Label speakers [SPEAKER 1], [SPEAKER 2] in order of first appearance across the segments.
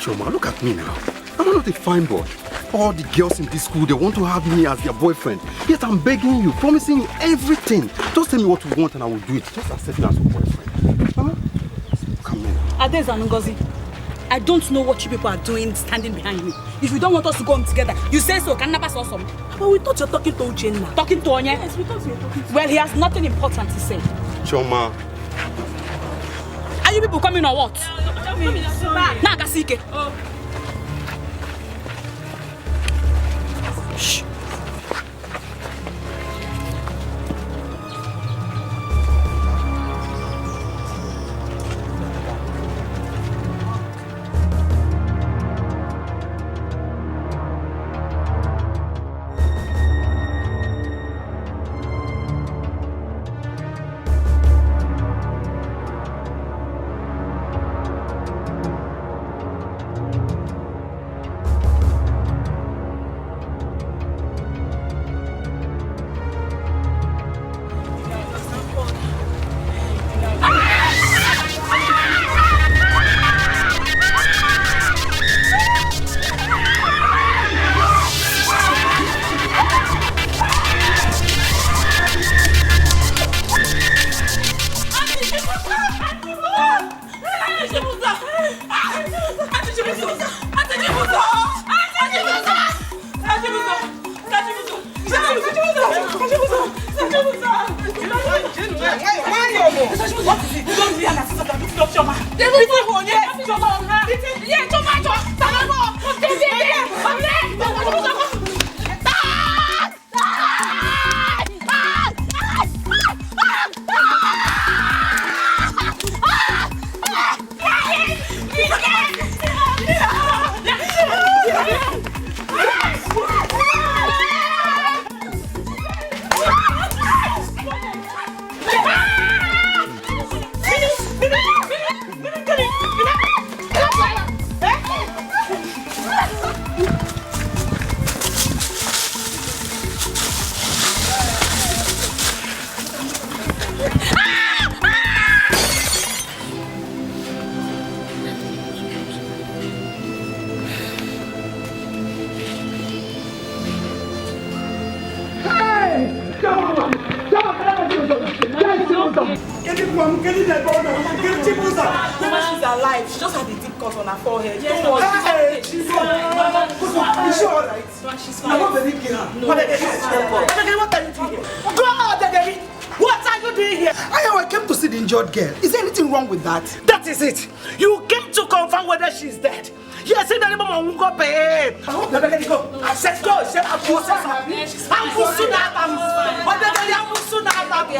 [SPEAKER 1] Choma, look at me now. I'm not a fine boy. All the girls in this school, they want to have me as their boyfriend. Yet I'm begging you, promising you everything. Just tell me what you want and I will do it. Just accept me as your boyfriend. Huh? Come here.
[SPEAKER 2] Ades and Ngozi, I don't know what you people are doing standing behind me. If you don't want us to go home together, you say so. Can never saw some. But we thought you're talking to Uchenna. Talking to Onye? Yes, we thought you were talking to. Well, he has nothing important to say.
[SPEAKER 1] Choma.
[SPEAKER 2] Are you people coming or what? Nah, Kasike. Shh.
[SPEAKER 3] That is it. You came to confirm whether she's dead. Yes, in the name of Mungo Pay. I said, go. I said, I'm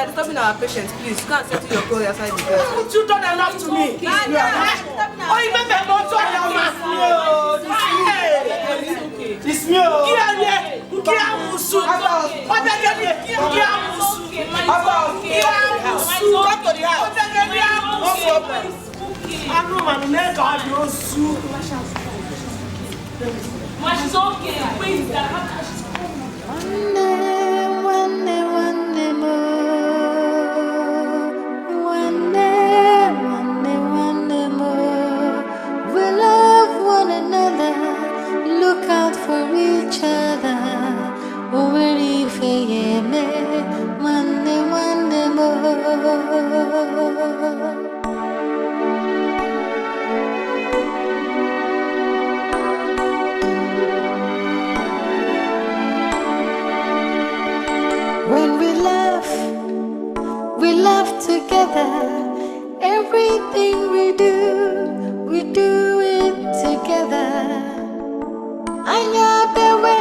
[SPEAKER 4] disturbing our patients. Please, you can't settle your call outside the door.
[SPEAKER 3] You done enough to me. Oh, you remember about it's me.
[SPEAKER 5] We love one another. Look out for each other. Already fame, one day more. When we laugh together. Everything we do it together. Anya bewe,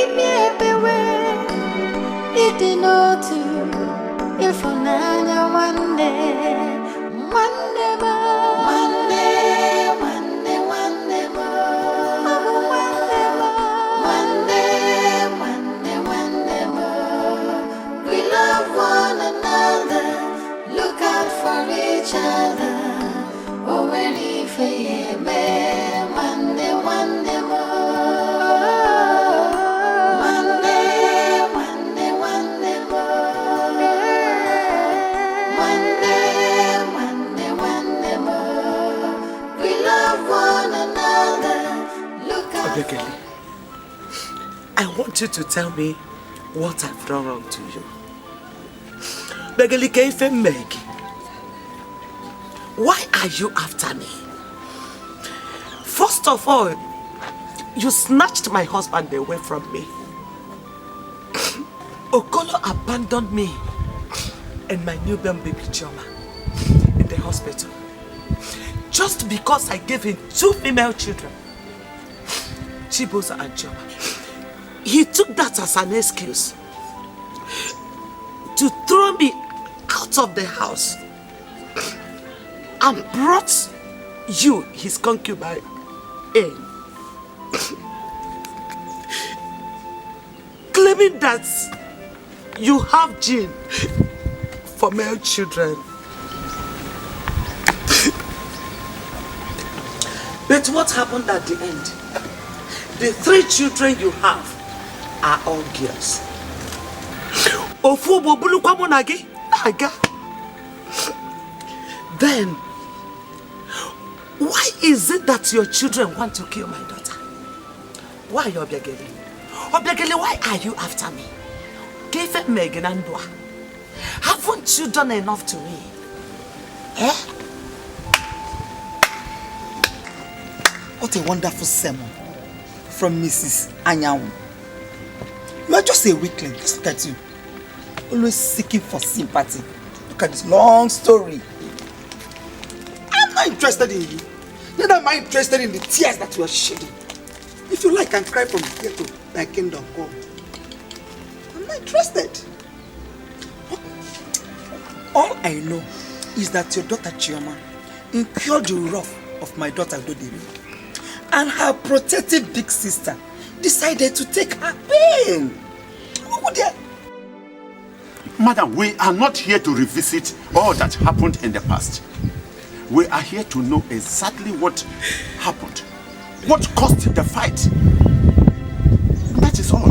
[SPEAKER 5] ime bewe, itinotu, ifonanya one day more. We love one another. Look out for each other. Already fame, one day more. One day more. One day more. We love
[SPEAKER 3] Bekele, I want you to tell me what I've done wrong to you. Bekele, Keife Megi, why are you after me? First of all, you snatched my husband away from me. Okolo abandoned me and my newborn baby Chioma in the hospital just because I gave him 2 female children, Chiboza and Chioma. He took that as an excuse to throw me out of the house and brought you, his concubine, in. Claiming that you have gene for male children. But what happened at the end? The 3 children you have are all girls. Then, why is it that your children want to kill my daughter? Why, Obiageli? Obiageli, why are you after me? Keife Megan and Dwa. Haven't you done enough to me? Eh?
[SPEAKER 6] What a wonderful sermon from Mrs. Anyanwu. You are just a weakling. Just look at you. Always seeking for sympathy. Look at this long story. I'm not interested in you. Neither am I interested in the tears that you are shedding. If you like, I can cry from here to thy kingdom come. I'm not interested. All I know is that your daughter Chioma incurred the wrath of my daughter Dodiri, and her protective big sister decided to take her pain. What would they?
[SPEAKER 7] Madam, we are not here to revisit all that happened in the past. We are here to know exactly what happened, what caused the fight. That is all.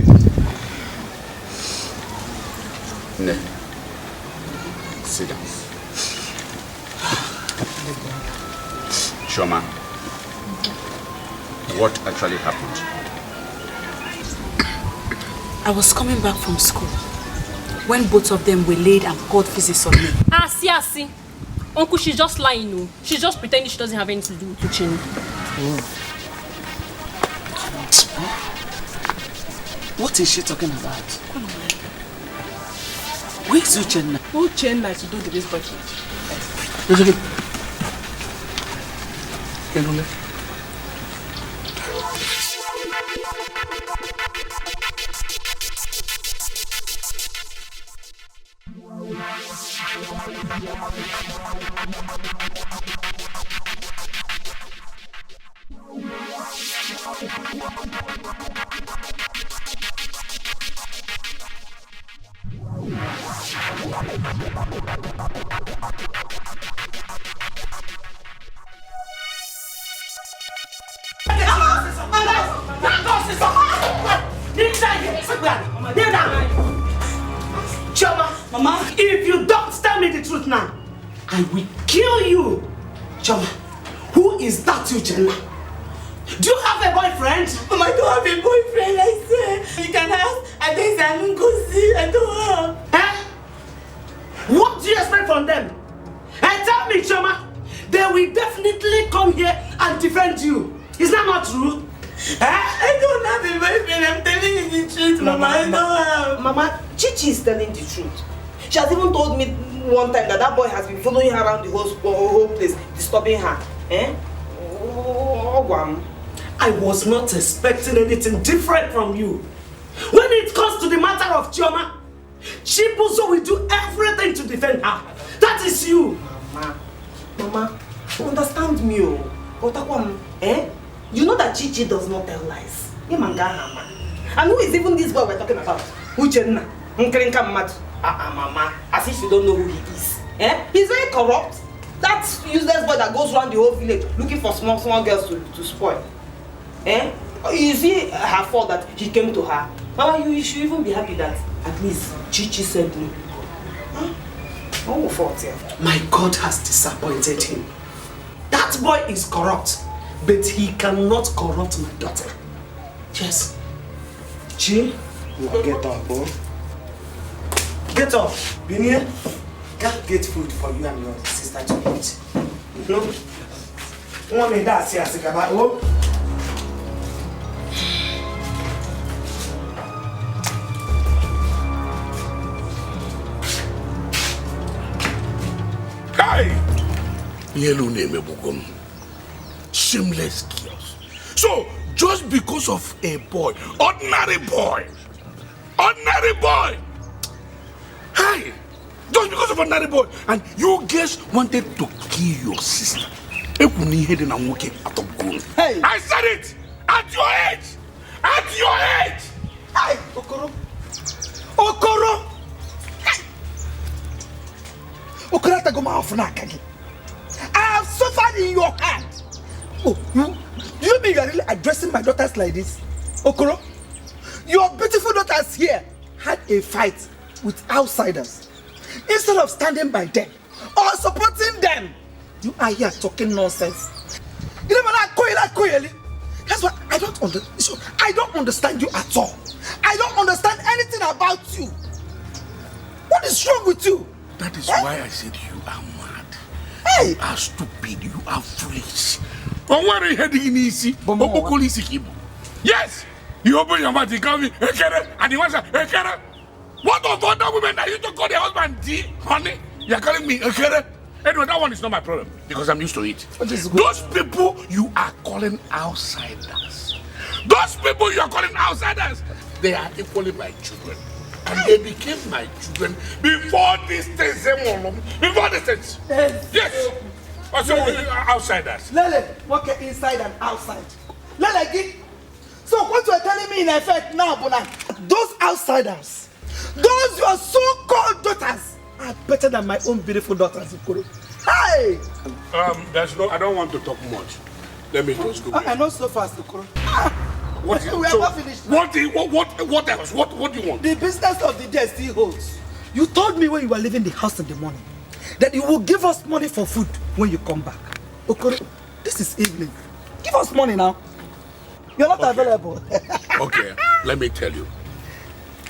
[SPEAKER 7] Ne. Sit down. Chioma, what actually happened?
[SPEAKER 2] I was coming back from school when both of them were laid and poured physics on me.
[SPEAKER 8] See. Uncle, she's just lying, no. She's just pretending she doesn't have anything to do with Uchenna.
[SPEAKER 3] What is she talking about? Where's Uchenna?
[SPEAKER 4] Uchenna is to do the best budget.
[SPEAKER 3] It's okay. Mama, if you don't tell me the truth now, I will kill you. Choma, who is that Uchenna? Do you have a boyfriend?
[SPEAKER 4] Mama, I don't have a boyfriend, I said. You can ask. I think I don't go see. I don't have.
[SPEAKER 3] Eh? What do you expect from them? And tell me, Choma, they will definitely come here and defend you. Is that not true?
[SPEAKER 4] I don't have a boyfriend. I'm telling you the truth, Mama. I don't have.
[SPEAKER 9] Mama, Chichi is telling the truth. She has even told me one time that boy has been following her around the whole place, disturbing her. Eh?
[SPEAKER 3] I was not expecting anything different from you. When it comes to the matter of Chioma, Chibuzo will do everything to defend her. That is you.
[SPEAKER 9] Mama, understand me, oh. Eh? You know that Chichi does not tell lies. And who is even this boy we're talking about? Uchenna. Mama, as if you don't know who he is. Eh? He's very corrupt. That useless boy that goes around the whole village looking for small girls to spoil. Eh? You see her fault that he came to her. Mama, you should even be happy that at least Chichi sent me. Oh, fault here.
[SPEAKER 3] My God has disappointed him. That boy is corrupt, but he cannot corrupt my daughter. Yes. Chi, get up, oh. Get up. Binia, get food for you and your sister to eat. No? One minute, that's here, Sikaba. Oh.
[SPEAKER 10] Hey! Yellow name, shameless girls. So, just because of a boy, ordinary boy, hey, just because of ordinary boy, and you guys wanted to kill your sister. Hey, I said it! At your age!
[SPEAKER 6] Hey, Okoro! Okorata go ma ofuna kagi. I have suffered in your hand. Oh, do you mean you are really addressing my daughters like this? Okoro, your beautiful daughters here had a fight with outsiders. Instead of standing by them or supporting them, you are here talking nonsense. You know what? That's why I don't understand. I don't understand you at all. I don't understand anything about you. What is wrong with you?
[SPEAKER 10] That is why I said you are mad.
[SPEAKER 6] Hey!
[SPEAKER 10] You are stupid. You are foolish. Yes! You open your mouth, you call me Ekere, and you answer Ekere. What of other women that used to call their husband D, honey? You're calling me Ekere? Anyway, that one is not my problem because I'm used to it. Those people you are calling outsiders. They are equally my children. And they became my children before these things. Yes. Also, outsiders.
[SPEAKER 6] Lele, walk inside and outside. Lele, get. So what you are telling me in effect now, Bona, those outsiders, those your so-called daughters are better than my own beautiful daughters, Okoro. Hey!
[SPEAKER 10] I don't want to talk much. Let me just go.
[SPEAKER 6] I know so fast, Okoro.
[SPEAKER 10] What
[SPEAKER 6] we are not finished.
[SPEAKER 10] What else? What do you want?
[SPEAKER 6] The business of the day still holds. You told me when you were leaving the house in the morning that you will give us money for food when you come back. Okoro, this is evening. Give us money now. You're not available.
[SPEAKER 10] Okay, let me tell you.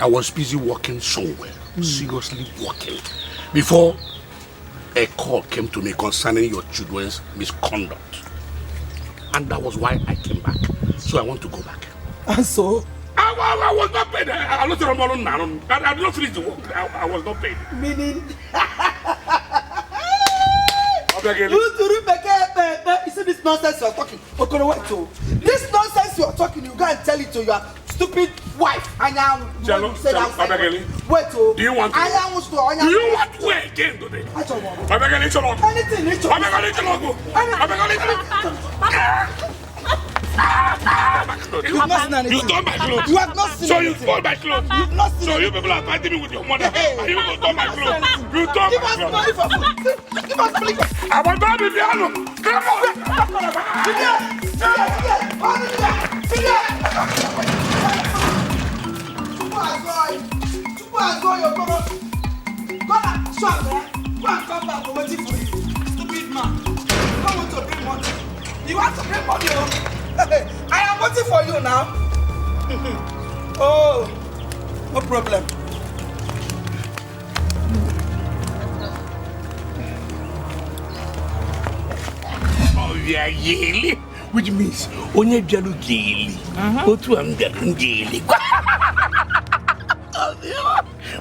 [SPEAKER 10] I was busy working somewhere, seriously working, before a call came to me concerning your children's misconduct. And that was why I came back. So I want to go back.
[SPEAKER 6] And so?
[SPEAKER 10] I was not paid. I did not finish the work. I was not paid.
[SPEAKER 6] Meaning?
[SPEAKER 10] You
[SPEAKER 6] see this nonsense you are talking? This nonsense you are talking, you go and tell it to your stupid wife. Wait,
[SPEAKER 10] do you want to again today?
[SPEAKER 6] You have not seen anything.
[SPEAKER 10] You stole my clothes.
[SPEAKER 6] You have not seen
[SPEAKER 10] so
[SPEAKER 6] anything.
[SPEAKER 10] You stole my clothes.
[SPEAKER 6] You have not seen
[SPEAKER 10] so you people are fighting me with your mother. And you stole my clothes. You stole
[SPEAKER 6] Give
[SPEAKER 10] my
[SPEAKER 6] us
[SPEAKER 10] clothes.
[SPEAKER 6] money for food. Give us money.
[SPEAKER 10] I want to be piano. Come
[SPEAKER 6] You want to bring money? I am waiting for you now. Oh, no problem.
[SPEAKER 10] Oh, yeah, yeli. Which means, onye jalu yeli. Otu am jalu yeli.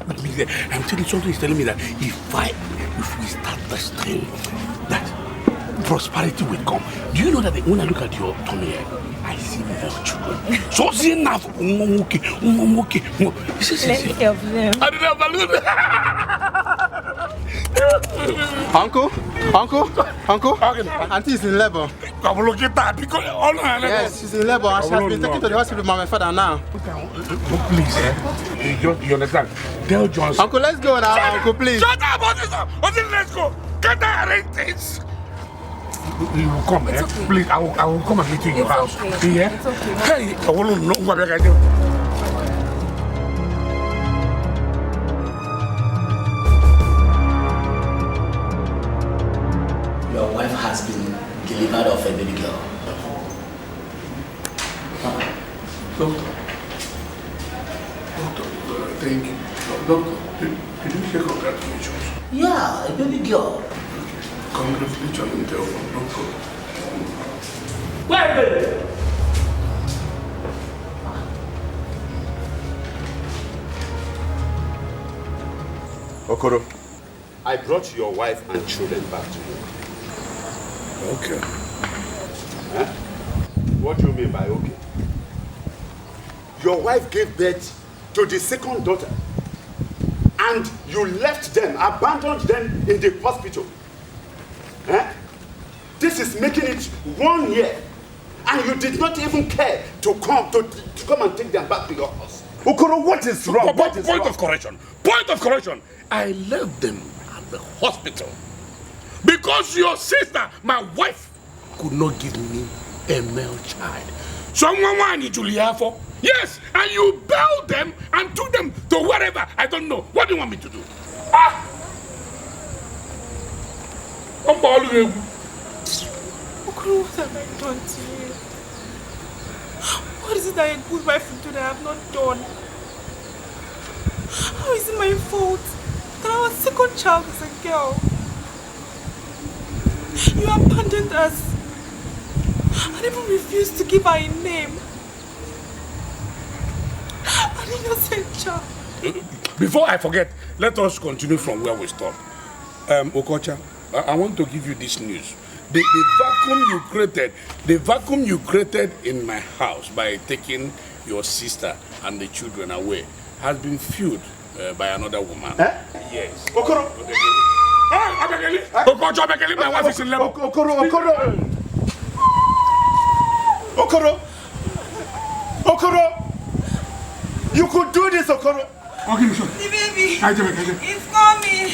[SPEAKER 10] Which means that I'm telling something is telling me that if we start this thing, that prosperity will come. Do you know that when I look at your tummy here, I see more children. So see enough.
[SPEAKER 8] Plenty of them.
[SPEAKER 10] I didn't have balloon.
[SPEAKER 1] Uncle, Auntie is in labor.
[SPEAKER 10] Look at that because
[SPEAKER 1] yes, she's in labor and she has been taken to the hospital by my father now.
[SPEAKER 10] Please, you understand? Tell Johnson.
[SPEAKER 1] Uncle, let's go now, Uncle, please.
[SPEAKER 10] Shut up, let's go. Can't I arrange things? You will come, eh? Okay. Please, I will come and meet you in your house.
[SPEAKER 8] Okay.
[SPEAKER 10] Yeah?
[SPEAKER 8] It's okay.
[SPEAKER 10] Hey, I won't know what I can do.
[SPEAKER 11] Your wife has been delivered of a baby girl.
[SPEAKER 10] So, Doctor, did you say congratulations?
[SPEAKER 11] Yeah, a baby girl.
[SPEAKER 10] Congratulations and tell from Doctor.
[SPEAKER 11] Where, baby?
[SPEAKER 7] Okoro, I brought your wife and children back to you.
[SPEAKER 10] Okay.
[SPEAKER 7] Huh? What do you mean by okay? Your wife gave birth to the second daughter and you left them, abandoned them in the hospital. Huh? This is making it 1 year and you did not even care to come and take them back to your house. Okoro, what is wrong?
[SPEAKER 10] Point of correction. Point of correction. I left them at the hospital because your sister, my wife, could not give me a male child. Someone wanted to live for. Yes, and you bailed them and took them to wherever. I don't know. What do you want me to do?
[SPEAKER 4] Okoro, what have I done to you? What is it that a good wife will do that I have not done? How is it my fault that our second child is a girl? You abandoned us and even refused to give her a name. An innocent child.
[SPEAKER 10] Before I forget, let us continue from where we stopped. Okocha, I want to give you this news. The vacuum you created in my house by taking your sister and the children away has been filled by another woman. Yes.
[SPEAKER 7] Okoro!
[SPEAKER 10] Okoro, my wife is in labor.
[SPEAKER 7] Okoro! You could do this, Okoro!
[SPEAKER 10] Okay, sure.
[SPEAKER 4] The baby!
[SPEAKER 10] It's
[SPEAKER 4] coming!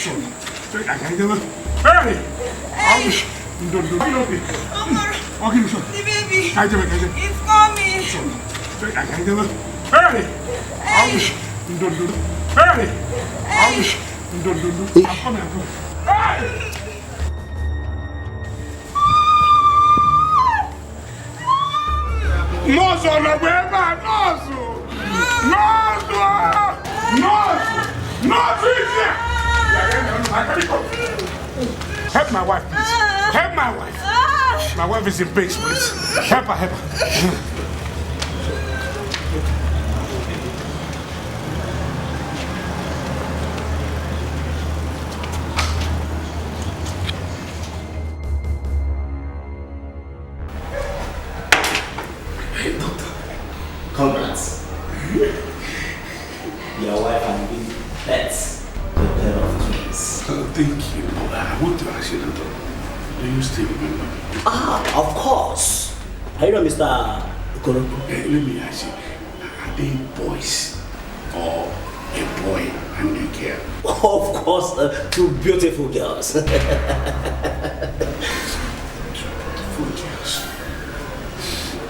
[SPEAKER 10] Hey!
[SPEAKER 4] Hey!
[SPEAKER 10] Don't do it. Okay, sure.
[SPEAKER 4] The baby!
[SPEAKER 10] It's
[SPEAKER 4] coming!
[SPEAKER 10] Hey!
[SPEAKER 4] Hey!
[SPEAKER 10] Don't do it. Hey! Don't do it. I'm coming. Hey! Nurse on the way back, nurse! Help my wife, please. Help my wife. My wife is in pain, please. Help her.
[SPEAKER 11] Congrats. Your wife and big pets. A pair of twins.
[SPEAKER 10] Thank you. I want to ask you that. Do you still remember?
[SPEAKER 11] Of course. Are you know Mr. Okoro?
[SPEAKER 10] Let me ask you. Are they boys or a boy and a girl?
[SPEAKER 11] Of course, two beautiful girls.
[SPEAKER 10] Beautiful girls.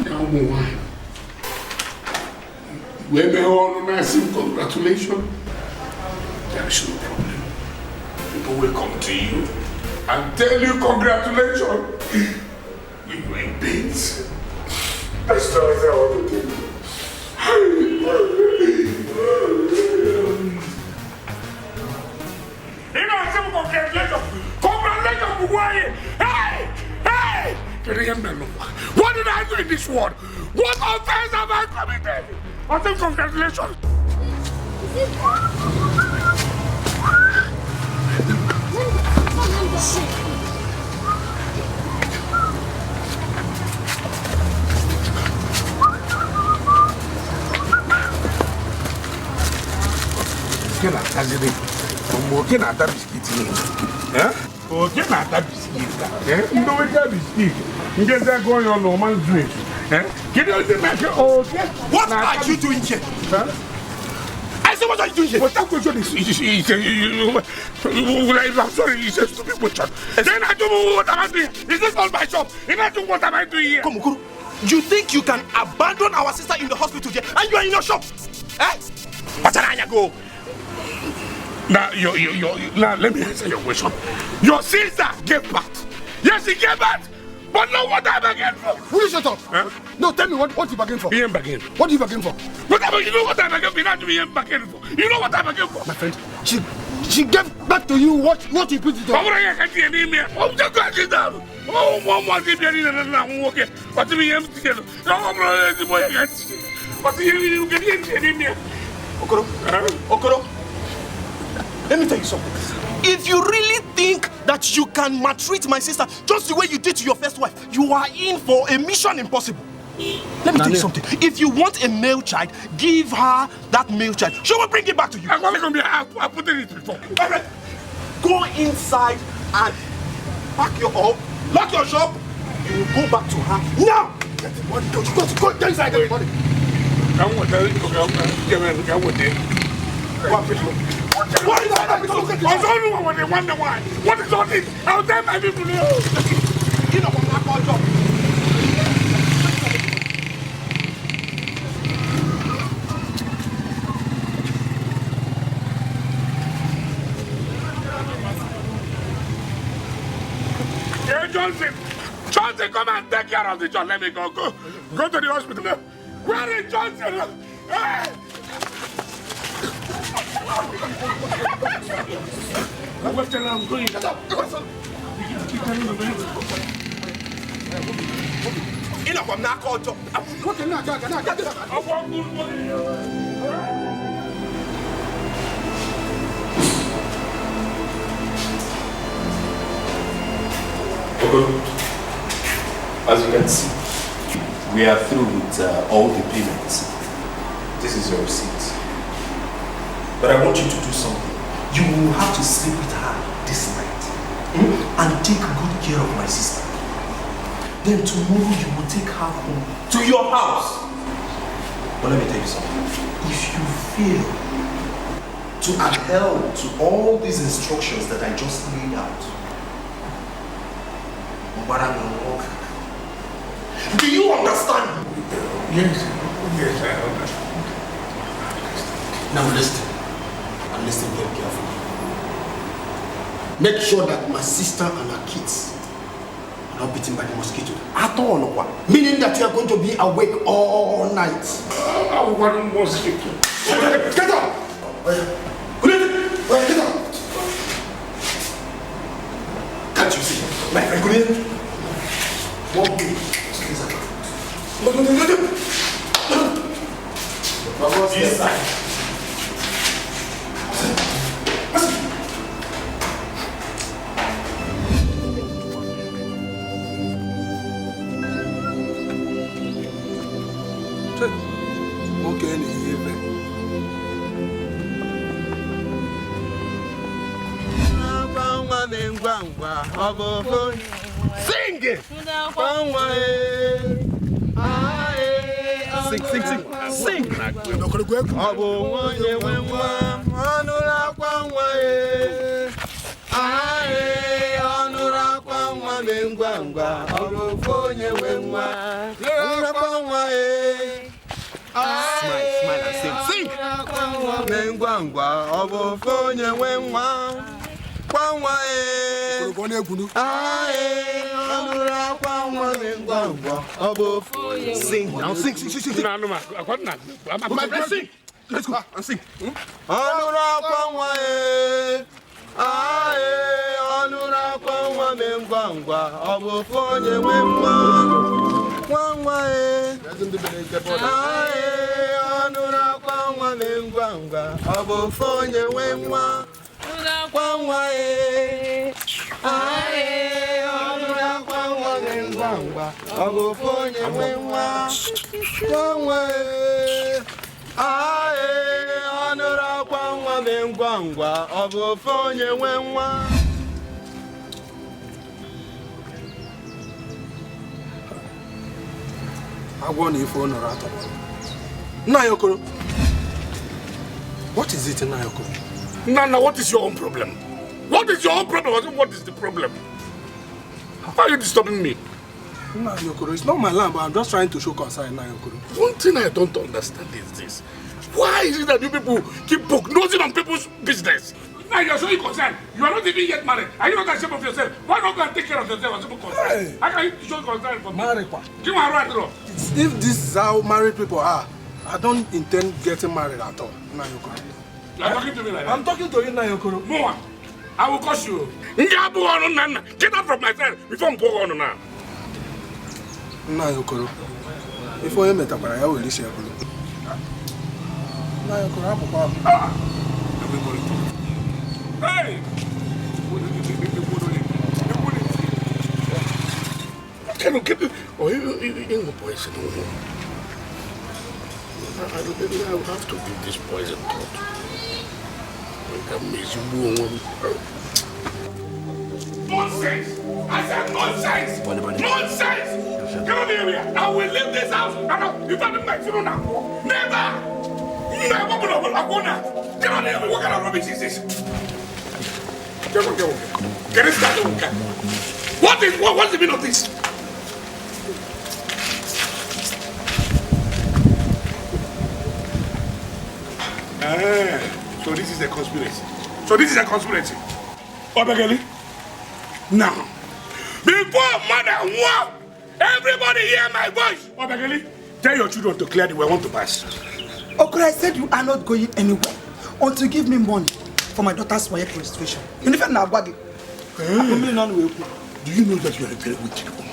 [SPEAKER 10] Now why? When they all massive congratulations, there is no problem. People will come to you and tell you congratulations. We were in pains. That's the way I want to do. You know, I said congratulations. Congratulations, boy. Hey! What did I do in this world? What offense have I committed? I said congratulations.
[SPEAKER 1] What are you doing here? I said, what are you doing here?
[SPEAKER 10] But that question is I'm sorry, it's a stupid question. Then I don't know what I'm doing. Is this not my shop? If I do, what am I doing here?
[SPEAKER 1] Come, Okoro. You think you can abandon our sister in the hospital here and you are in your shop? Eh? Go.
[SPEAKER 10] Now, now, let me answer your question. Your sister gave birth. Yes, she gave birth. But But now what I bargain for?
[SPEAKER 1] Will you shut up? No, tell me what you bargain for.
[SPEAKER 10] You ain't bargain.
[SPEAKER 1] What do you bargain for?
[SPEAKER 10] But you know what I bargain for? Not you ain't bargain for. You know what I bargain for?
[SPEAKER 1] My friend, she gave back to you what you put it on.
[SPEAKER 10] I'm just going to sit down. Oh, Mama, if you're in and walking, what do you have to get? No, brother, the boy can't see. What do you get in here?
[SPEAKER 12] Okoro, let me tell you something. If you really think that you can maltreat my sister just the way you did to your first wife, you are in for a mission impossible. Let me tell you something. If you want a male child, give her that male child. She will bring it back to you.
[SPEAKER 10] I put it before.
[SPEAKER 12] Alright. Go inside and pack your up, lock your shop. You will go back to her now. Go inside, everybody.
[SPEAKER 10] What is all this? I'll tell my people. You know what my job. Johnson, come and take care of the child. Let me go. Go to the hospital. Where is Johnson? What's the name? Going.
[SPEAKER 12] Enough, I'm not called. What can I
[SPEAKER 13] As you can see, we are through with all the payments. This is your receipt. But I want you to do something. You will have to sleep with her this night and take good care of my sister. Then tomorrow you will take her home to your house. But let me tell you something. If you fail to adhere to all these instructions that I just laid out,
[SPEAKER 12] do you understand?
[SPEAKER 10] Yes, I understand.
[SPEAKER 1] Now listen, and listen very carefully. Make sure that my sister and her kids are not bitten by the mosquito at all. Meaning that you are going to be awake all night.
[SPEAKER 10] I want a mosquito.
[SPEAKER 1] Get up! Get up! Can't you see? My friend, good evening. One way. No. This side.
[SPEAKER 12] Sing it! Sing! Smile and sing. Sing! Sing now, sing. My friend, sing. Let's go and sing. What is it, Nayoko?
[SPEAKER 10] Nana, what is your own problem? What is your own problem? What is the problem? Why are you disturbing me?
[SPEAKER 12] Nayoko, it's not my land, but I'm just trying to show concern, Nayoko.
[SPEAKER 10] One thing I don't understand is this. Why is it that you people keep prognosing on people's business? Now you're showing concern. You are not even yet married. Are you not ashamed of yourself? Why not go and take care of yourself as people concern?
[SPEAKER 12] Hey.
[SPEAKER 10] How can you show concern for me?
[SPEAKER 12] Married.
[SPEAKER 10] Give me a right throw.
[SPEAKER 12] If this is how married people are, I don't intend getting married at all. Nayokoro.
[SPEAKER 10] You are talking to me like that?
[SPEAKER 12] I'm talking to you, Nayokoro.
[SPEAKER 10] More. I will curse you. Get out from my side before I'm going on now.
[SPEAKER 12] Nayokoro. Before you met up, I will listen to you. Nayokoro,
[SPEAKER 10] hey! Can you get it? Oh, you poison. I will have to give this poison thought. Nonsense! I said nonsense! Nonsense! Get on here! I will leave this house! You don't make me now! Never! Never! Get on here! What kind of rubbish is this? Get on. Get it started. What's the meaning of this? So this is a conspiracy. Obegeli. Now, before Mother Nwa, everybody hear my voice. Obegeli, tell your children to clear the way I want to pass.
[SPEAKER 6] Okoro, I said you are not going anywhere until you give me money for my daughter's wife registration. You never know about it.
[SPEAKER 10] Do you know that you are a very wicked woman?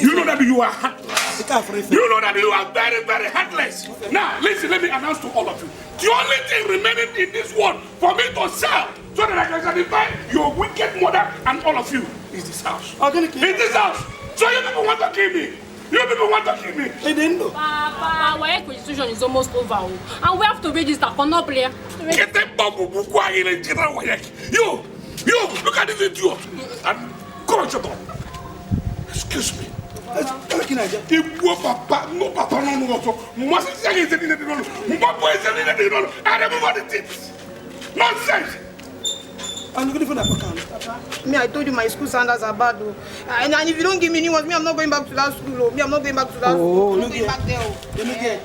[SPEAKER 10] You know that you are heartless. You know that you are very, very heartless. Now, listen, let me announce to all of you. The only thing remaining in this world for me to sell so that I can satisfy your wicked mother and all of you is this house. It's this house. So you people want to kill me. They didn't know.
[SPEAKER 8] Papa, our acquisition is almost over. And we have to register for no player.
[SPEAKER 10] Get the bubble. You, look at this idiot. And come on, shut up. Excuse me. Papa, no. Nonsense.
[SPEAKER 9] I'm looking for that account. Me, I told you my school standards are bad, though. And if you don't give me new ones, me, I'm not going back to that school. Oh. Me, I'm not going back to that school. I'm not going back there. Let me get.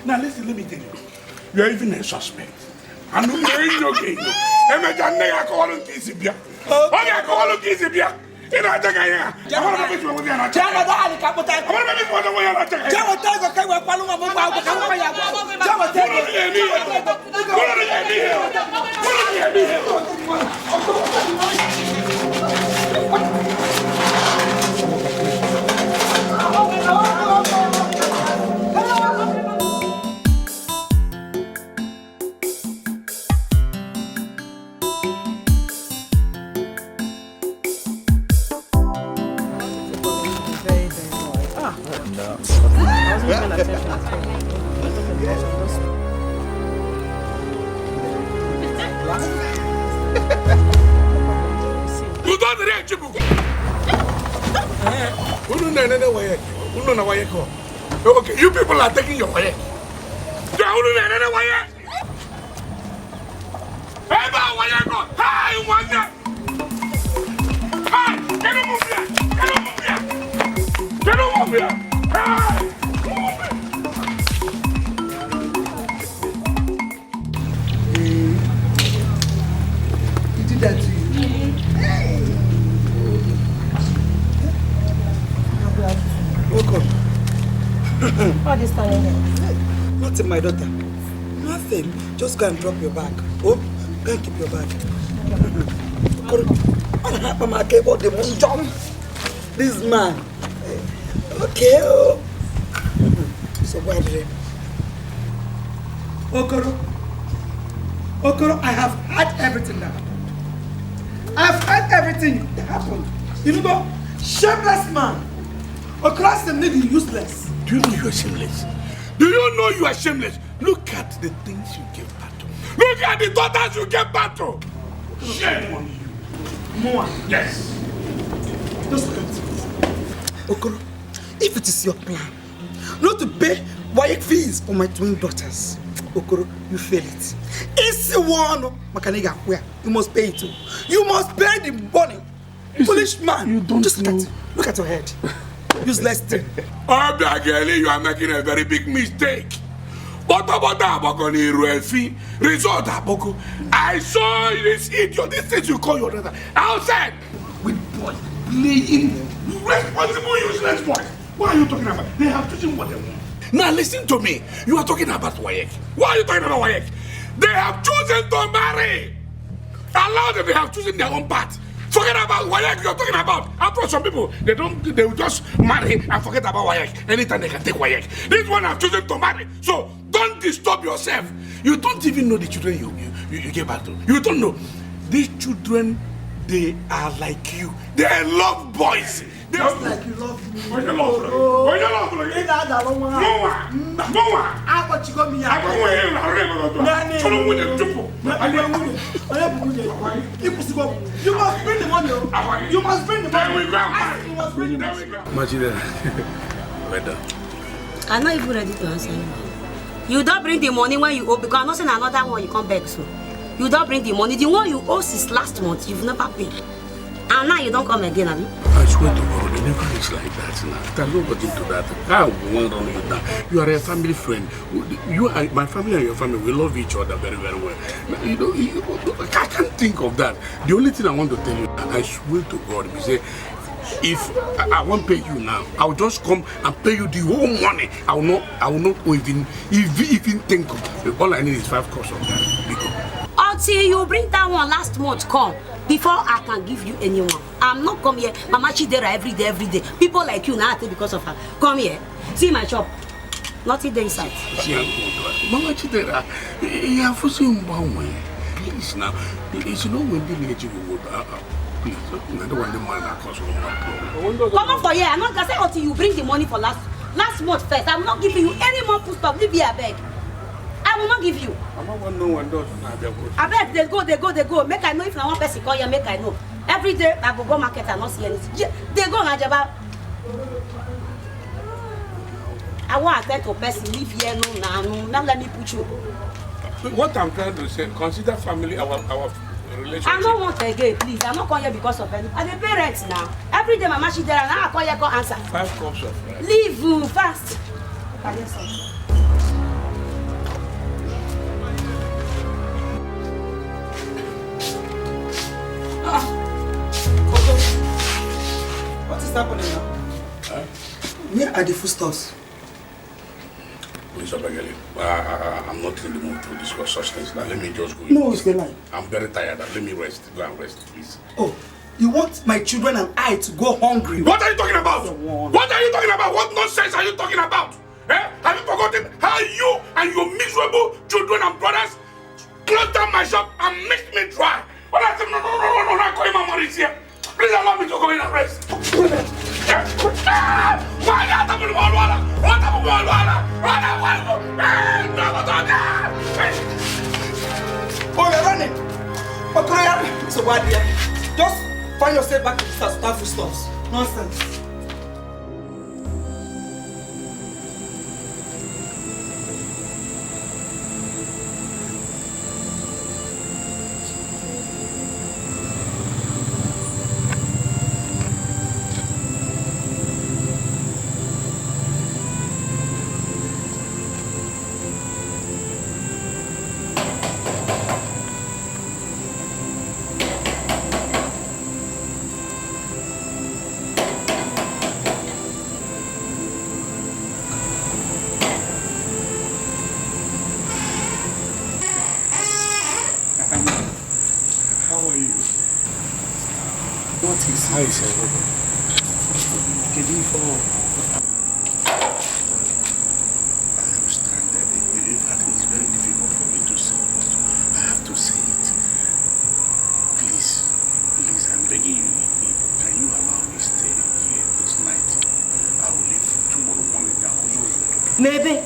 [SPEAKER 10] Now listen, let me tell you. You are even a suspect. And you are in your game. You don't react to me. Okay, you people are taking your way.
[SPEAKER 6] He did that to you. Welcome.
[SPEAKER 9] What is that?
[SPEAKER 6] Nothing, my daughter. Nothing. Just go and drop your bag. Oh, go and keep your bag. This man. Okay. So why did it? Okoro, I have heard everything that happened. I've heard everything that happened. You know, shameless man. Okoro said maybe useless.
[SPEAKER 10] Do you know you are shameless? Do you know you are shameless? Look at the things you gave birth to. Look at the daughters you gave birth to. Shame on you.
[SPEAKER 6] More.
[SPEAKER 10] Yes.
[SPEAKER 6] Just look at it. Okoro, if it is your plan not to pay wife fees for my twin daughters, Okoro, you fail it. It's one Makaniga where you must pay it too. You must pay the money. Foolish man.
[SPEAKER 10] You don't
[SPEAKER 6] just look
[SPEAKER 10] know.
[SPEAKER 6] at it. Look at your head. Useless thing.
[SPEAKER 10] Obiageli, you are making a very big mistake. Result, I saw this idiot, this thing you call your brother, outside with boys playing responsible useless boys. What are you talking about? They have chosen what they want. Now listen to me. You are talking about Wayek. Why are you talking about Wayek? They have chosen to marry. Allow them, they have chosen their own path. Forget about Wayek you're talking about. After some people, they will just marry and forget about Wayek. Anytime they can take Wayek. This one have chosen to marry. So don't disturb yourself. You don't even know the children you gave birth to. You don't know. These children, they are like you. They are love boys. They
[SPEAKER 6] just like you love me.
[SPEAKER 10] What you love? What you love?
[SPEAKER 6] You must bring the money. You must bring the money.
[SPEAKER 10] You must bring the money.
[SPEAKER 14] I'm not even ready to answer you. You don't bring the money when you owe, because I'm not saying another one you come back so. You don't bring the money. The one you owe since last month, you've never paid. And now you don't come again, have you?
[SPEAKER 10] I swear to God, it never is like that now. There's nobody to that. I won't run you down. You are a family friend. You are my family and your family. We love each other very, very well. You know, I can't think of that. The only thing I want to tell you, I swear to God, is say, if I won't pay you now, I will just come and pay you the whole money. I will not even think of it. All I need is 5 course of that.
[SPEAKER 14] Until you bring that one last month, come. Before I can give you anyone. I'm not come here. Mama Chidera every day. People like you now I think because of her. Come here. See my shop. Nothing there inside.
[SPEAKER 10] Mama Chidera, you have to see me. Please now. It's not when the lady will go. Please, I don't want the man that cause one problem.
[SPEAKER 14] Come on for here. I'm not gonna say until you bring the money for last month first. I'm not giving you any more food stuff. Leave here, I beg. I will not give you.
[SPEAKER 10] I'm not one no one does.
[SPEAKER 14] I beg, they go. Make I know if I want person call you, make I know. Every day I go market and not see anything. They go Najaba. I want to tell to person live here no now let me put you.
[SPEAKER 10] What I'm trying to say, consider family our relationship.
[SPEAKER 14] I don't want again, please. I'm not calling here because of any. I'm the parents now. Every day Mama she there and I call here call answer.
[SPEAKER 10] 5 cups of rice.
[SPEAKER 14] Leave fast.
[SPEAKER 6] What is happening now? Where are the foodstuffs?
[SPEAKER 10] Mr. Bageli, I'm not in the mood to discuss such things. Now let me just go.
[SPEAKER 6] No, it's the lie.
[SPEAKER 10] I'm very tired. Let me rest. Go and rest, please.
[SPEAKER 6] Oh, you want my children and I to go hungry?
[SPEAKER 10] What are you talking about? What are you talking about? What nonsense are you talking about? Eh? Have you forgotten how you and your miserable children and brothers closed down my shop and mixed me dry? When I said, no, I'm calling my money here. Please allow me to go in and rest. Why not?
[SPEAKER 6] Oh, you're running. So what, dear? Just find yourself back to the start foodstuffs. Nonsense.
[SPEAKER 10] How is everything?
[SPEAKER 6] Good evening.
[SPEAKER 10] I am stranded. In fact, it's very difficult for me to say, but I have to say it. Please, I'm begging you. Can you allow me to stay here this night? I will leave tomorrow morning.
[SPEAKER 9] Maybe.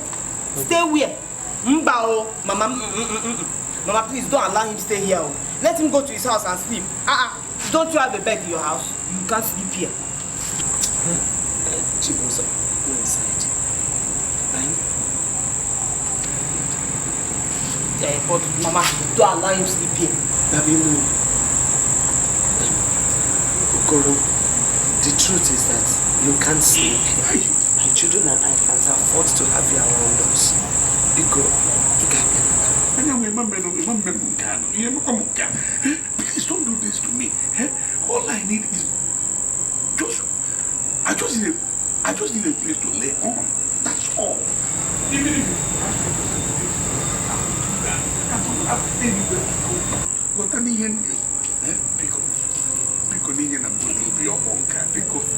[SPEAKER 9] Stay where? Mbao. Mama, please don't allow him to stay here. Let him go to his house and sleep. Don't you have a bed in your house? You can't sleep here.
[SPEAKER 6] Chibosa, go inside.
[SPEAKER 9] But Mama, don't allow him to sleep here.
[SPEAKER 6] Dabimu, Okoro, the
[SPEAKER 3] truth is that you can't sleep here. My children and I can't afford to have you around us. Biko,
[SPEAKER 10] please don't do this to me. All I need is I just need a place to lay on. That's all. Even if I don't have anywhere to go. What I need because need to be your bunker. Because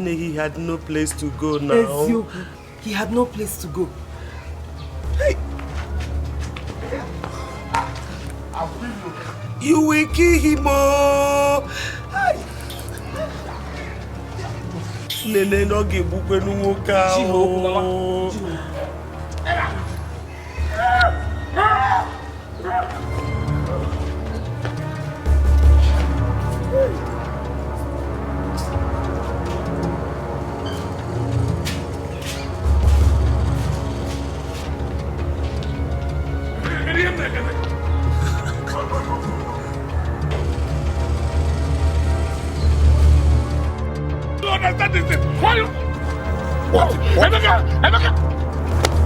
[SPEAKER 12] He had no place to go now.
[SPEAKER 9] He had no place to go.
[SPEAKER 12] Hey. You will kill him, oh! Nene no give book when you walk out.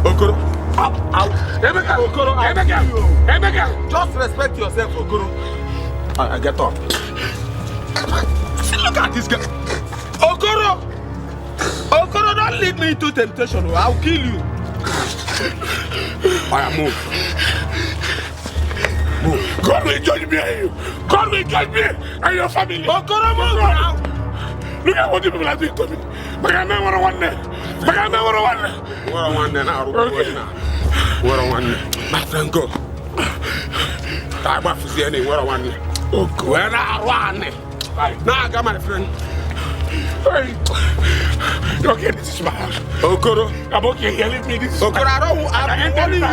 [SPEAKER 1] Okoro. Okoro. Just respect yourself, Okoro. I get up. Look at this guy. Okoro. Okoro, don't lead me into temptation. I'll kill you. I am move.
[SPEAKER 10] God will judge me and you. God will judge me and your family.
[SPEAKER 1] Okoro, move now.
[SPEAKER 10] Look at what you people are doing to me. But I never want that. But I never want that.
[SPEAKER 1] What I want now. What I want. My friend, go. I'm about to see any. What I want. Okay. Where I want. Now I got my friend.
[SPEAKER 10] Hey. Okay, this is my house.
[SPEAKER 1] Okoro.
[SPEAKER 10] I'm okay here. Leave me. This is
[SPEAKER 1] Okoro, I'm warning you.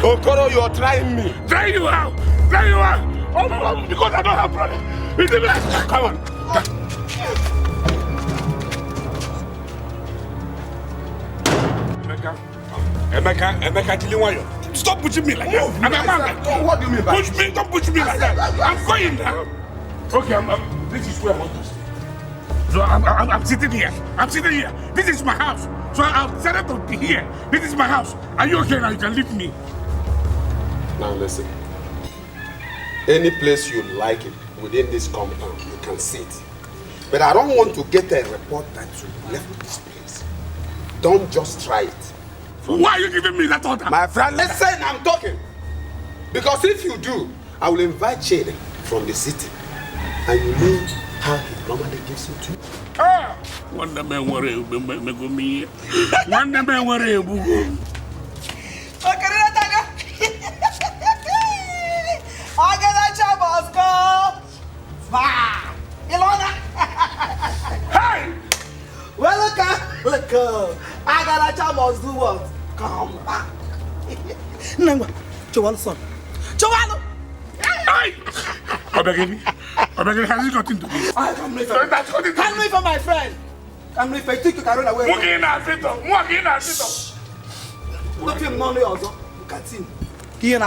[SPEAKER 1] Okoro, you're trying me.
[SPEAKER 10] Try you out. Try you out. Oh, because I don't have brother. Come on. Emeka, stop pushing me like that. I'm a man.
[SPEAKER 1] What do you mean by
[SPEAKER 10] push me? Don't push me like that. I'm going now. Okay, this is where I want to stay. So I'm sitting here. I'm sitting here. This is my house. So I've decided to be here. This is my house. Are you okay now? You can leave me.
[SPEAKER 1] Now listen. Any place you like it within this compound, you can sit. But I don't want to get a report that you left this place. Don't just try it.
[SPEAKER 10] Why are you giving me that order?
[SPEAKER 1] My friend, listen, I'm talking. Because if you do, I will invite Chede from the city. And you know how he normally gives it to you.
[SPEAKER 10] Ah! One day man worry, me. One day man worry, boo.
[SPEAKER 9] Hey! Well, look, Agaracha must do what? Come back. Nangwa, Chowalo son. Chowalo!
[SPEAKER 10] Hey! I beg you, has it nothing to do?
[SPEAKER 9] I come with for my friend. Come with for you think you can run away.
[SPEAKER 10] Look
[SPEAKER 9] him none also. Look at him. You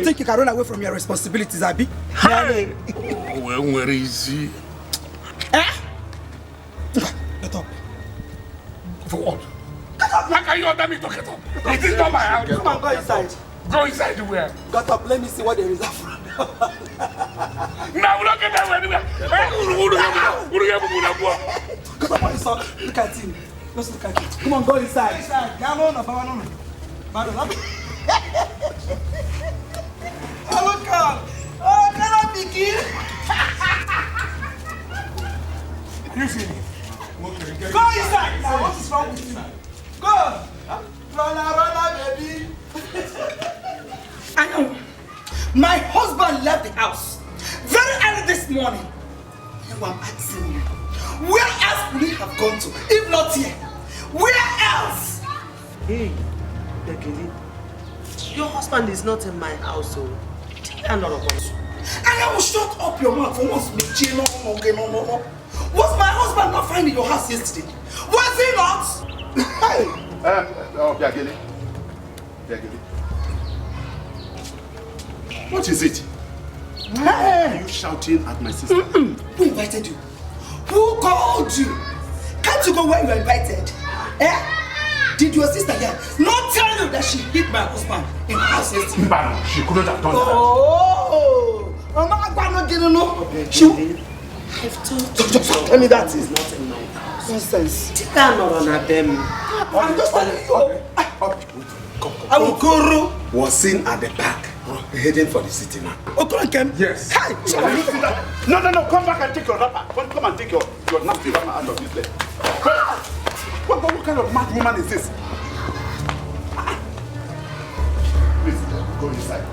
[SPEAKER 9] think you can run away from your responsibilities, Abi?
[SPEAKER 10] Hey! Oh, well, where is he?
[SPEAKER 9] Eh? Get up.
[SPEAKER 10] For what? How can you order me to get up? It is not my house.
[SPEAKER 9] Come on, go inside.
[SPEAKER 10] Go inside where?
[SPEAKER 9] Get up, let me see what there is from.
[SPEAKER 10] Now look at that anywhere.
[SPEAKER 9] Get up, my son. Look at him. Let's look at it. Come on, go inside. Inside. No. Oh, look out. Oh, cannot begin. You see me? Go inside. Now, what is wrong with you? Go. Run, baby. I know. My husband left the house very early this morning. Now I'm asking you, where else would he have gone to? If not here, where else?
[SPEAKER 3] Hey, Bekele, your husband is not in my house, so take another one.
[SPEAKER 9] And I will shut up your mouth for once. No. Was my husband not finding your house yesterday? Was he not?
[SPEAKER 7] Hey! Biagele. What is it? Why are you shouting at my sister?
[SPEAKER 9] Who invited you? Who called you? Can't you go where you are invited? Eh? Did your sister here not tell you that she hit my husband in the house yesterday?
[SPEAKER 7] No, she couldn't have done that.
[SPEAKER 9] Oh!
[SPEAKER 3] I've told you.
[SPEAKER 9] Tell me that
[SPEAKER 3] is not in my house.
[SPEAKER 9] Nonsense.
[SPEAKER 3] Take that not on them.
[SPEAKER 9] I'm just telling you.
[SPEAKER 7] Okoro was seen at the back, heading for the city now.
[SPEAKER 9] Okoro came?
[SPEAKER 7] Yes.
[SPEAKER 9] Hey!
[SPEAKER 7] No, come back and take your wrapper. Come and take your nasty wrapper out of this place. What kind of mad woman is this? Please, go inside.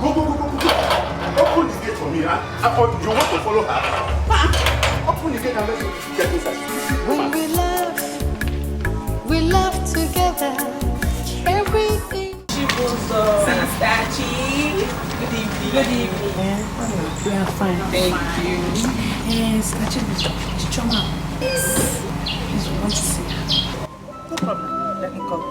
[SPEAKER 7] Go. Open the gate for me, huh? Or you want to follow her? Open the gate and let me get inside.
[SPEAKER 5] When we love together. Everything.
[SPEAKER 4] Snatched. Good evening.
[SPEAKER 2] We are fine.
[SPEAKER 4] Thank you.
[SPEAKER 2] Yes, Snatched is Choma. Yes. Please, we want to see her.
[SPEAKER 3] No problem. Let me come.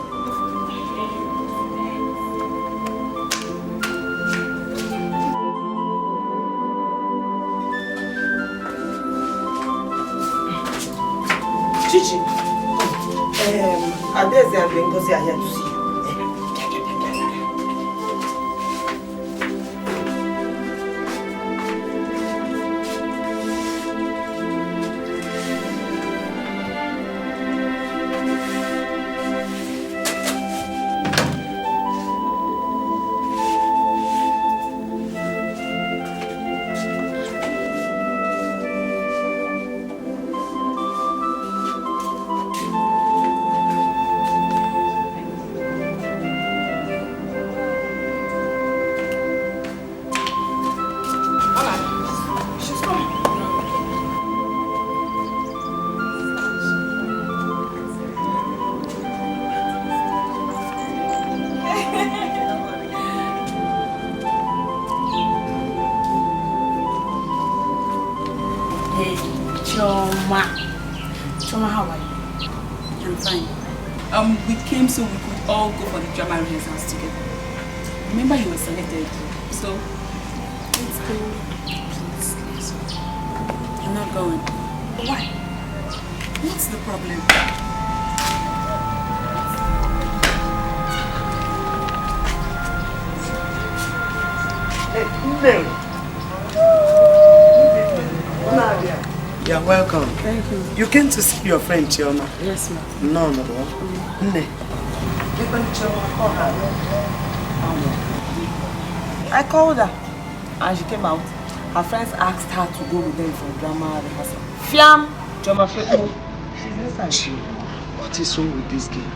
[SPEAKER 3] Chichi, Adeze and Ngozi are here to see you.
[SPEAKER 2] Choma, how are you? I'm fine.
[SPEAKER 4] We came so we could all go for the drama rehearsals together. Remember you were selected, so let's go.
[SPEAKER 2] Please. I'm not going.
[SPEAKER 4] Why? What's the problem?
[SPEAKER 3] You're welcome.
[SPEAKER 2] Thank you.
[SPEAKER 3] You came to see your friend Chioma?
[SPEAKER 2] Yes, ma'am.
[SPEAKER 3] No. Nne.
[SPEAKER 9] I called her and she came out. Her friends asked her to go with them for drama rehearsal. Fiam! Choma Feku. She's inside.
[SPEAKER 3] What is wrong with this girl?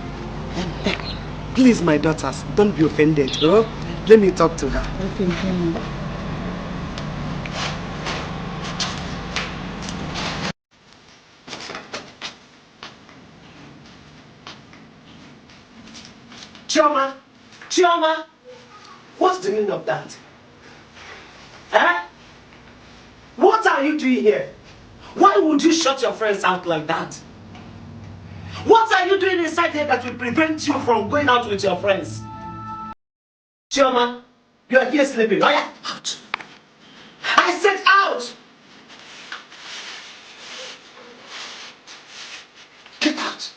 [SPEAKER 3] Please, my daughters, don't be offended. Oh? Let me talk to her.
[SPEAKER 2] Okay,
[SPEAKER 3] Chioma, what's the meaning of that? Eh? What are you doing here? Why would you shut your friends out like that? What are you doing inside here that will prevent you from going out with your friends? Chioma, you are here sleeping. Oh yeah, out. I said out! Get out!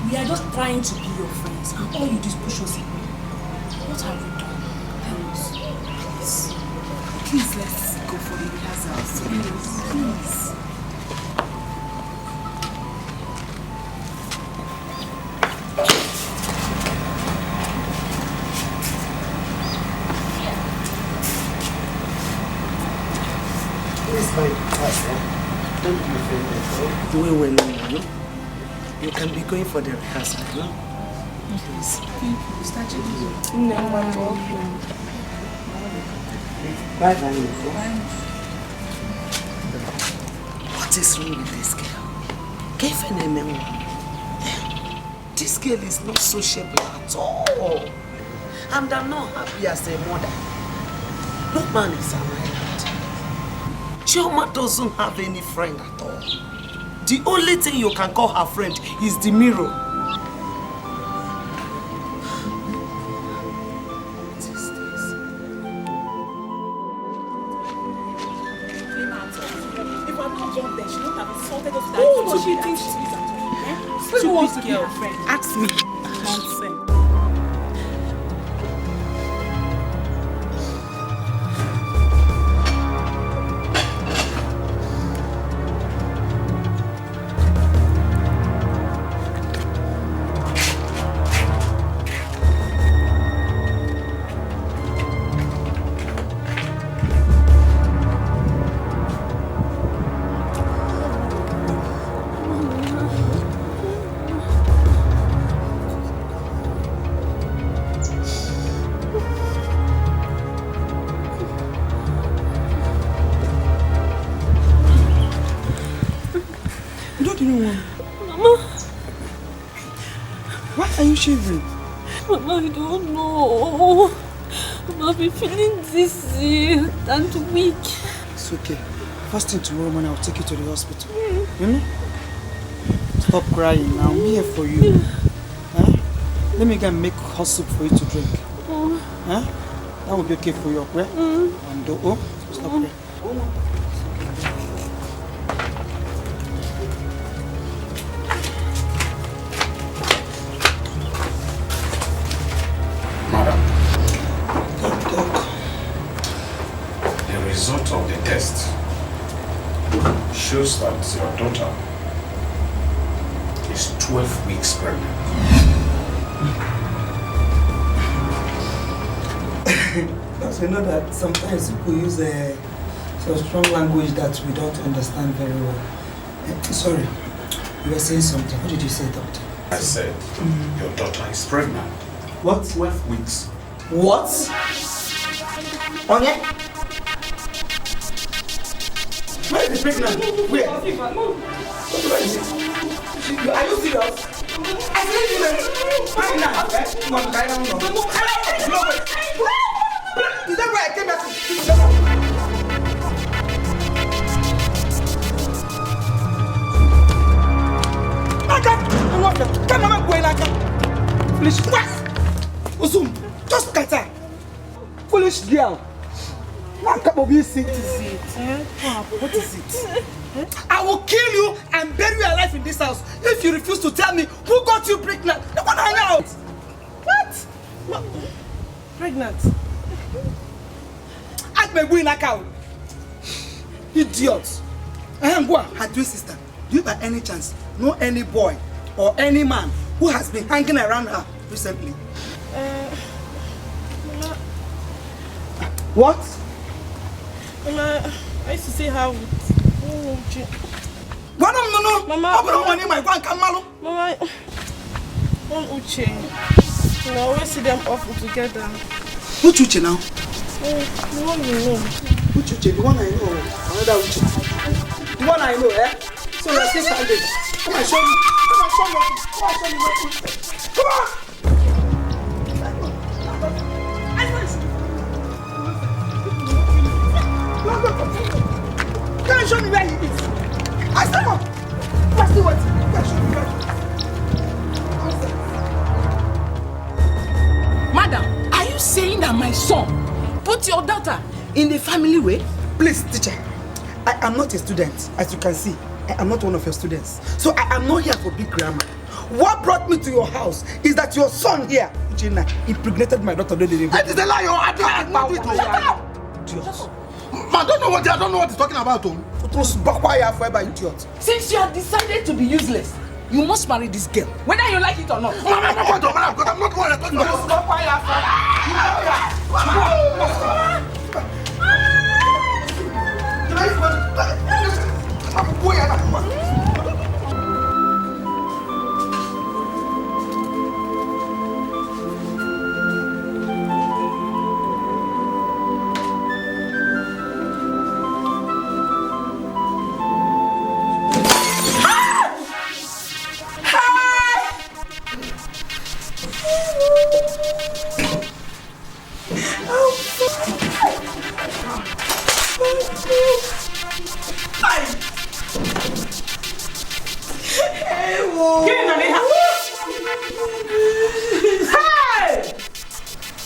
[SPEAKER 2] We are just trying to be your friends, and all you do is push us away. What have we done? Tell us. Please. Please, let's go for the rehearsals. Please.
[SPEAKER 3] Don't be offended. Well, no. You can be going for the rehearsal, no? Please.
[SPEAKER 4] Thank you. Start your video.
[SPEAKER 3] No, bye. What is wrong with this girl? This girl is not sociable at all. And I'm not happy as a mother. No man is around. Chioma doesn't have any friend at all. The only thing you can call her friend is the mirror. What is this?
[SPEAKER 2] If I'm not gone there, she won't have insulted us.
[SPEAKER 4] Who does she think she is at all?
[SPEAKER 2] Who wants to be
[SPEAKER 4] girl.
[SPEAKER 2] her friend?
[SPEAKER 4] Ask me.
[SPEAKER 2] Nonsense.
[SPEAKER 6] Mama! Why are you shivering?
[SPEAKER 15] Mama, I don't know. I've been feeling dizzy and weak.
[SPEAKER 6] It's okay. First thing tomorrow morning, I'll take you to the hospital. You know? Stop crying. I'm here for you. Huh? Let me go and make hot soup for you to drink. Huh? That will be okay for you, okay? And stop crying.
[SPEAKER 10] The result of the test shows that your daughter is 12 weeks pregnant.
[SPEAKER 6] Because we know that sometimes people use some strong language that we don't understand very well. Sorry, you were saying something. What did you say, doctor?
[SPEAKER 10] I said, your daughter is pregnant.
[SPEAKER 6] What?
[SPEAKER 10] 12 weeks.
[SPEAKER 6] What? Onye? Where is the pregnant? Where? Where is it? Are you serious? I said you were pregnant. Is that why I came back to Foolish what? Uzum, just scatter. Foolish girl. What is it? What is it? I will kill you and bury you alive in this house if you refuse to tell me who got you pregnant. You want to hang out? What? Pregnant? Act my boy knock out. Idiot. Her twin sister. Do you by any chance know any boy or any man who has been hanging around her recently? What?
[SPEAKER 9] Mama, I used to see her with Uche.
[SPEAKER 6] What? No. Mama,
[SPEAKER 9] Mama, Uche. I always see them often together.
[SPEAKER 6] Which Uche now?
[SPEAKER 9] The one you know.
[SPEAKER 6] Which Uche? The one I know. Another Uche. The one I know, eh? So you're still standing. Come on, show me. Come on, show me. Come on. Can you show me where he is? I stand up. What's the what? Can you show me where he is?
[SPEAKER 3] Madam, are you saying that my son put your daughter in the family way?
[SPEAKER 6] Please, teacher. I am not a student, as you can see. I am not one of your students. So I am not here for big grammar. What brought me to your house is that your son here, Uchenna, impregnated my daughter.
[SPEAKER 12] That is a lie. I don't do it. Shut up.
[SPEAKER 6] Idiot.
[SPEAKER 12] I don't know what he's talking about.
[SPEAKER 6] Idiot.
[SPEAKER 3] Since you have decided to be useless, you must marry this girl, whether you like it or not.
[SPEAKER 12] Mama, I'm not going to marry because I'm not going to talk about.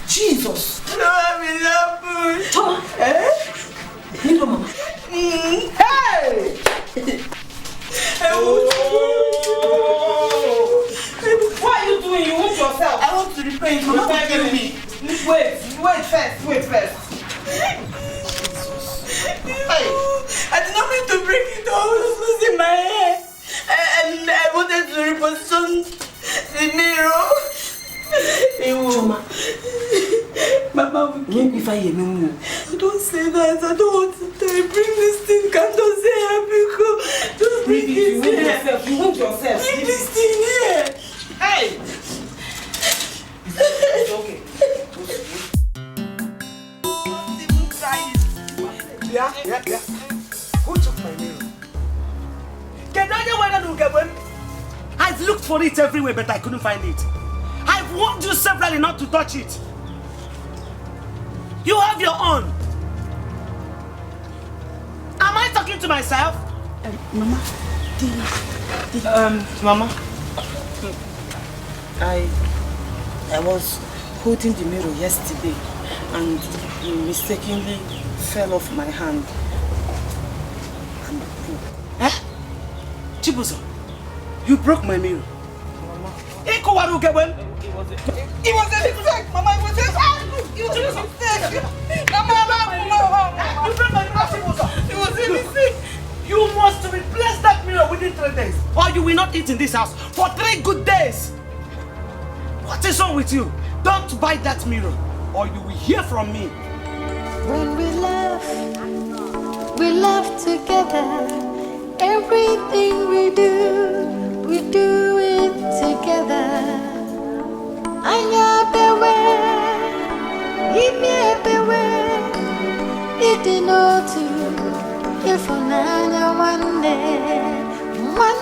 [SPEAKER 3] Jesus! No, I'm in love. Choma! Eh? Nito, Mama. Hey! What are you doing? You want yourself? I want to repay you. Mama, give me. Wait first. Hey! I did not mean to break it all. I was losing my hair. And I wanted to reposition the mirror. Choma. Mama will keep me fire. Don't say that. I don't want to die. Bring this thing. Can't don't say happy. Just bring it. You want yourself. Bring this thing here. Hey! It's okay. Yeah. Who took my mirror? I've looked for it everywhere, but I couldn't find it. I've warned you severally not to touch it. You have your own. Am I talking to myself?
[SPEAKER 9] Mama,
[SPEAKER 3] Mama.
[SPEAKER 9] I was holding the mirror yesterday and mistakenly fell off my hand.
[SPEAKER 3] Chibuzo, you broke my mirror. Mama. It was a mistake, Mama. It was a mistake. Mama. You broke my mirror, Chibuzo. It was a mistake. You must replace that mirror within 3 days, or you will not eat in this house for 3 good days. What is wrong with you? Don't buy that mirror, or you will hear from me.
[SPEAKER 5] When we laugh together. Everything we do it together. Anya bewe, ime bewe, idinotu, ifunanya one day more.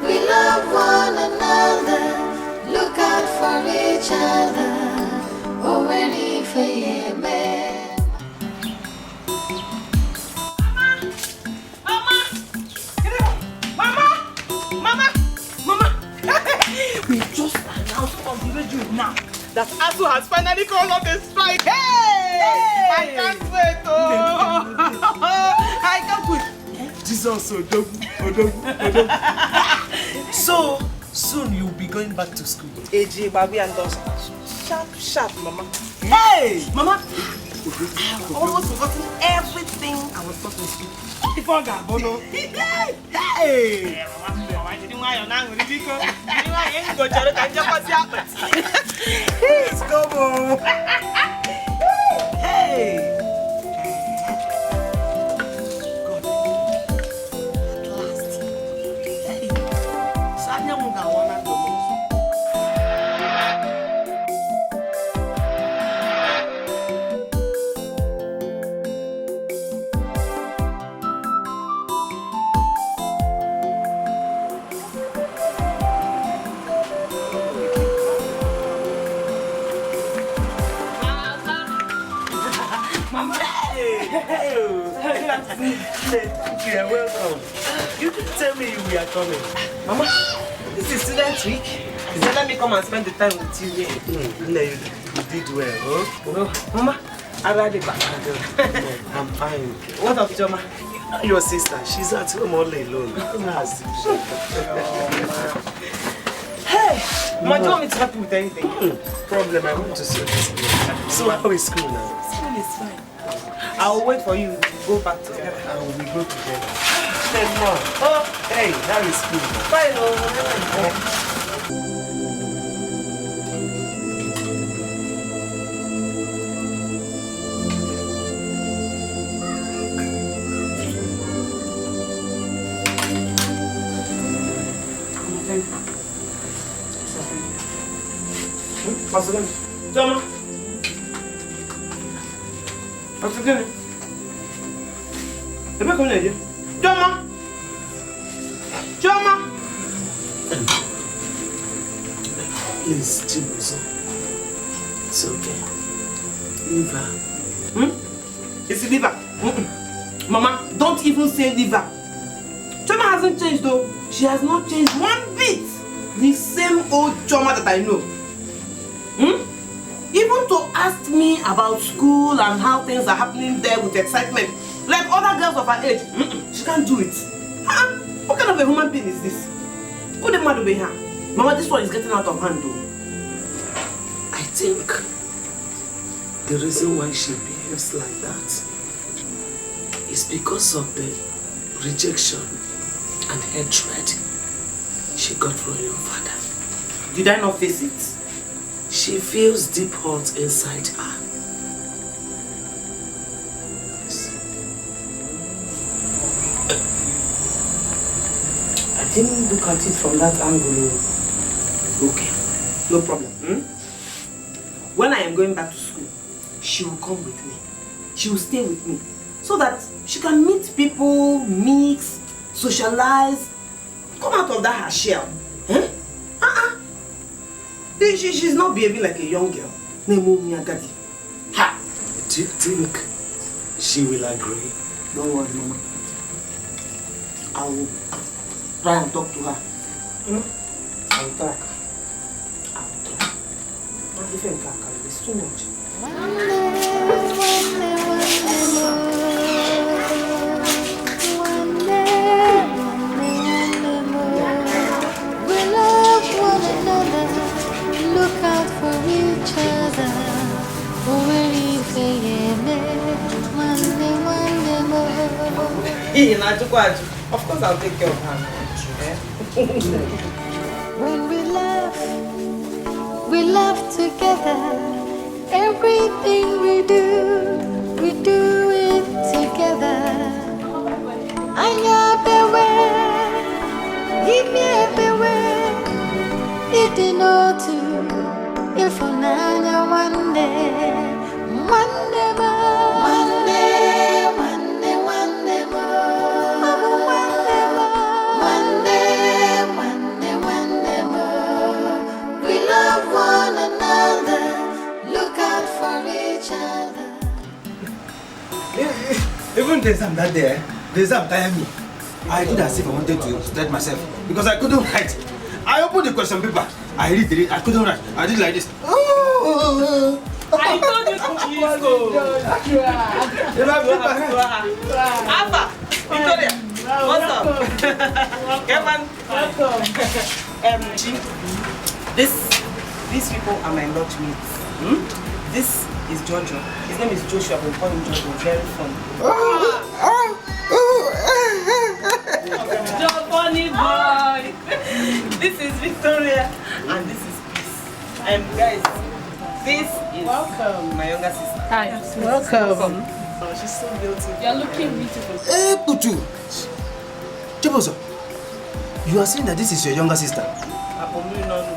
[SPEAKER 5] We love one another. Look out for each other. Oh, ready for you, man.
[SPEAKER 3] Mama! We just announced on the radio now that ASU has finally called off the strike. Hey! I can't wait. I can't wait. Jesus, So soon you'll be going back to school. AJ, Babi, and Dawson. Sharp, Mama. Hey! Mama! I've almost forgotten everything I was taught in school. Before Gabono. Hey! Let's go, Mom. Hey! You're welcome. You didn't tell me you were coming. Mama, this is student week. I
[SPEAKER 9] He said, let me come and spend the time with you here.
[SPEAKER 12] You did well, huh?
[SPEAKER 9] Oh, Mama, I'm ready back.
[SPEAKER 12] I'm fine.
[SPEAKER 9] What of Joma?
[SPEAKER 12] Your sister, she's at home all alone.
[SPEAKER 9] Hey, Mama, do you want me to help you with anything?
[SPEAKER 12] Problem, I want to see this. So how is school now?
[SPEAKER 9] School is fine. I'll wait for you to go back together.
[SPEAKER 12] And we go together. Then Mom.
[SPEAKER 9] Oh,
[SPEAKER 12] hey, how is school now?
[SPEAKER 9] Fine, Joma. What's it doing? Come here, Joma. Joma.
[SPEAKER 12] Please, Chibuzo. It's okay. Leave her.
[SPEAKER 9] It's liver. Mama, don't even say liver. Choma hasn't changed though. She has not changed one bit. The same old Choma that I know. Even to ask me about school and how things are happening there with excitement, like other girls of her age, she can't do it. What kind of a human being is this? Who the mad over her? Mama, this one is getting out of hand though.
[SPEAKER 12] I think the reason why she behaves like that is because of the rejection and hatred she got from your father.
[SPEAKER 9] Did I not face it?
[SPEAKER 12] She feels deep hurt inside her. Yes.
[SPEAKER 9] I didn't look at it from that angle. Okay, no problem. When I am going back to school, she will come with me. She will stay with me. So that she can meet people, mix, socialize, come out of that her shell. She's not behaving like a young girl.
[SPEAKER 12] Do you think she will agree?
[SPEAKER 9] Don't worry, Mama. I will try and talk to her. I will try. It's too much.
[SPEAKER 5] Look out for each other.
[SPEAKER 9] Of course I'll take care of her.
[SPEAKER 5] When we laugh together. Everything we do it together. Anya bewe, give me a bewe. It did not to if on Anya one day more. We love one another. Look out for each other.
[SPEAKER 16] Even the exam that day, the exam tired me. I did as if I wanted to study myself because I couldn't write. I opened the question paper. I read it. I couldn't write. I did like this.
[SPEAKER 9] I told you to please go. Alpha, Victoria, what's up? Kevin, these people are my lodge mates. This is Jojo. His name is Joshua. We call him Jojo. Very funny. Joe, funny boy. This is Victoria, and this is Peace. Guys, this is my younger sister.
[SPEAKER 8] Hi.
[SPEAKER 9] Welcome. Oh, she's so beautiful.
[SPEAKER 8] You're looking beautiful.
[SPEAKER 16] Hey, Putu. Chibozo, you are saying that this is your younger sister?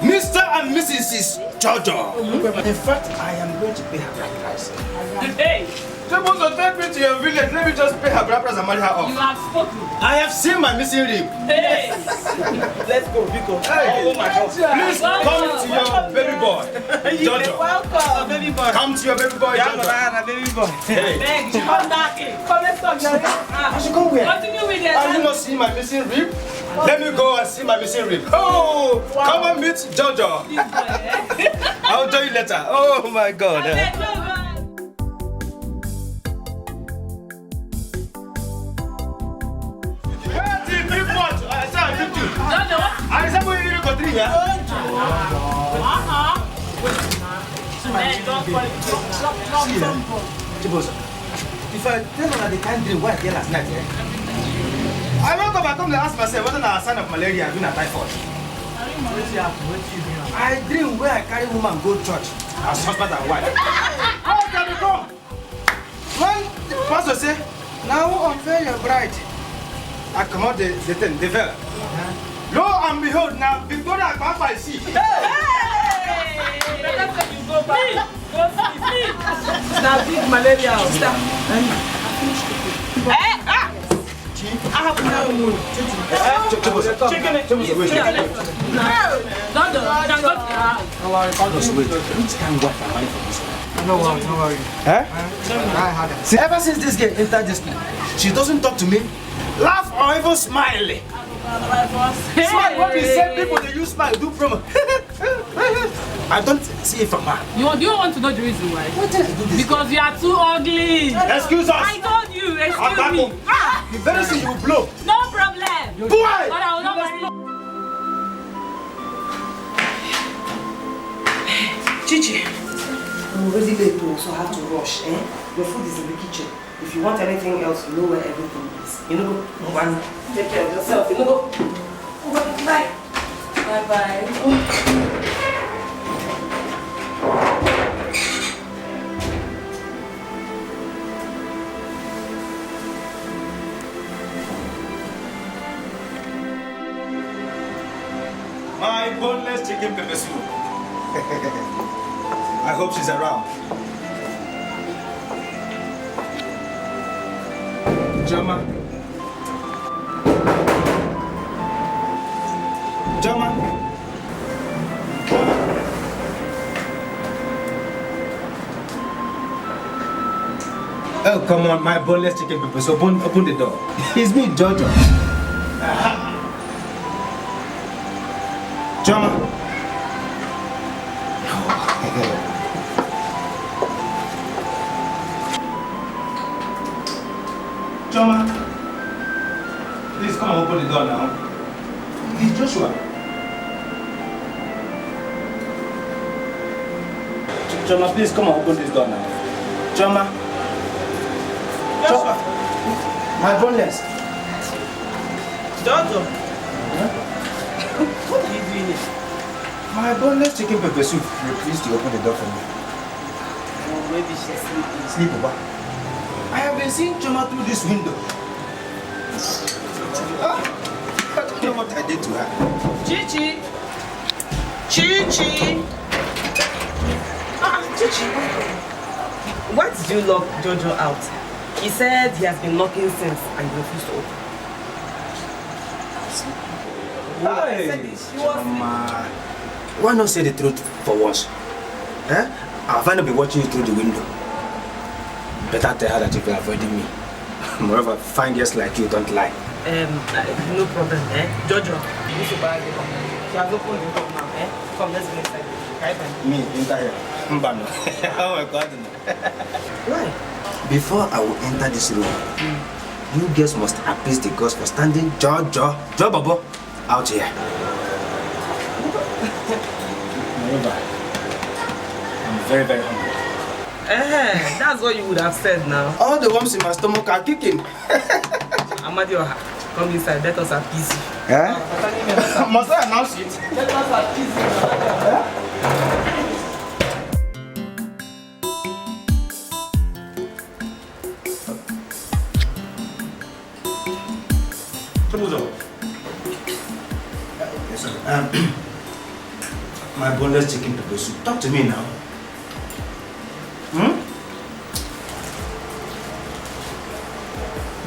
[SPEAKER 16] Mr. and Mrs. Jojo. In fact, I am going to pay her bride price.
[SPEAKER 9] Hey,
[SPEAKER 16] Supposed to take me to your village. Let me just pay her grandpa and marry her off.
[SPEAKER 4] You have spoken.
[SPEAKER 16] I have seen my missing rib.
[SPEAKER 4] Hey!
[SPEAKER 9] Let's go, Vico.
[SPEAKER 16] Hey,
[SPEAKER 9] oh my God.
[SPEAKER 16] Please come to your baby boy, Jojo.
[SPEAKER 9] Welcome, baby boy.
[SPEAKER 16] Come to your baby boy, Jojo.
[SPEAKER 9] Yeah, baby boy.
[SPEAKER 16] Hey.
[SPEAKER 4] Beg, you come back in. Come, let's talk, Jerry.
[SPEAKER 16] I should come where?
[SPEAKER 4] Continue with it.
[SPEAKER 16] Have you not seen my missing rib? Let me go and see my missing rib. Oh, wow. Come and meet Jojo. I'll tell you later. Oh my God. I said, what you got three here? If I tell her they can't drink, why I last night, I woke up, I come to ask myself whether I sign of malaria or been a typhoid. I dream where I carry woman go church as husband and wife. How can it come? When the pastor say, now unveil your bride, I come out the thing, the veil. Lo and behold, now Victoria Papa is see.
[SPEAKER 4] Hey! That's when you go back. Go sleep.
[SPEAKER 9] Now big malaria. Sister. I have no mood. Chicken.
[SPEAKER 16] No worry. See, ever since this girl entered this school, she doesn't talk to me, laugh or even smile. Smile, what we say, people they use smile, do promo. I don't see it from her.
[SPEAKER 4] Do you want to know the reason why?
[SPEAKER 16] What did I do this?
[SPEAKER 4] Because you are too ugly.
[SPEAKER 16] Excuse us.
[SPEAKER 4] I told you, excuse me.
[SPEAKER 16] You better see you will blow.
[SPEAKER 4] No problem.
[SPEAKER 16] Boy!
[SPEAKER 4] But I will not marry.
[SPEAKER 9] Chichi, I'm already late too, so I have to rush. Your food is in the kitchen. If you want anything else, you know where everything is. You know, one, take care of yourself. You know, bye. Bye.
[SPEAKER 16] My boneless chicken pepper soup. I hope she's around. Jama. Oh, come on, my boneless chicken pepper soup. Open the door. It's me, Jojo. Jama. Joma, please come and open the door now. It's Joshua. Joma, please come and open this door now. Joma. Joshua. My boneless.
[SPEAKER 9] Jojo. What are you doing here?
[SPEAKER 16] My boneless chicken pepper soup. Please to open the door for me.
[SPEAKER 9] Oh, maybe she's sleeping.
[SPEAKER 16] Sleep over. I have been seeing Choma through this window. I don't know what I did to her.
[SPEAKER 9] Chichi! Chichi! Why did you lock Jojo out? He said he has been knocking since and you refused to open.
[SPEAKER 16] Hey, Choma. Why not say the truth for once? I'll finally be watching you through the window. Better tell her that you've been avoiding me. Moreover, fine girls like you don't lie.
[SPEAKER 9] No problem, Jojo, you should buy the door. She has opened the door now, Come, let's go inside.
[SPEAKER 16] Me, enter here. Mbano. Oh my God.
[SPEAKER 9] Why?
[SPEAKER 16] Before I will enter this room, you girls must appease the gods for standing Jojo Bobo out here. Moreover, I'm very, very hungry.
[SPEAKER 9] That's what you would have said now.
[SPEAKER 16] All the worms in my stomach are kicking.
[SPEAKER 9] Amadioha, come inside, let us appease you.
[SPEAKER 16] Must I announce it?
[SPEAKER 9] Let us appease you.
[SPEAKER 16] Yes, sir. My boneless chicken pepper soup. Talk to me now.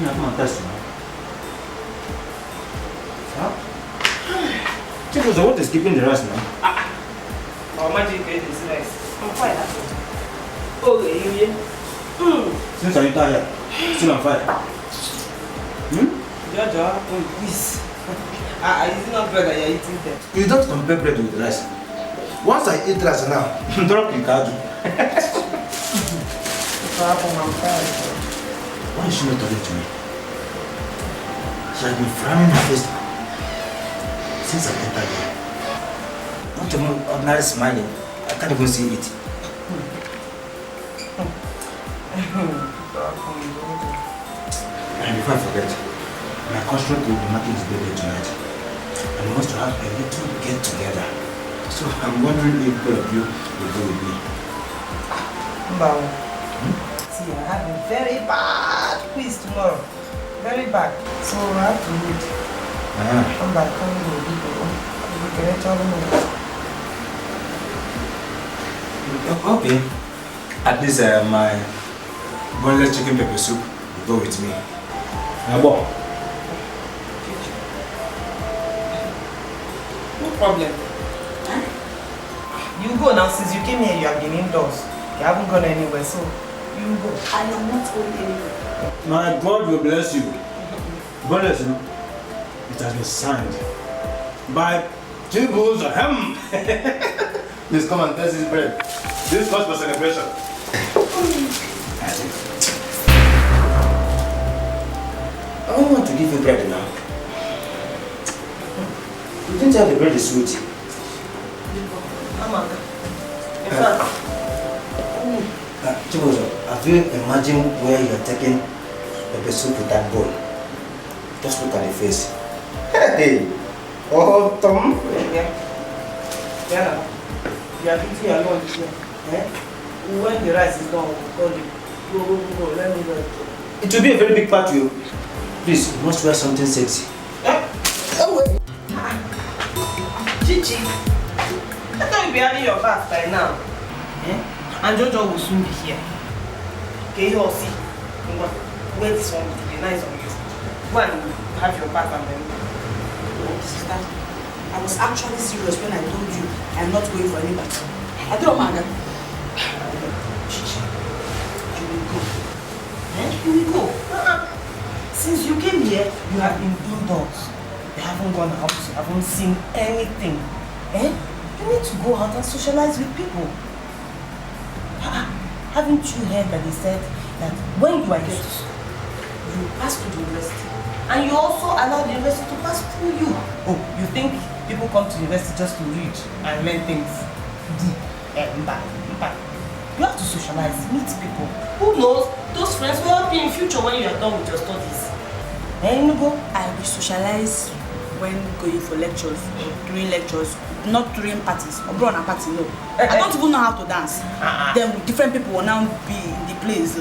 [SPEAKER 16] Yeah, come on, test now. Huh? Chickles, what is keeping the rest now?
[SPEAKER 9] Our magic is rice. I'm quite happy. Oh, yeah.
[SPEAKER 16] Since are you tired? Still on fire?
[SPEAKER 9] Jojo, please. Is it not bread that you're eating there?
[SPEAKER 16] You don't compare bread with rice. Once I eat rice now, drop in kaju. Why is she not talking to me? She has been frowning her face since I entered here. Not even ordinary smiling. I can't even see it. And before I forget, my constraint will be marking his birthday tonight. And he wants to have a little get together. So I'm wondering if both of you will go with me.
[SPEAKER 9] Mbao. See, I have a very bad quiz tomorrow. Very bad. So I have to read. Come back, come with people. We can let you know.
[SPEAKER 16] Okay. At least my boneless chicken pepper soup will go with me.
[SPEAKER 9] No problem. You go now. Since you came here, you have been indoors. You haven't gone anywhere, so you go.
[SPEAKER 2] I am not going anywhere.
[SPEAKER 16] My God will bless you. Boneless, you know, it has been signed by two bulls of him. Please come and taste this bread. This calls for celebration. I don't want to give you bread now. You didn't tell the bread is sweet.
[SPEAKER 9] Mama.
[SPEAKER 16] Chibozo, have you imagined where you are taking the soup with that bowl? Just look at the face. Hey! Oh, Tom!
[SPEAKER 9] Yeah. You are eating your lunch here. Eh? When the rice is done, we'll call you. Go. Let me go.
[SPEAKER 16] It will be a very big party. Please, you must wear something sexy.
[SPEAKER 9] Chichi, I thought you'd be having your bath by now. And Jojo will soon be here. Okay, you'll see. Wait this one to be nice on you. Go and have your bath and then.
[SPEAKER 2] Sister, I was actually serious when I told you I'm not going for any bath. I don't mind.
[SPEAKER 9] Chichi, you will go. You will go. Since you came here, you have been indoors. You haven't gone out, you haven't seen anything. You need to go out and socialize with people. Haven't you heard that they said that when you are here to school, you pass through the university, and you also allow the university to pass through you? Oh, you think people come to the university just to read and learn things? You have to socialize, meet people. Who knows, those friends will help you in future when you are done with your studies.
[SPEAKER 2] I will socialize when going for lectures, during lectures, not during parties. Or go on a party, no. I don't even know how to dance. Then different people will now be in the place.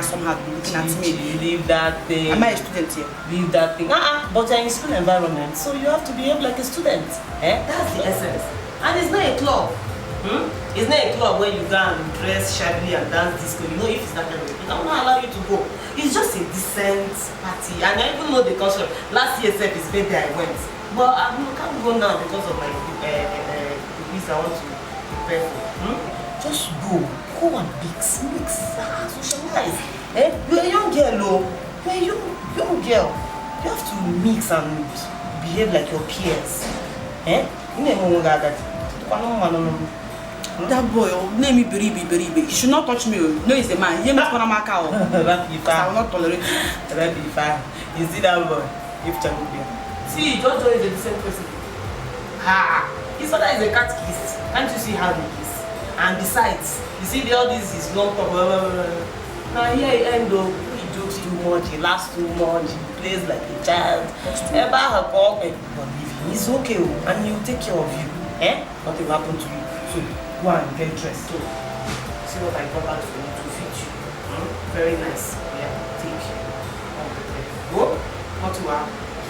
[SPEAKER 2] Somehow looking at me.
[SPEAKER 9] Leave that thing.
[SPEAKER 2] Am I a student here?
[SPEAKER 9] Leave that thing. But you're in a school environment, so you have to behave like a student. That's the essence. And it's not a club. It's not a club where you go and dress shabbily and dance disco. You know, if it's that kind of thing, I will not allow you to go. It's just a decent party. And I even know the culture. Last year, his birthday, I went. But I can't go now because of my quiz I want to prepare for. Just go. Go and mix. Socialize. You're a young girl, You're a young girl. You have to mix and behave like your peers.
[SPEAKER 2] That boy, name me Beribi. He should not touch me. No, he's a man. He must I will not tolerate it.
[SPEAKER 9] You see that boy? If Champion. See, Jojo is a decent person. His father is a catechist. Can't you see how he is? And besides, you see all this is long talk. Now here he end up, he jokes too much, he laughs too much, he plays like a child. But he's okay, and he'll take care of you. Nothing will happen to you. So go and get dressed. So see what I brought out for you to fit you. Very nice. Yeah, take care. Go. Not to have.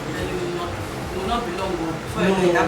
[SPEAKER 2] You will not be long before you get that.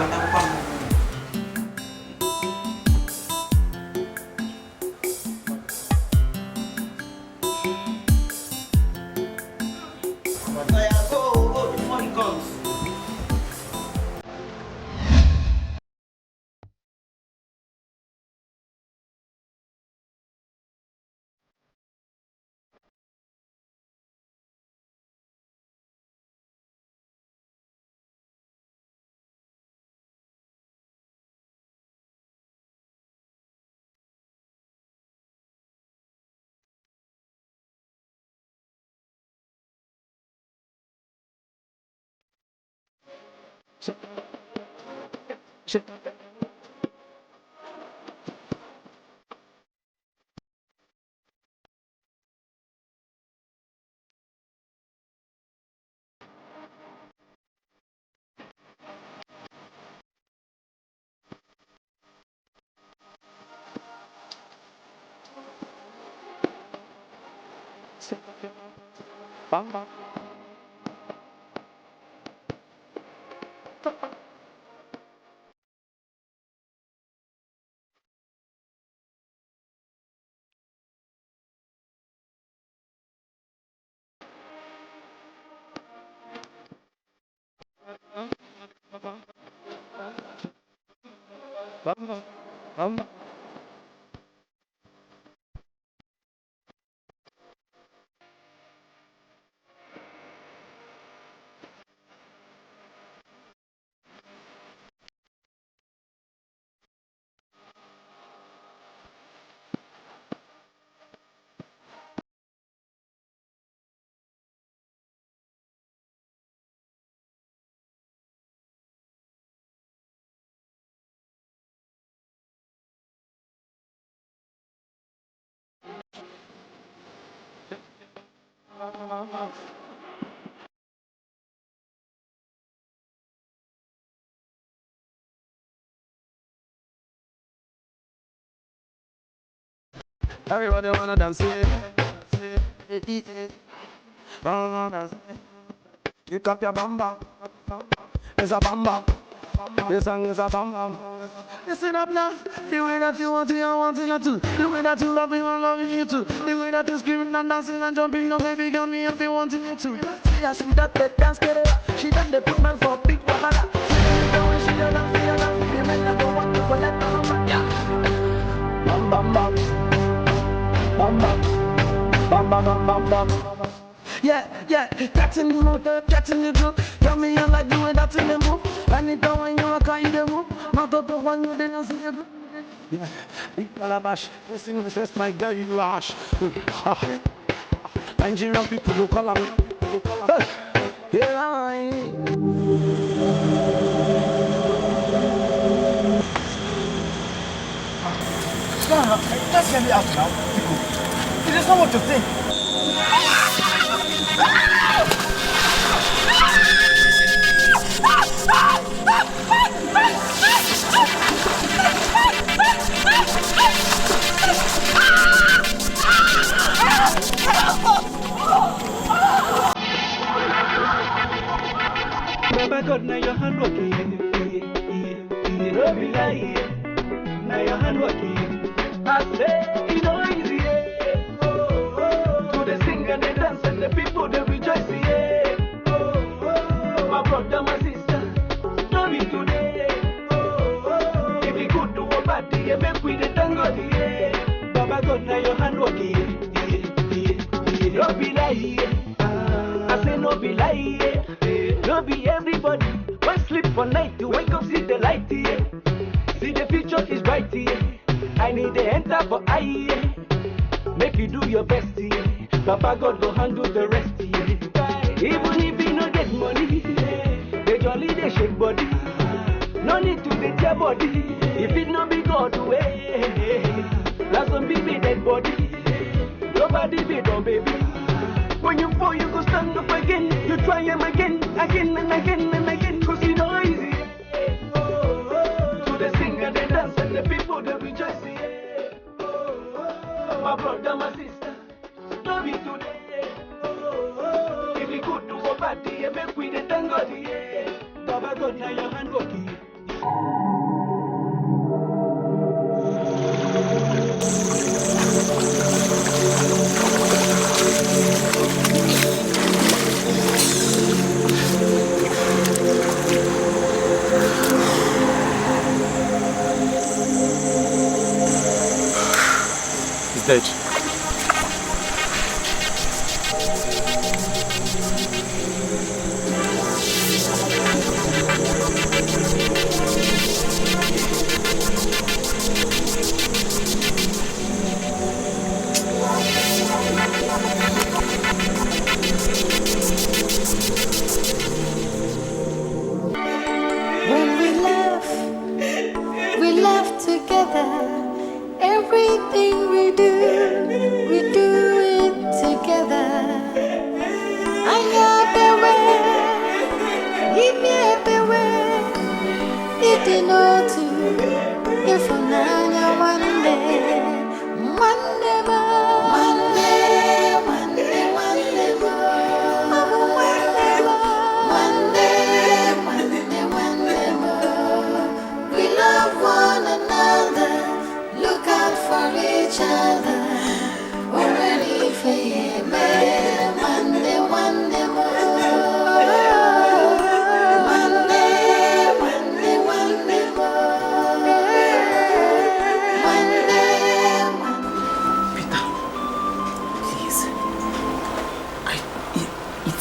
[SPEAKER 17] Everybody wanna dance it. You clap your bam bam. It's a bam bam. This song is a bam bam. Listen up now. The way that you want to, I want you to. The way that you love me, I'm loving you too. The way that you screaming and dancing and jumping, no baby girl, me if you want you to. See, I see that dance get it. She done the put man for big wahala. She done dance, you make her go want to collect the number. Yeah. Bam bam bam. Bam bam. Bam bam bam bam bam. Yeah, that's in the mood, that's in the group. Tell me you like doing that in the move. Anytime when you walk, you the move. Not to when you didn't see the group. Yeah, big calabash. Listen, this my girl, you lash. Nigerian people who call me. Yeah,
[SPEAKER 16] Just get me out now, Pico. It is not what you think.
[SPEAKER 17] Baba God, now your hand working. Don't be lying. Now your hand working. I say it no easy. To the sing and the dance and the people they rejoice. My brother, my sister, no be today. If you could do a bad day, make we the tango. Baba God, now your hand working. Don't be lying. I say no be lying. No be everybody. When sleep for night, you wake up, see the light. See the future is bright. I need the enter for I. Make you do your best. Papa God go handle the rest. Even if you no get money, they jolly they shake body. No need to get your body. If it no be God way, that's some baby dead body. Nobody be no baby. When you fall, you go stand up again. You try him again and again. Cause you know easy. To the singer, they dance, and the people, they rejoice. My brother, my sister, love you today. If you could do a party, make we the tango. Baba God, now your hand working.
[SPEAKER 12] He's dead.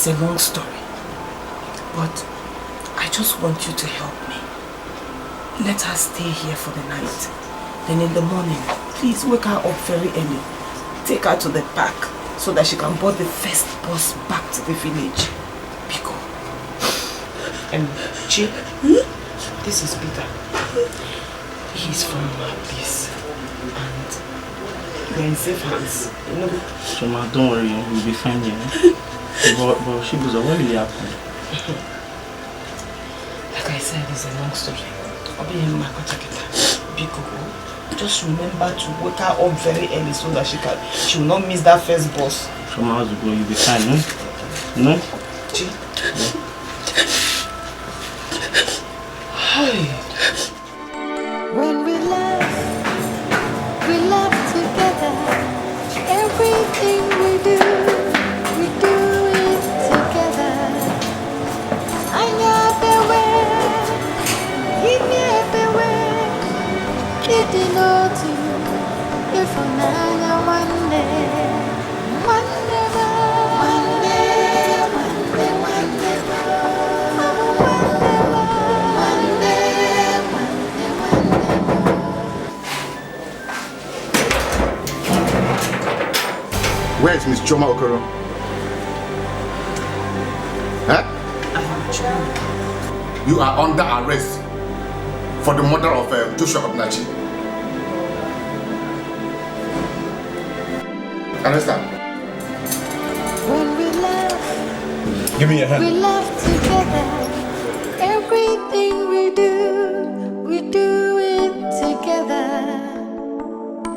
[SPEAKER 3] It's a long story. But I just want you to help me. Let her stay here for the night. Then in the morning, please wake her up very early. Take her to the park so that she can board the first bus back to the village. Biko. Chi, this is Peter. He's from Peace. And you're in safe hands. You know?
[SPEAKER 18] Shoma, don't worry, we'll be fine here. But she was what really happened?
[SPEAKER 3] Like I said, it's a long story. Biko, just remember to wake her up very early so that she will not miss that first bus.
[SPEAKER 18] Shoma, how's it going? You'll be fine, no? No?
[SPEAKER 3] Chi?
[SPEAKER 18] Yeah.
[SPEAKER 5] When we laugh together. Everything we do it together. I got the way, give me everywhere. It is not to, if I'm not one day.
[SPEAKER 1] Where is Miss Choma Okoro? Huh? You are under arrest for the murder of Joshua Obnachi. Understand?
[SPEAKER 5] When we laugh,
[SPEAKER 10] give me your hand.
[SPEAKER 5] We laugh together. Everything we do it together.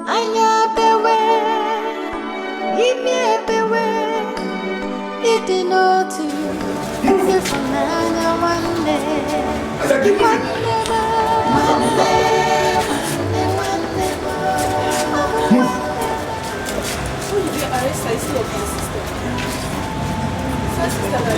[SPEAKER 5] I got the way. Give me everywhere. It is not to. If I'm not one day.
[SPEAKER 4] Who did you arrest? I see your sister. First sister that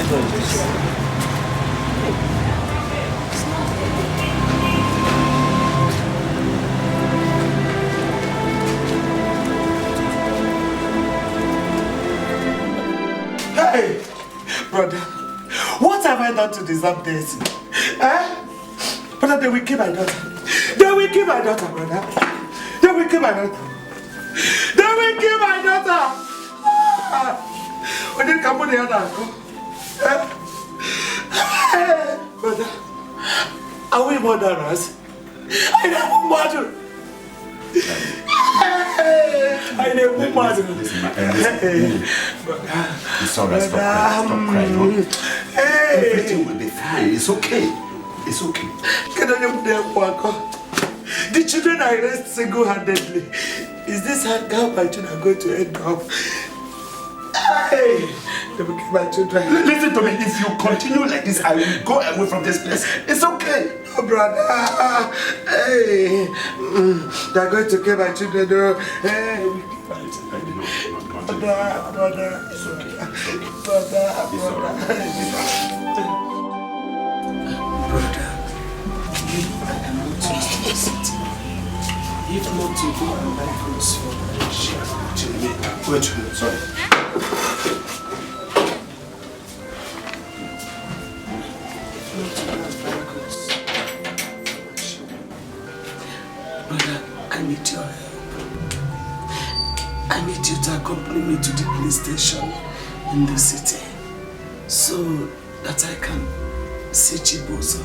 [SPEAKER 3] Hey, brother, what have I done to deserve this? Eh? Brother, they will kill my daughter. They will kill my daughter, brother. They will kill my daughter. They will kill my daughter. When they come on the other, brother, are we murderers? I never murder. I never murder.
[SPEAKER 7] It's alright, stop crying. Everything will be fine. It's okay. It's okay.
[SPEAKER 3] The children are raised single-handedly. Is this how my children are going to end up? Hey, they will kill my children.
[SPEAKER 7] Listen to me. If you continue like this, I will go away from this place. It's okay.
[SPEAKER 3] No, brother. Hey, they're going to kill my children. Hey, brother. It's okay. Brother. I am not used to the city. If not to go and buy clothes for
[SPEAKER 7] Wait, sorry.
[SPEAKER 3] Brother, I need your help. I need you to accompany me to the police station in the city so that I can see Chibozo.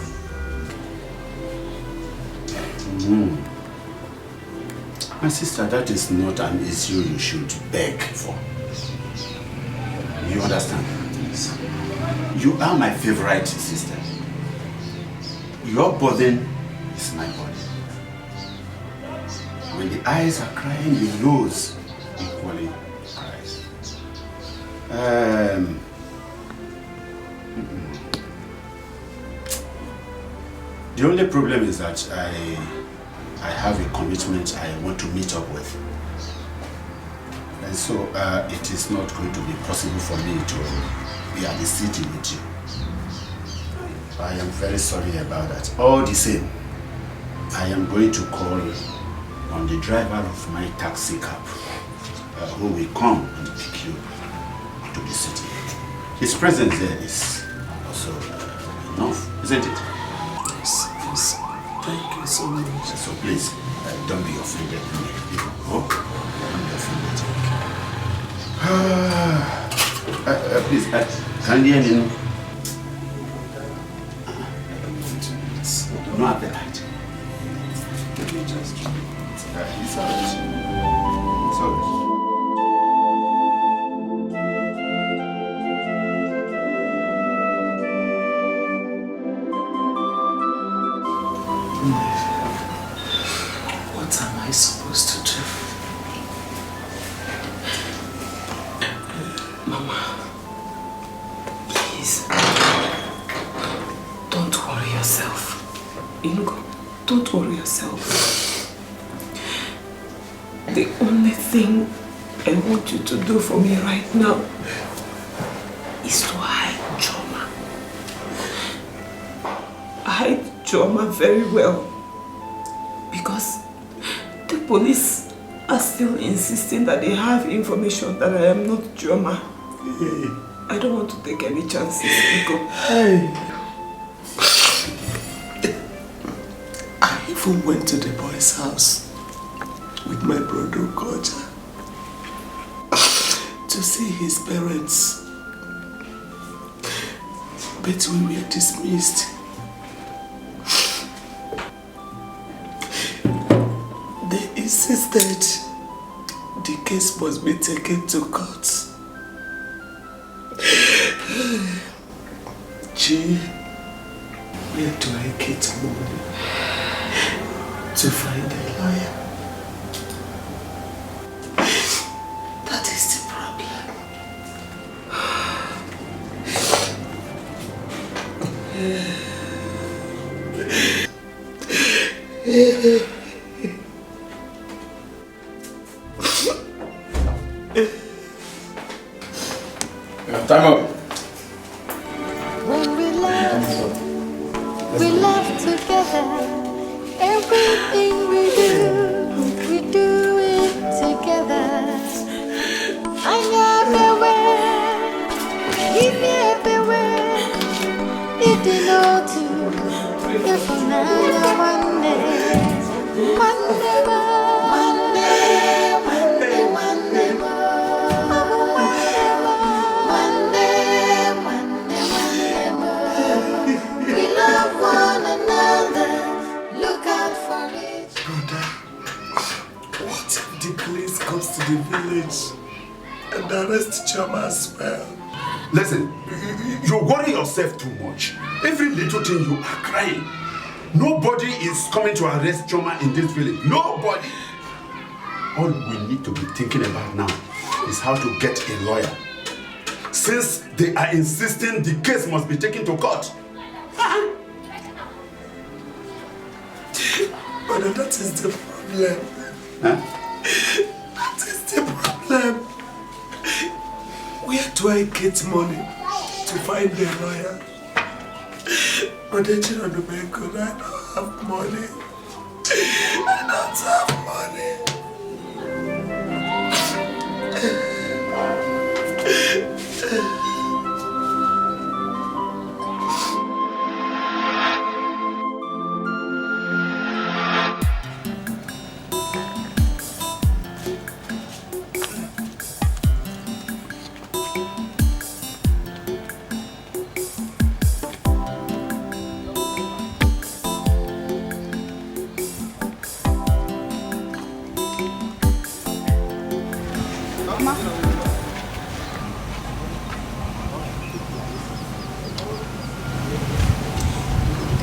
[SPEAKER 7] My sister, that is not an issue you should beg for. You understand? You are my favorite sister. Your burden is my burden. When the eyes are crying, the nose equally cries. The only problem is that I have a commitment I want to meet up with. And so it is not going to be possible for me to be at the city with you. I am very sorry about that. All the same, I am going to call on the driver of my taxi cab who will come and pick you to the city. His presence there is also enough, isn't it?
[SPEAKER 3] Yes, yes. Thank you so much.
[SPEAKER 7] So please, don't be offended. Oh, don't be offended. Please, can you hear me? No appetite. Let me just... it's all right. It's all right.
[SPEAKER 3] What am I supposed to do? Mama, please, don't worry yourself. Ingo, don't worry yourself. The only thing I want you to do for me right now is to hide Choma. Hide Choma very well, because the police are still insisting that they have information that I am not Choma. I don't want to take any chances, Ingo. I even went to the boy's house with my brother Koja to see his parents, but we were dismissed. They insisted the case must be taken to court. Gee, where do I get money to find a lawyer? That is the problem.
[SPEAKER 10] Time up.
[SPEAKER 5] When we laugh together. Everything we do it together. I everywhere, give me everywhere. It did not do. If one day, we love one another. Look out for it.
[SPEAKER 3] Brother, what if the police comes to the village and arrest Choma as well?
[SPEAKER 7] Listen, you worry yourself too much. Every little thing you are crying. Nobody is coming to arrest Choma in this village. Nobody. All we need to be thinking about now is how to get a lawyer. Since they are insisting the case must be taken to court.
[SPEAKER 3] Brother, that is the problem.
[SPEAKER 7] Huh?
[SPEAKER 3] That is the problem. Where do I get money to find a lawyer? Brother, I don't have money. I don't have money.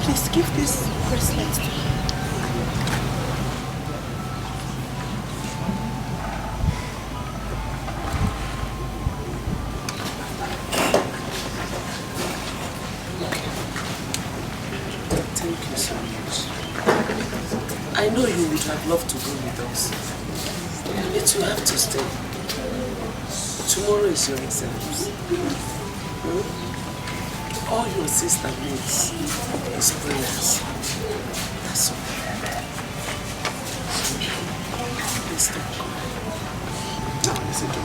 [SPEAKER 2] Please give this bracelet to me.
[SPEAKER 3] Thank you so much. I know you would have loved to go with us, but you have to stay. Tomorrow is your exams. All your sister needs is prayers. That's all. Please don't go.
[SPEAKER 7] Now listen to me.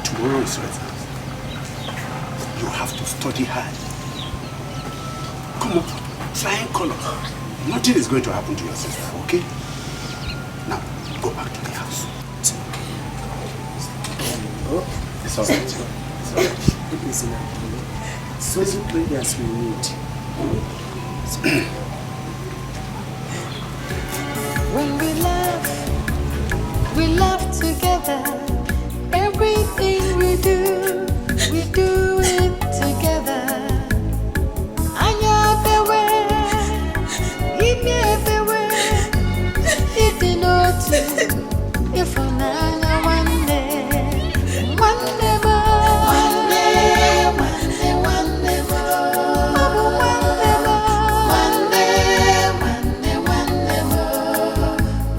[SPEAKER 7] Tomorrow is your exams. have to study hard. Come on, try and color. Nothing is going to happen to your sister, okay? Now, go back to the house. It's okay. It's all right. It's all right.
[SPEAKER 3] Listen, so many prayers we need.
[SPEAKER 5] When we love together. Everything we do it together. Anya bewe, ime bewe, iti notu, ifunanya one day more.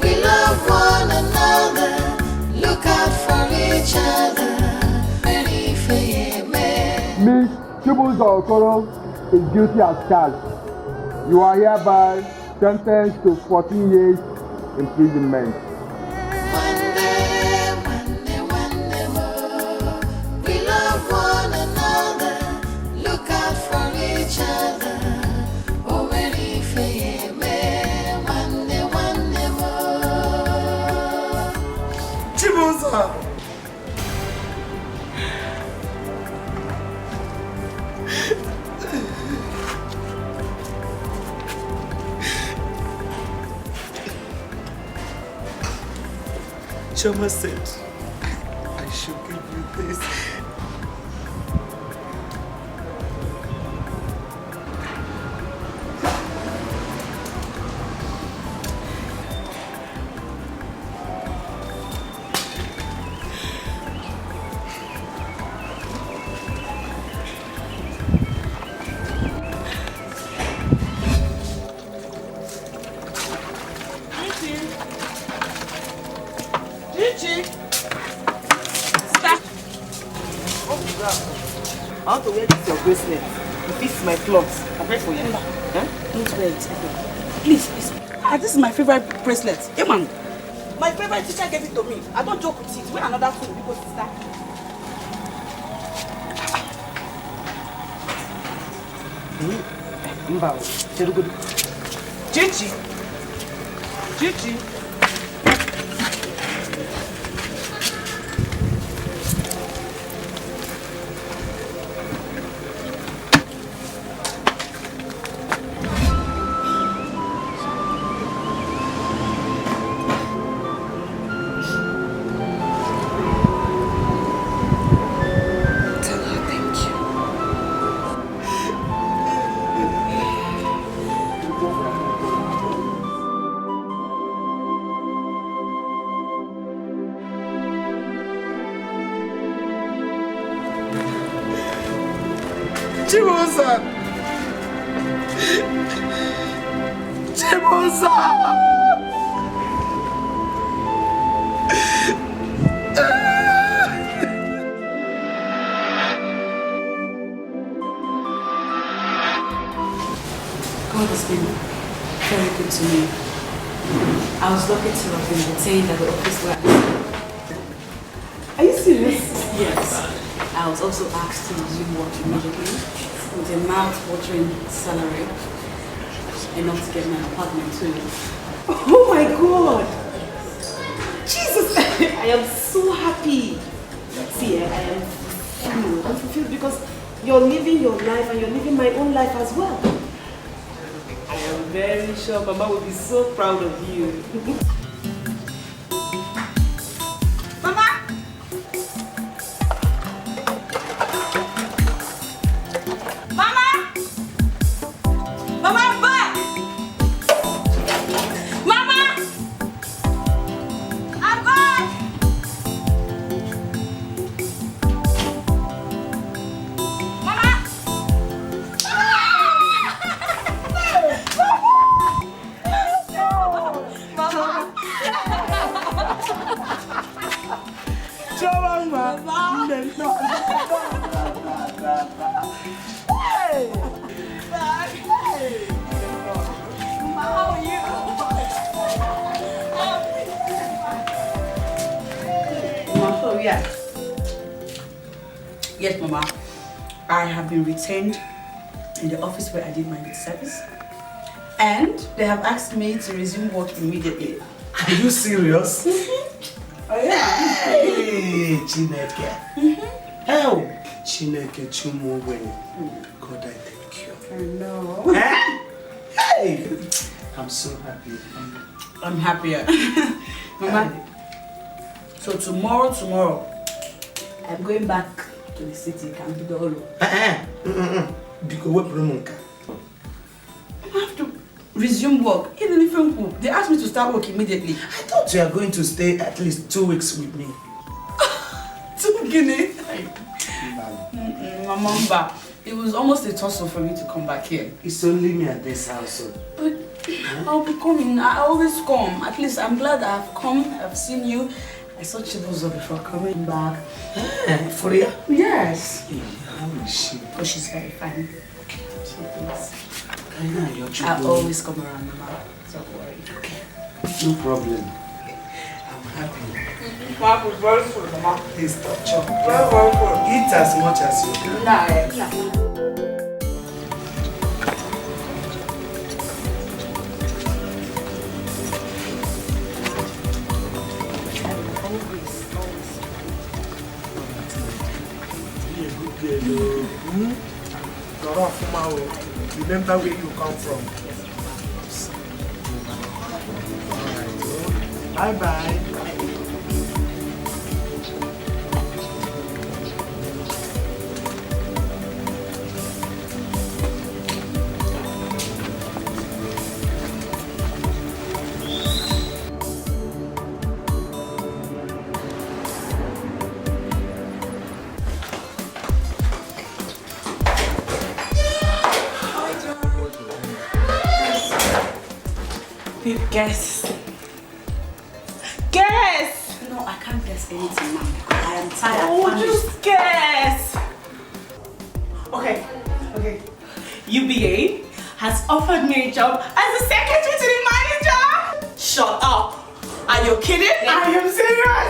[SPEAKER 5] We love one another, look out for each other.
[SPEAKER 16] Miss Chibuzo Okoro is guilty as charged. You are hereby sentenced to 14 years imprisonment.
[SPEAKER 5] We love one another, look out for each other. Oh, very fair, one more.
[SPEAKER 3] Chibuzo! Choma said, I should give you this. I want to wear this your bracelet. It fits my clothes. I pray for you. Huh?
[SPEAKER 2] Don't wear it. Please. This is my favorite bracelet. Hey man, my favorite teacher gave it to me. I don't joke with it. Wear another food because sister.
[SPEAKER 3] Gigi. Chibuzo!
[SPEAKER 4] God has been very good to me. I was lucky to have been detained at the office where
[SPEAKER 2] Are you serious?
[SPEAKER 4] Yes. I was also asked to resume work immediately with a mouth-watering salary, enough to get my apartment too.
[SPEAKER 2] Oh my God! Jesus! I am so happy. See, I am fulfilled because you're living your life and you're living my own life as well. I am very sure Mama will be so proud of you. Mama! Mama! Mama, I'm back! Mama! I'm back! Mama! Yeah. Yes, Mama. I have been retained in the office where I did my youth service. And they have asked me to resume work immediately.
[SPEAKER 12] Are you serious?
[SPEAKER 2] Oh yeah.
[SPEAKER 12] Hey, Chineke. Hell, Chineke Chumuwe. God, I thank you.
[SPEAKER 2] I know.
[SPEAKER 12] Hey, I'm so happy.
[SPEAKER 2] I'm happier. Mama, so tomorrow, I'm going back to the city, Campidolo.
[SPEAKER 12] Because what problem?
[SPEAKER 2] I have to resume work in a different group. They asked me to start work immediately.
[SPEAKER 12] I thought you are going to stay at least 2 weeks with me.
[SPEAKER 2] 2 Guinea? Mama, it was almost a tussle for me to come back here.
[SPEAKER 12] It's only me at this house. So.
[SPEAKER 2] But I'll be coming. I always come. At least I'm glad I've come. I've seen you. I saw Chibuzo before coming back.
[SPEAKER 12] For real?
[SPEAKER 2] Yes.
[SPEAKER 12] How is she?
[SPEAKER 2] Oh, she's very fine. She is.
[SPEAKER 12] I
[SPEAKER 2] always come around, Mama. Don't worry.
[SPEAKER 12] Okay. No problem. I'm happy.
[SPEAKER 2] Mama is very full, Mama.
[SPEAKER 12] Please stop chopping.
[SPEAKER 2] Very full.
[SPEAKER 12] Eat as much as you can.
[SPEAKER 2] Nah,
[SPEAKER 12] Remember where you come from. Bye bye.
[SPEAKER 2] Guess. Guess! No, I can't guess anything now because I am tired.
[SPEAKER 9] Oh, just guess! Okay. UBA has offered me a job as a secretary to the manager! Shut up! Are you kidding? I am serious!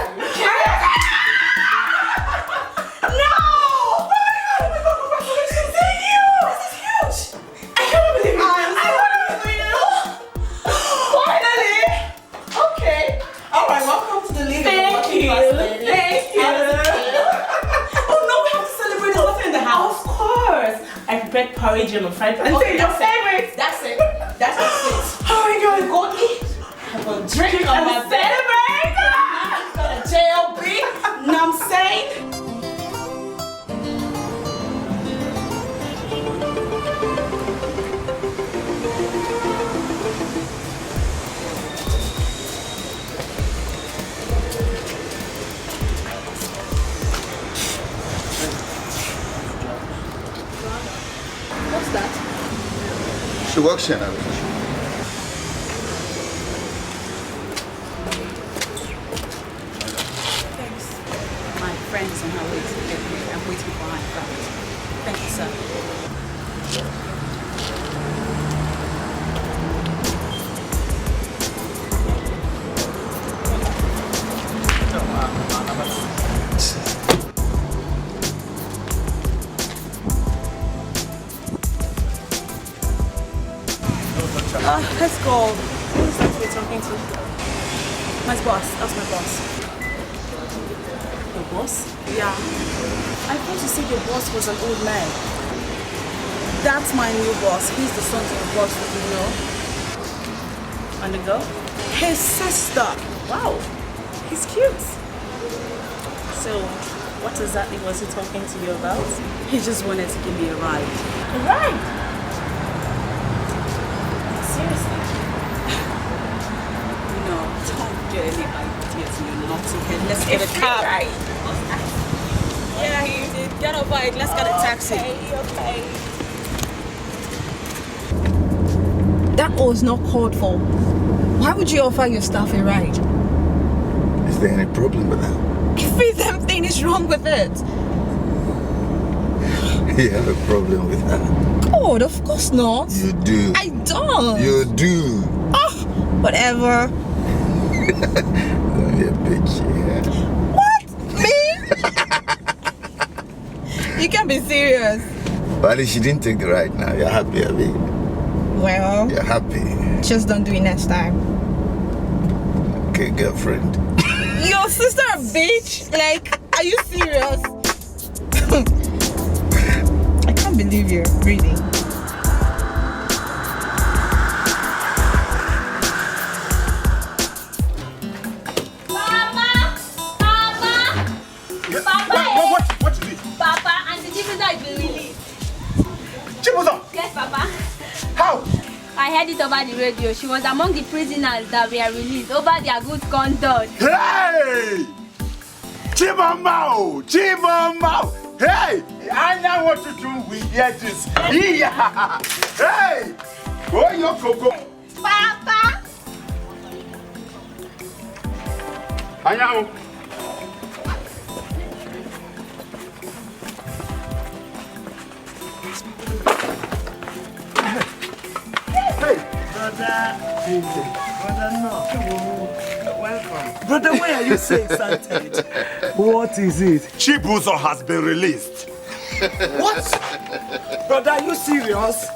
[SPEAKER 9] No! Oh my god, congratulations! Thank you! This is huge! I can't believe it! Finally! Okay. Alright, welcome to the league. Thank you. Thank you. Oh no, we have to celebrate. There's nothing in the house. Of course. I prepared porridge and fried rice.
[SPEAKER 2] Okay,
[SPEAKER 9] your favorite.
[SPEAKER 2] That's it. That's it.
[SPEAKER 9] Oh my god.
[SPEAKER 2] Go eat. Have a drink on my
[SPEAKER 9] celebrate.
[SPEAKER 2] Got a JLB. Know what I'm saying?
[SPEAKER 9] What's that?
[SPEAKER 19] She works here now.
[SPEAKER 2] Thanks. My friend is on her way to get me. I'm waiting for her in front. Thank you, sir. Let's go. Who's that we're talking to? My boss. That's my boss. Your boss? Yeah. I thought you said your boss was an old man. That's my new boss. He's the son of the boss that you know. And the girl? His sister. Wow. He's cute. So, what exactly was he talking to you about? He just wanted to give me a ride. A ride? Seriously? No, don't get any ideas, you naughty head. Let's get a cab. Right. Yeah, he did. Get a bike. Let's get a taxi. Okay.
[SPEAKER 20] That was not called for. Why would you offer your staff a ride?
[SPEAKER 19] Is there any problem with that?
[SPEAKER 20] Every damn thing is wrong with it.
[SPEAKER 19] You have a problem with that?
[SPEAKER 20] God, of course not.
[SPEAKER 19] You do.
[SPEAKER 20] I don't.
[SPEAKER 19] You do.
[SPEAKER 20] Oh, whatever.
[SPEAKER 19] Don't be a bitch, yeah.
[SPEAKER 20] What? Me? You can be serious.
[SPEAKER 19] But at least she didn't take the ride now. You're happy, Abby.
[SPEAKER 20] Well,
[SPEAKER 19] You're happy.
[SPEAKER 20] just don't do it next time.
[SPEAKER 19] Okay, girlfriend.
[SPEAKER 20] Your sister a bitch? Like, are you serious? I can't believe you, really.
[SPEAKER 7] What is it?
[SPEAKER 15] Papa, Auntie Chibuzo has been released.
[SPEAKER 12] Chibuzo?
[SPEAKER 15] Yes, Papa.
[SPEAKER 12] How?
[SPEAKER 15] I heard it over the radio. She was among the prisoners that were released over their good conduct.
[SPEAKER 7] Hey! Chibomao! Chibomao! Hey! I know what to do with this. Yeah! Hey! Oh, your coco.
[SPEAKER 15] Papa!
[SPEAKER 7] I know.
[SPEAKER 12] Brother, no. Welcome. Brother, why are you so excited? What is it?
[SPEAKER 7] Chibuzo has been released.
[SPEAKER 12] What? Brother, are you serious?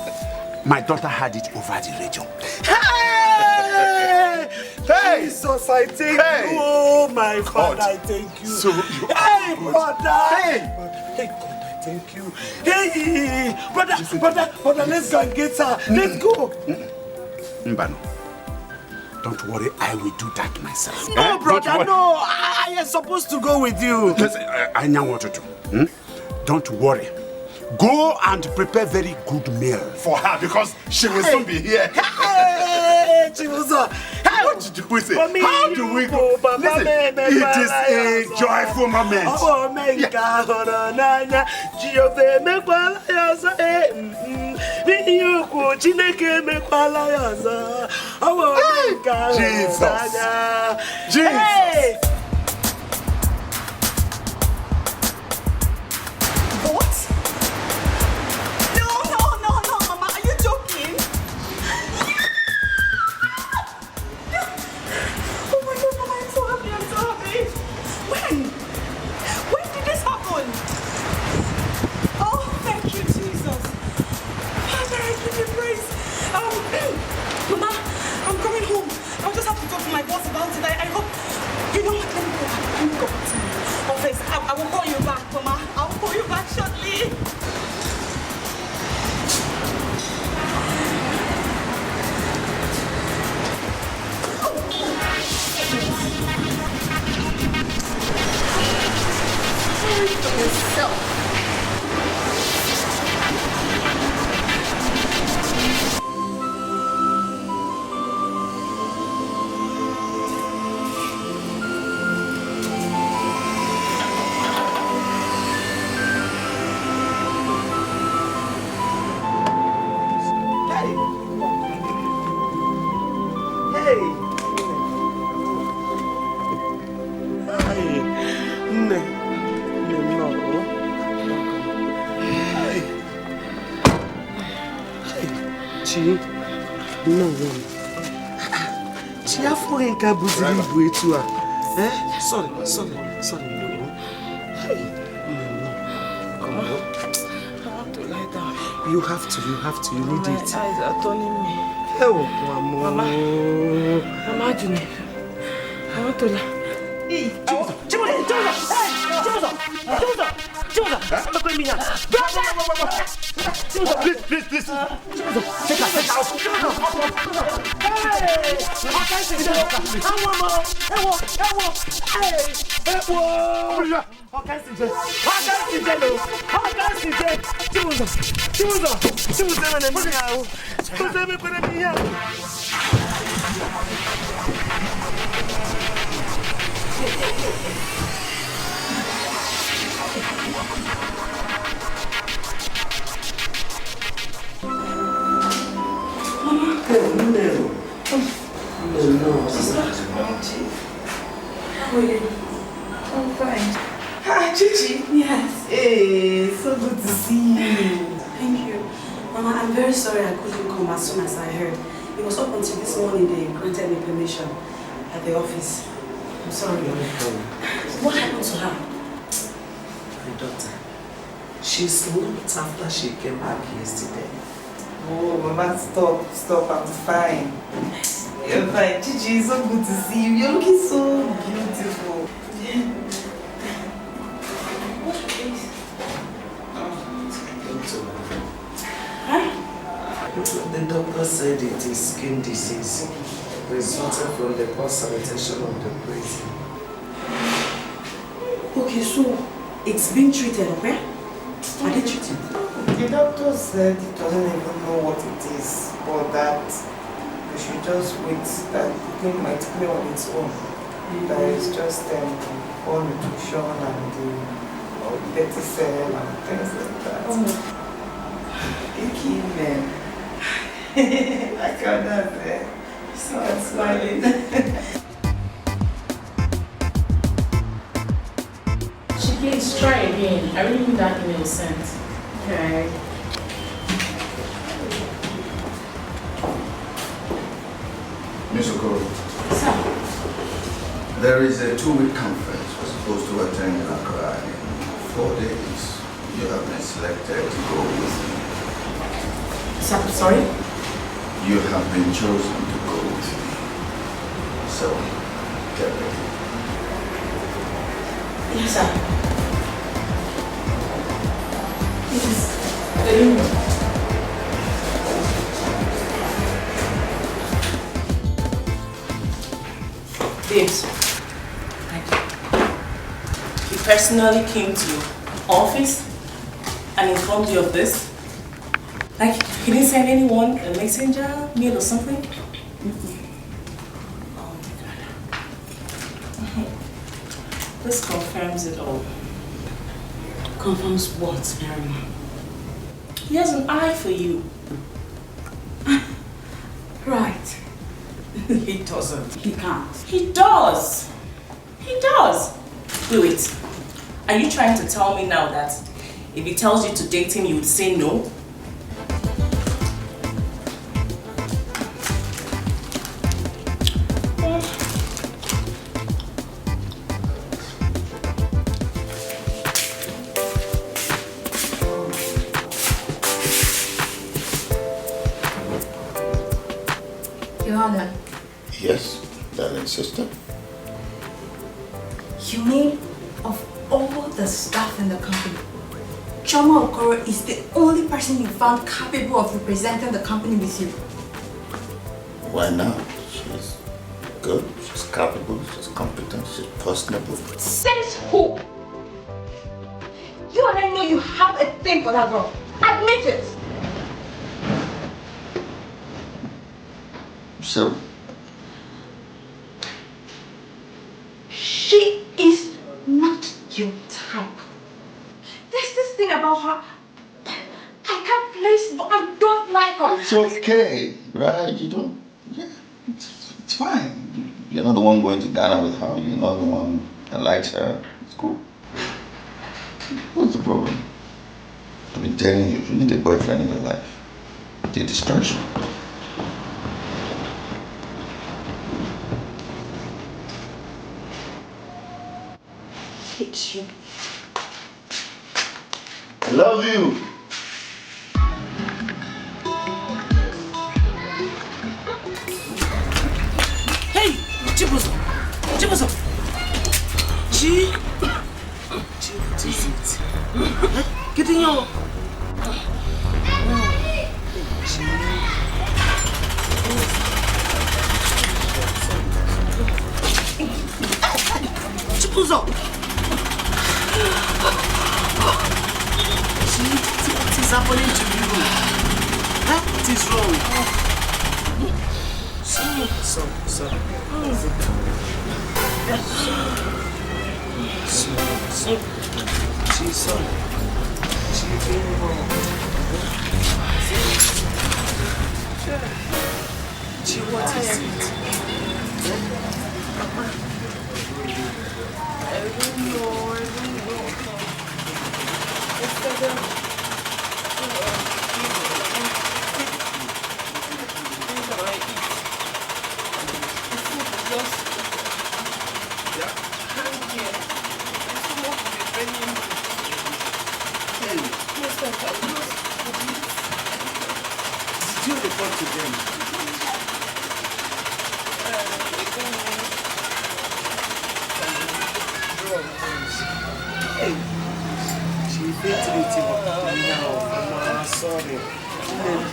[SPEAKER 7] My daughter had it over the radio.
[SPEAKER 12] Hey! Hey! Jesus, I thank you. Oh, my Father, I thank you.
[SPEAKER 7] So
[SPEAKER 12] hey, brother! Hey! Hey, God, I thank you. Hey! Brother, let's go and get her. Let's go.
[SPEAKER 7] Mbano, don't worry, I will do that myself.
[SPEAKER 12] No, brother, no. I am supposed to go with you.
[SPEAKER 7] Listen, I know what to do. Don't worry. Go and prepare very good meal for her because she will soon be here.
[SPEAKER 12] Hey, Chibuzo.
[SPEAKER 7] What did you say? How do we go? Listen, it is a joyful moment. Jesus.
[SPEAKER 9] What? No, Mama, are you joking? Oh my God, Mama, I'm so happy. When did this happen? Oh, thank you, Jesus. Father, I give you praise. Mama, I'm coming home. I'll just have to talk to my boss about it. I hope, you know what, let me go back to my office. I will call you back, Mama. I will call you back shortly. Sorry, no. Hey, no. Come on. I want to lie down. You have to, you need it. My eyes are turning me. Oh, Mama. Mama, Juni. I want to lie.
[SPEAKER 7] Please. Take her out.
[SPEAKER 3] No, sister. How are you?
[SPEAKER 9] I'm fine. Hi, Chichi. Yes. Hey, so good to see you.
[SPEAKER 4] Thank you. Mama, I'm very sorry I couldn't come as soon as I heard. It was up until this morning they granted me permission at the office. I'm sorry. What happened to her?
[SPEAKER 3] My daughter. She's looked after she came back yesterday.
[SPEAKER 9] Oh, Mama, stop, I'm fine. You're fine. Gigi, it's so good to see you. You're looking so beautiful.
[SPEAKER 3] The doctor said it is skin disease resulting from the poor sanitation of the prison.
[SPEAKER 2] Okay, so it's been treated, okay? Are they treated?
[SPEAKER 9] The doctor said he doesn't even know what it is, but that we should just wait, that the thing might clear on its own. That is just poor nutrition and dirty cell and things like that. Icky man. I cannot start smiling.
[SPEAKER 4] Please try again. I really need that email sent. Okay.
[SPEAKER 19] Miss Okoro.
[SPEAKER 4] Sir.
[SPEAKER 19] There is a 2-week conference we're supposed to attend in Accra in 4 days. You have been selected to go with me.
[SPEAKER 4] Sorry?
[SPEAKER 19] You have been chosen to go with me. So, get ready.
[SPEAKER 4] Yes, sir. Yes.
[SPEAKER 3] Babes, he personally came to your office and informed you of this? Like, he didn't send anyone a messenger, mail or something? Oh my God. This confirms it all.
[SPEAKER 2] Confirms what, Narima?
[SPEAKER 3] He has an eye for you.
[SPEAKER 2] Right.
[SPEAKER 3] He doesn't.
[SPEAKER 2] He can't.
[SPEAKER 3] He does. He does. Wait. Are you trying to tell me now that if he tells you to date him, you would say no?
[SPEAKER 20] Your Honor,
[SPEAKER 19] Yes, darling sister.
[SPEAKER 20] you mean of all the staff in the company, Choma Okoro is the only person you found capable of representing the company with you?
[SPEAKER 19] Why not? She's good, she's capable, she's competent, she's personable.
[SPEAKER 20] Says who? You and I know you have a thing for that girl. Admit it.
[SPEAKER 19] So,
[SPEAKER 20] She is not your type. There's this thing about her. I can't place, but I don't like her.
[SPEAKER 19] it's okay, right? You don't, yeah, it's fine. You're not the one going to Ghana with her, you're not the one that likes her. It's cool. What's the problem? I've been telling you, you need a boyfriend in your life. It's a distraction.
[SPEAKER 20] Hate you.
[SPEAKER 19] I love you.
[SPEAKER 3] Hey, Chibuzo! Chibuzo! Chi? Chi, what is it? Get in your... Chibuzo! What is happening to you? Huh? What is wrong? Sorry. What is it?
[SPEAKER 9] I don't know.
[SPEAKER 19] Hey.
[SPEAKER 16] to them. Hey, she beat me now. I'm sorry. I'm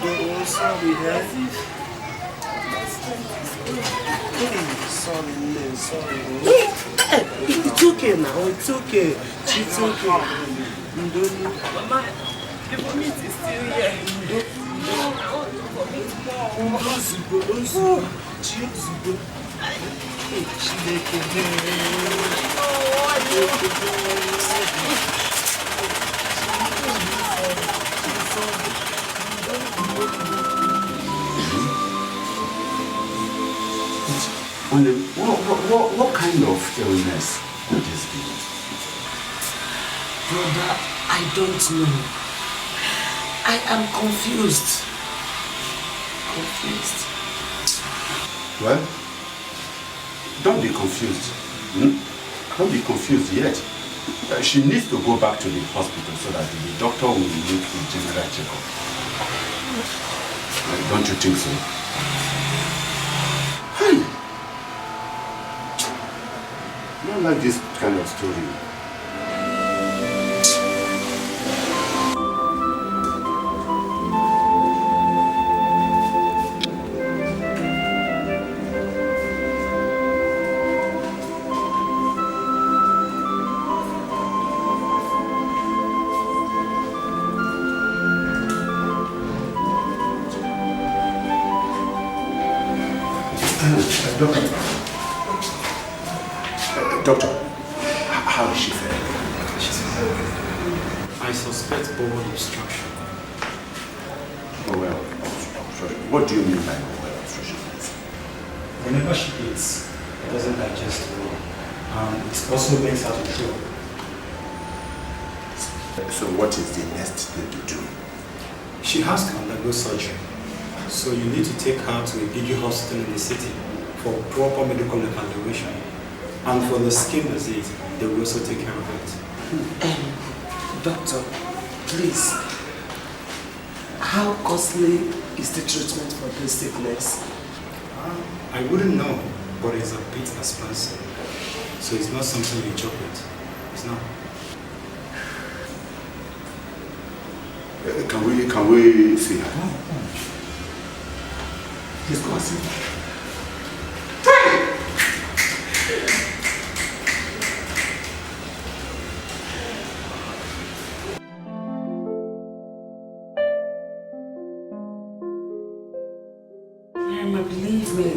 [SPEAKER 16] sorry, sorry. It's okay now. It's okay. It's okay. Mama, the vomit is still here.
[SPEAKER 7] What kind of illness could this be?
[SPEAKER 3] Brother, I don't know. I am confused.
[SPEAKER 7] Well, don't be confused. Don't be confused yet. She needs to go back to the hospital so that the doctor will make a general checkup. Don't you think so? Hey! I don't like this kind of story. Doctor, how is she faring?
[SPEAKER 18] I suspect bowel obstruction.
[SPEAKER 7] Bowel obstruction? What do you mean by bowel obstruction?
[SPEAKER 18] Whenever she eats, it doesn't digest well. It also makes her to throw.
[SPEAKER 7] So what is the next thing to do?
[SPEAKER 18] She has to undergo surgery. So you need to take her to a big hospital in the city for proper medical evaluation. And for the skin disease, they will also take care of it.
[SPEAKER 3] Doctor, please, how costly is the treatment for this sickness?
[SPEAKER 18] I wouldn't know, but it's a bit expensive. So it's not something you joke with. It's not.
[SPEAKER 7] Can we see her? Let's go and see her.
[SPEAKER 2] Believe me,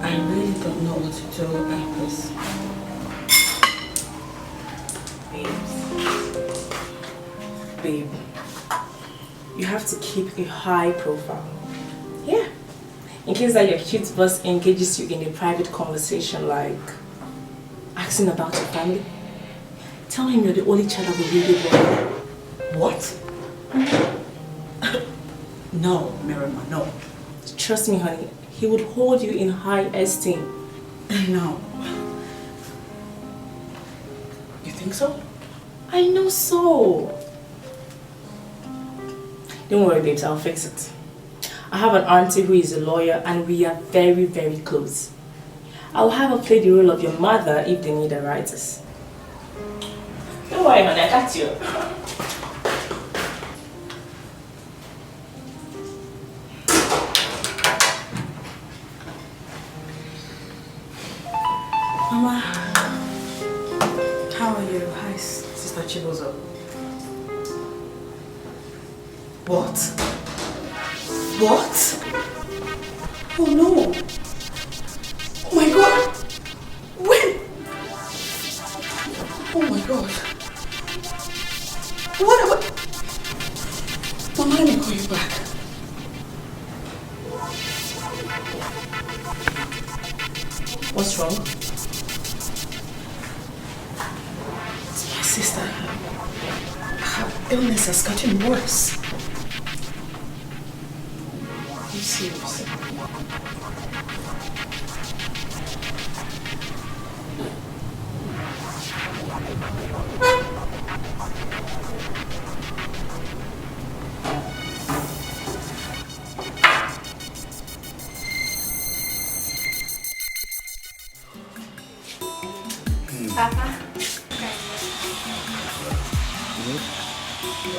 [SPEAKER 2] I really don't know what to do about this.
[SPEAKER 9] Babe, you have to keep a high profile. Yeah. In case that your cute boss engages you in a private conversation like asking about your family, tell him you're the only child of a really boy.
[SPEAKER 2] What? No, Mirama, no.
[SPEAKER 9] Trust me, honey, he would hold you in high esteem.
[SPEAKER 2] No. You think so?
[SPEAKER 9] I know so. Don't worry, babes, I'll fix it. I have an auntie who is a lawyer and we are very, very close. I'll have her play the role of your mother if they need a writers. Don't worry, honey, I got you.
[SPEAKER 2] Mama, how are you? Hi, Sister Chibozo. What? What? Oh no! Oh my God! When? Oh my God! What about? Mama, let me call you back.
[SPEAKER 9] What's wrong?
[SPEAKER 2] It's my sister. Her illness has gotten worse. Are you serious?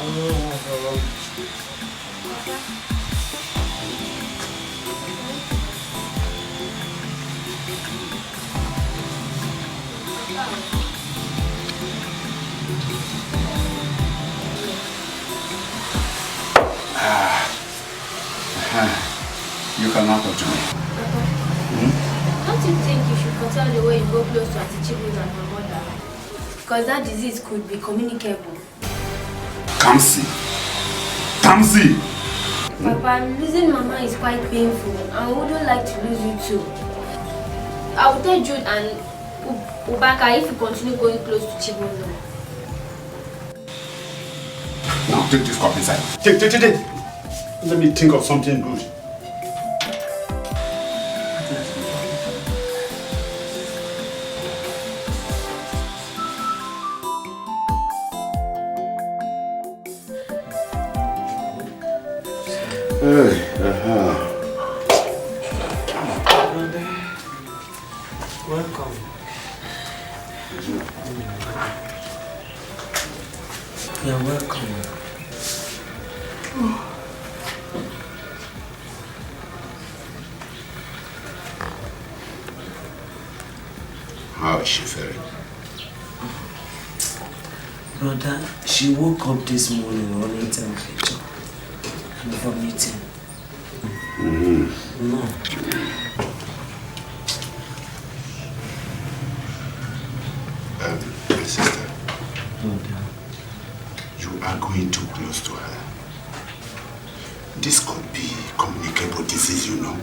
[SPEAKER 7] You can now talk to me.
[SPEAKER 21] Don't you think you should consider the way you go close to Atichibu's and her mother? Because that disease could be communicable.
[SPEAKER 7] Kamsi! Kamsi!
[SPEAKER 21] Papa, losing Mama is quite painful and I wouldn't like to lose you too. I will tell Jude and Ubaka if you continue going close to Chibuzo.
[SPEAKER 7] Now take this cup inside. Take. Let me think of something good.
[SPEAKER 3] Welcome. You're welcome.
[SPEAKER 7] How is she faring?
[SPEAKER 3] Brother, she woke up this morning running temperature and vomiting. No.
[SPEAKER 7] My sister, you are going too close to her. This could be communicable disease, you know.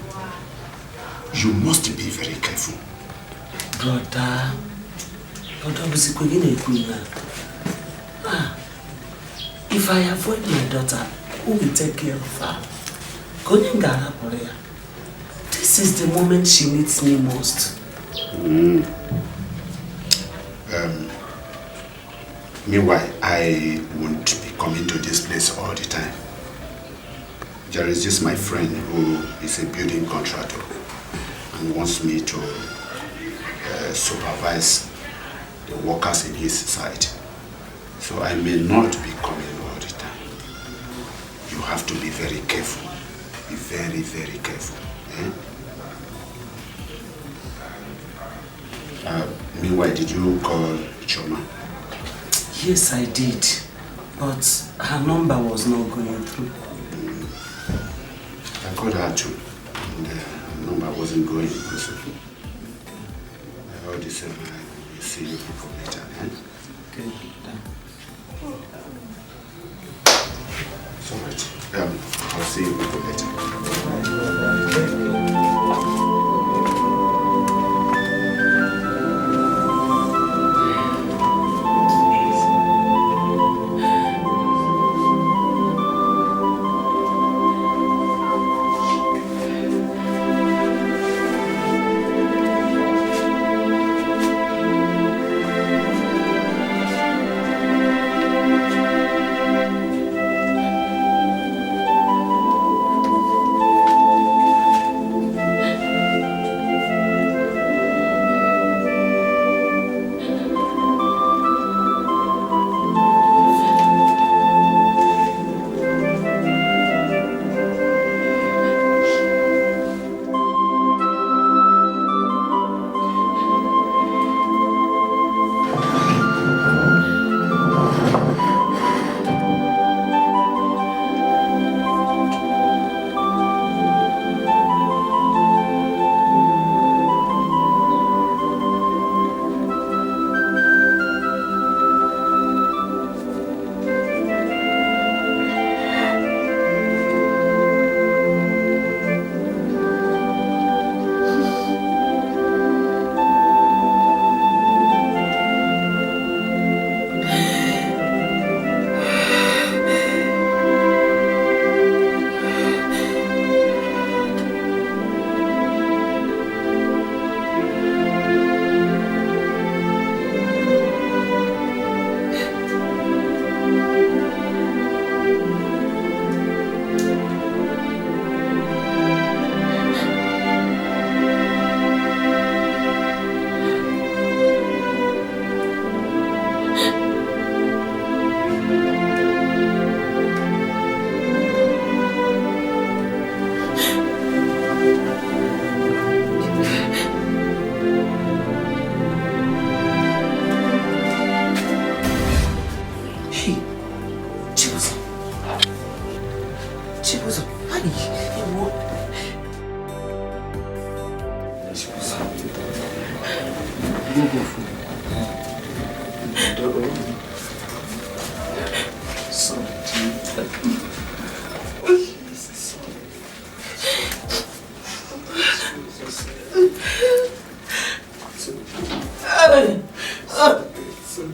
[SPEAKER 7] You must be very careful.
[SPEAKER 3] Brother, Wazico, if I avoid my daughter, who will take care of her? This is the moment she needs me most.
[SPEAKER 7] Meanwhile, I won't be coming to this place all the time. There is just my friend who is a building contractor and wants me to supervise the workers in his site. So I may not be coming all the time. You have to be very careful. Be very, very careful. Meanwhile, did you call Choma?
[SPEAKER 3] Yes, I did. But her number was not going through.
[SPEAKER 7] I called her too. And her number wasn't going. All the same, I will see you people later.
[SPEAKER 3] Okay.
[SPEAKER 7] It's alright. I'll see you people later.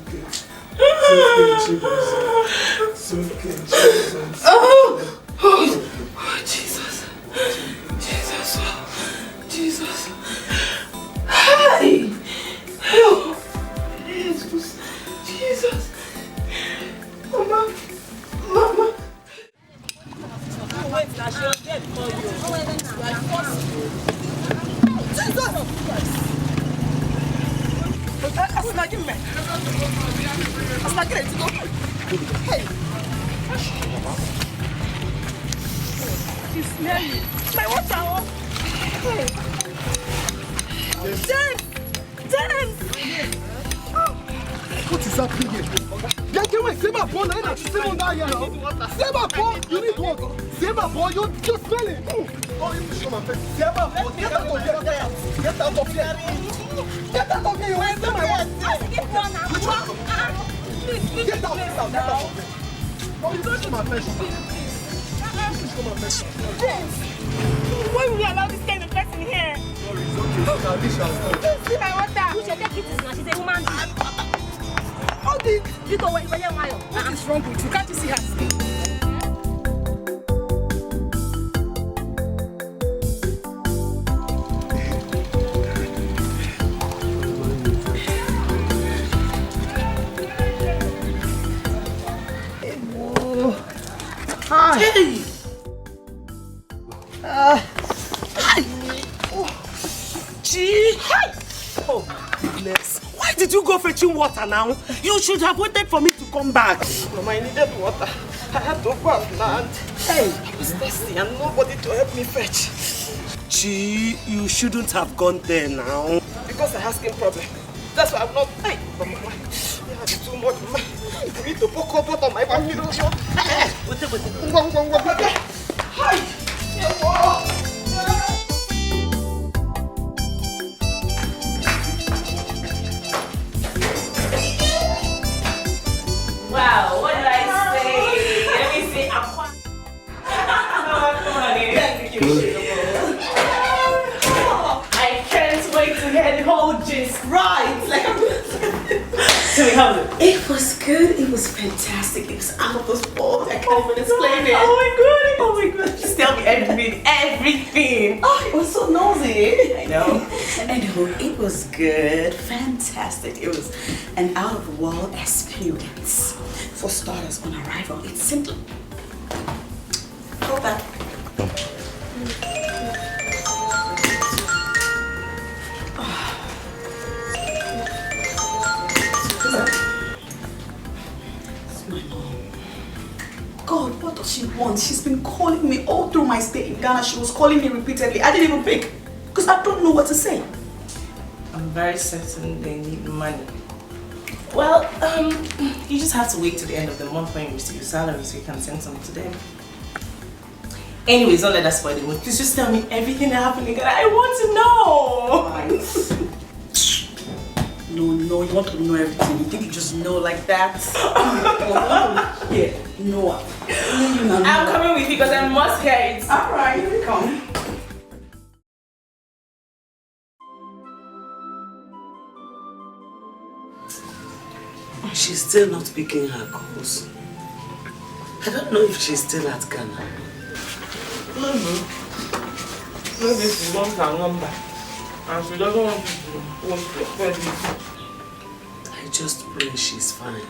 [SPEAKER 12] okay. It's okay, Jesus. Oh, Jesus. Jesus. Jesus. Hi. Oh, Jesus. Jesus. Mama. Mama.
[SPEAKER 2] Wait, now she was there before you.
[SPEAKER 3] Hey!
[SPEAKER 2] She's smelly. My water. Hey. James! James!
[SPEAKER 1] What is happening here? Get away! Save my phone! I see someone down here now. Save my phone! You need water. Save my phone! You're smelling. Oh, you show my face. Save my phone! Get out of here! Get out of here! Get out of here! You wasted my water. Which one? Get out! Get out! Get out! Oh, you don't show my face. You show my face.
[SPEAKER 2] Why will you allow this kind of person here?
[SPEAKER 1] Sorry, it's okay. Now this shall
[SPEAKER 2] See my water.
[SPEAKER 14] You should take it now. She's a woman.
[SPEAKER 2] All this. What is wrong with you? Can't you see her skin?
[SPEAKER 3] Hi. Hey. Gee. Hi. Oh, goodness. Why did you go fetching water now? You should have waited for me to come back.
[SPEAKER 9] Mama, I needed water. I had to go and land.
[SPEAKER 3] Hey.
[SPEAKER 9] I was thirsty and nobody to help me fetch.
[SPEAKER 3] Gee, you shouldn't have gone there now.
[SPEAKER 9] Because I have skin problem. That's why I'm not. Hey, Mama, you have too much. Mama. You need to pour cold water on my back.
[SPEAKER 3] Hey,
[SPEAKER 9] wait. Hi.
[SPEAKER 2] Wow, what did I say? Let me see. I can't wait to hear the whole gist right. Tell me, how was it?
[SPEAKER 3] It was good. It was fantastic. It was out of this world. I can't even explain it.
[SPEAKER 2] Oh my god. Just tell me everything.
[SPEAKER 3] Oh, it was so nosy.
[SPEAKER 2] I know.
[SPEAKER 3] It was good. Fantastic. It was an out-of-the-world experience. For starters, on arrival, it's simple. Hold that.
[SPEAKER 2] God, what does she want? She's been calling me all through my stay in Ghana. She was calling me repeatedly. I didn't even pick because I don't know what to say.
[SPEAKER 3] I'm very certain they need money. Well, you just have to wait till the end of the month when you receive your salary so you can send some to them. Anyways, don't let that spoil the mood. Please just tell me everything that happened in Ghana. I want to know.
[SPEAKER 2] No, you want to know everything. You think you just know like that? Yeah, no.
[SPEAKER 3] I'm coming with you because I must hear it.
[SPEAKER 2] Alright, here we come.
[SPEAKER 3] She's still not picking her calls. I don't know if she's still at Ghana.
[SPEAKER 9] Maybe she wants her number and she doesn't want you to post your Facebook.
[SPEAKER 3] I just pray she's fine.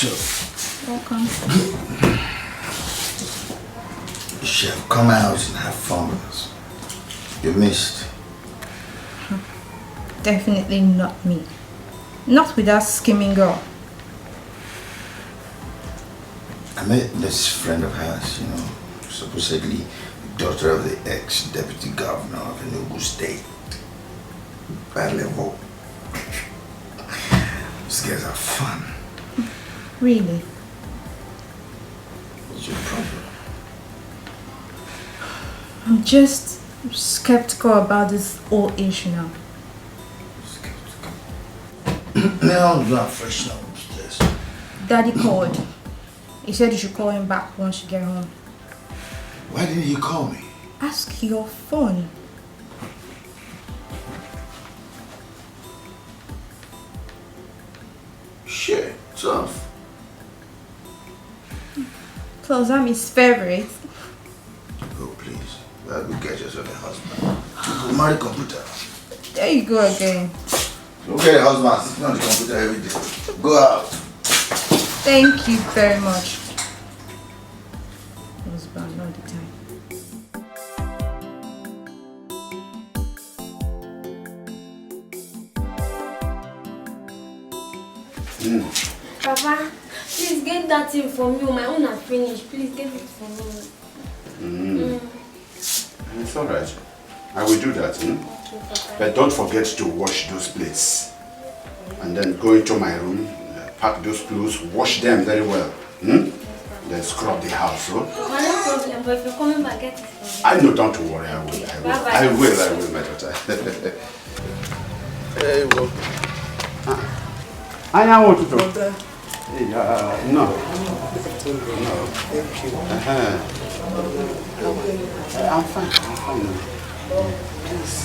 [SPEAKER 6] So,
[SPEAKER 5] Welcome.
[SPEAKER 19] You should have come out and have fun with us. You missed.
[SPEAKER 5] Definitely not me. Not with that scheming girl.
[SPEAKER 19] I met this friend of hers, you know, supposedly the daughter of the ex-deputy governor of Enugu State. Bad level. These guys are fun.
[SPEAKER 5] Really?
[SPEAKER 19] What's your problem?
[SPEAKER 5] I'm just skeptical about this whole issue now.
[SPEAKER 19] No, you're not fresh now.
[SPEAKER 5] Daddy called. He said you should call him back once you get home.
[SPEAKER 19] Why didn't you call me?
[SPEAKER 5] Ask your phone.
[SPEAKER 19] Shit, tough.
[SPEAKER 5] Plus, I'm his favorite.
[SPEAKER 19] Oh, please. Well, go get yourself a husband. Go marry computer.
[SPEAKER 5] There you go again.
[SPEAKER 19] Go get a husband. Sit on the computer every day. Go out.
[SPEAKER 5] Thank you very much. Husband all the time.
[SPEAKER 21] Papa, please get that thing for me. My own are finished. Please get it for me.
[SPEAKER 7] It's alright. I will do that. But don't forget to wash those plates. And then go into my room, pack those clothes, wash them very well. Then scrub the house.
[SPEAKER 21] No problem, but if you're coming back, get it for me.
[SPEAKER 7] I know, don't worry, I will. I will, my daughter. Hey, well. I know what to do. No.
[SPEAKER 12] Thank you.
[SPEAKER 7] I'm fine.
[SPEAKER 12] Please.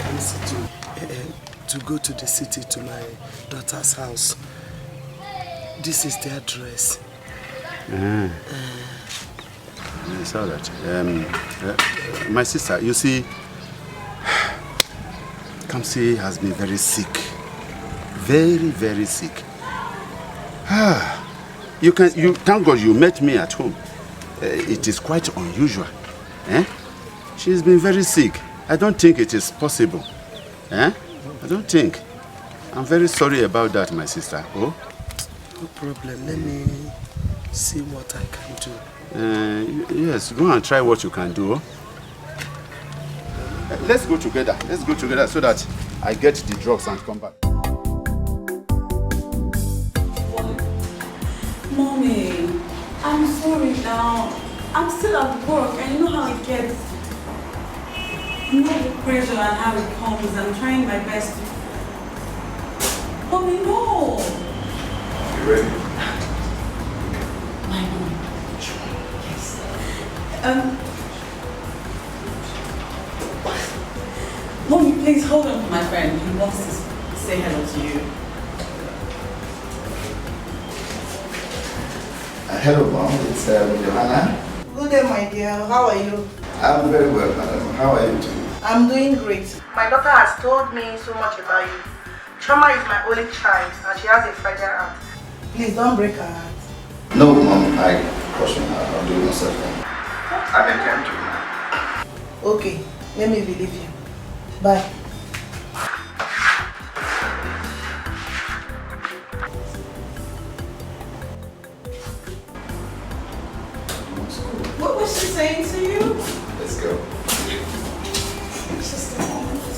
[SPEAKER 12] I want to go to the city to my daughter's house. This is the address.
[SPEAKER 7] I saw that. My sister, you see, Kamsi has been very sick. Very, very sick. You thank God you met me at home. It is quite unusual. She's been very sick. I don't think it is possible. I don't think. I'm very sorry about that, my sister. Oh?
[SPEAKER 12] No problem. Let me see what I can do.
[SPEAKER 7] Yes, go and try what you can do. Let's go together. Let's go together so that I get the drugs and come back.
[SPEAKER 2] Mommy, I'm sorry now. I'm still at work and you know how it gets. You know the pressure and how it comes. I'm trying my best to... Mommy, no!
[SPEAKER 19] You ready?
[SPEAKER 2] My mom. Yes. Mommy, please hold on to my friend. He wants to say hello to you.
[SPEAKER 19] Hello, Mom. It's Johanna.
[SPEAKER 9] Good day, my dear. How are you?
[SPEAKER 19] I'm very well, madam. How are you doing?
[SPEAKER 9] I'm doing great. My daughter has told me so much about you. Chama is my only child and she has a fragile heart. Please don't break her heart.
[SPEAKER 19] No, Mom. I cross my heart. I'll do it myself. I intend to.
[SPEAKER 9] Okay, let me believe you. Bye.
[SPEAKER 2] What was she saying to you?
[SPEAKER 19] Let's go.
[SPEAKER 2] Just a moment.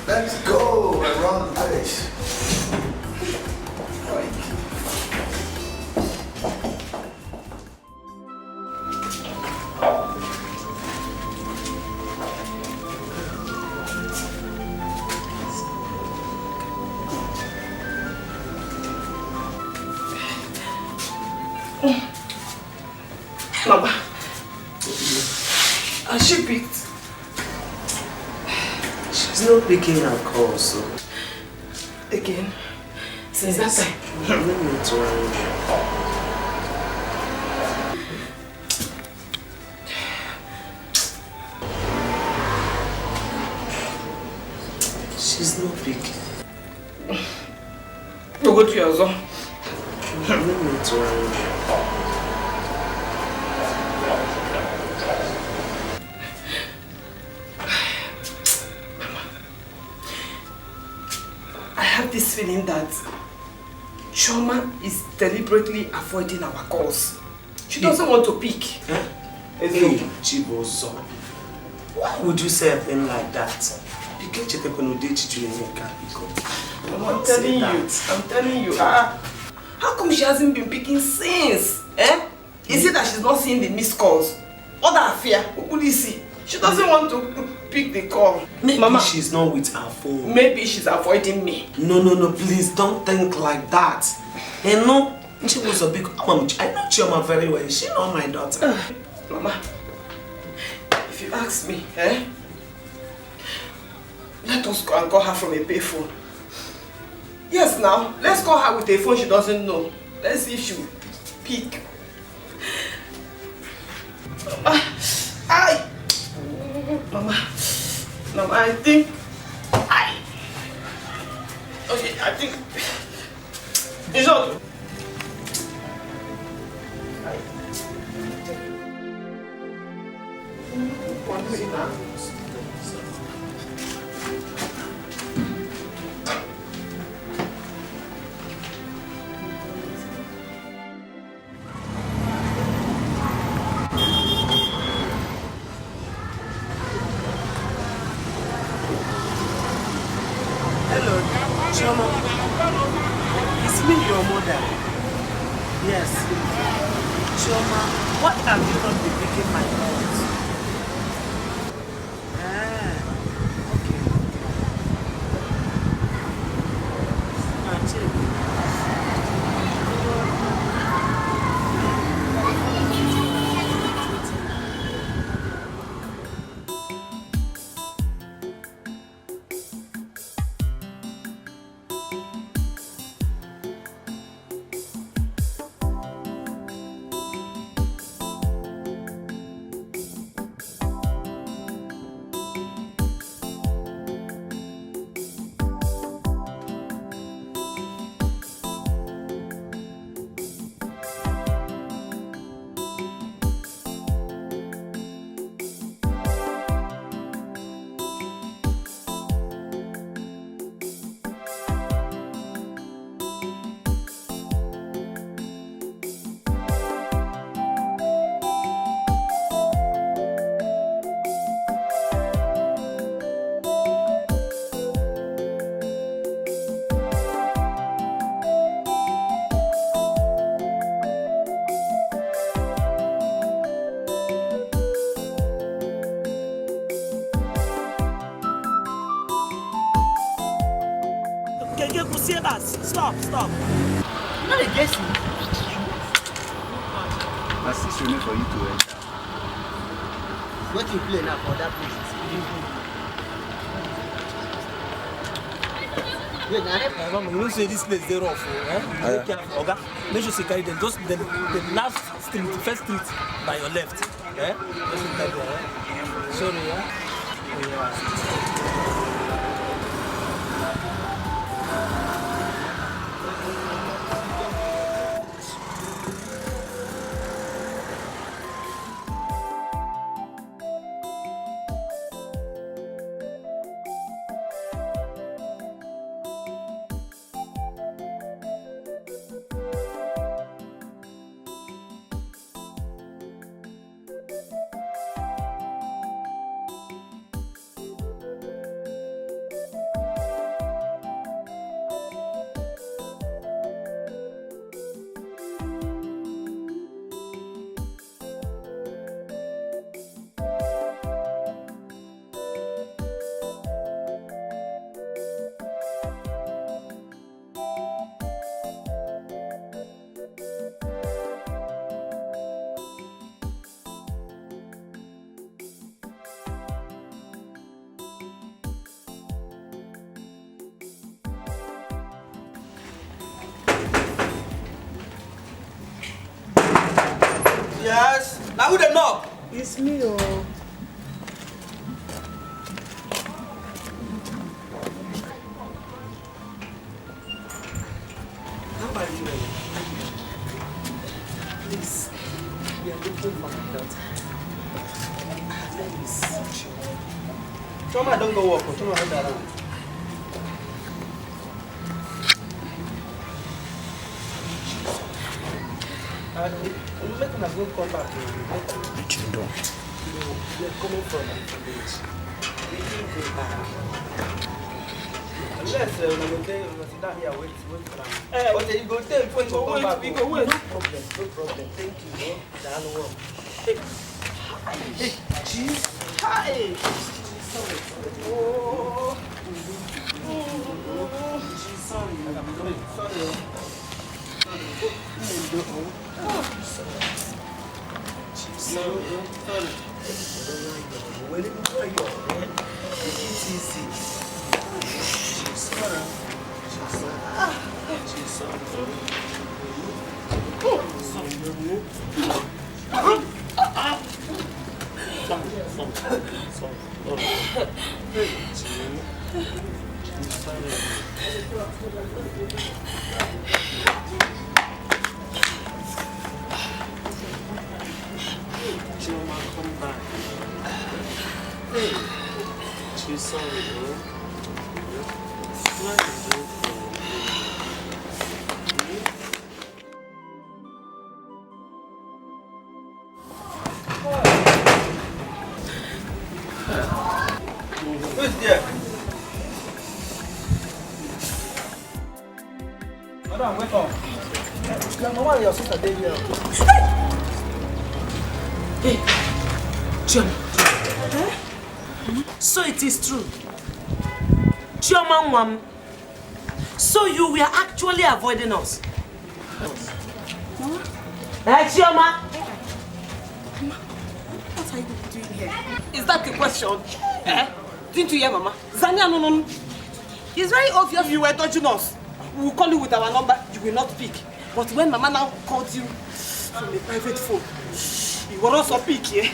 [SPEAKER 19] Let's go around the place.
[SPEAKER 9] Mama, has she picked?
[SPEAKER 12] She's not picking her call, so...
[SPEAKER 9] Again? Since that time?
[SPEAKER 12] Let me try. She's not picking.
[SPEAKER 9] to go to your zone. I have this feeling that Choma is deliberately avoiding our calls. She doesn't want to pick.
[SPEAKER 3] Hey, Chibozo. Why would you say a thing like that?
[SPEAKER 9] I'm telling you. How come she hasn't been picking since? Is it that she's not seeing the missed calls? What that fear? She doesn't want to pick the call.
[SPEAKER 3] Maybe
[SPEAKER 9] Mama,
[SPEAKER 3] she's not with her phone.
[SPEAKER 9] Maybe she's avoiding me.
[SPEAKER 3] No, please don't think like that. No, she was a big mom. I know Chioma very well. She's not my daughter.
[SPEAKER 9] Mama, if you ask me, let us go and call her from a payphone. Yes, now, let's call her with a phone she doesn't know. Let's see if she will pick. Mama, I think... Okay, I think... It's not...
[SPEAKER 3] Hello, Chioma. It's me, your mother. Yes. Chioma, what have you not been picking my calls? Okay. Check. Stop.
[SPEAKER 9] Not a guessing.
[SPEAKER 11] My sister remain for you to enter.
[SPEAKER 16] What you play now for that place? Wait, Mama, you don't say this place is rough. Take care of Oga. Make sure you carry them. Just the last street, the first street by your left. Just carry there. Sorry, yeah. Yes. Now who the knock?
[SPEAKER 9] It's me, oh.
[SPEAKER 16] Choma, don't go walk. Choma, hold around. I'm making a good comeback. You're coming from the village. We didn't go back. Unless when I go there, we sit down here wait for them. Okay, you go there before you go come back. We go wait. No problem. Thank you. No, work. Hey, jeez. Hi. Sorry. Oh. Sorry. Come back. Hey, she's sorry, bro. Who's there? Madam, wake up. Your mama and your sister, they here.
[SPEAKER 3] Hey, Chioma. So it is true. Chioma Nwam. So you were actually avoiding us. Hey, Chioma.
[SPEAKER 2] What are you doing here? Is that the question? Didn't you hear, Mama? Zania, no. It's very obvious you were dodging us. We will call you with our number, you will not pick. But when Mama now called you from a private phone, you will also pick, yeah?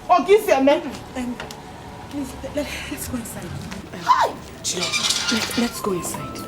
[SPEAKER 2] Oh, give your man. Please, let's go inside. Hi! Let's go inside.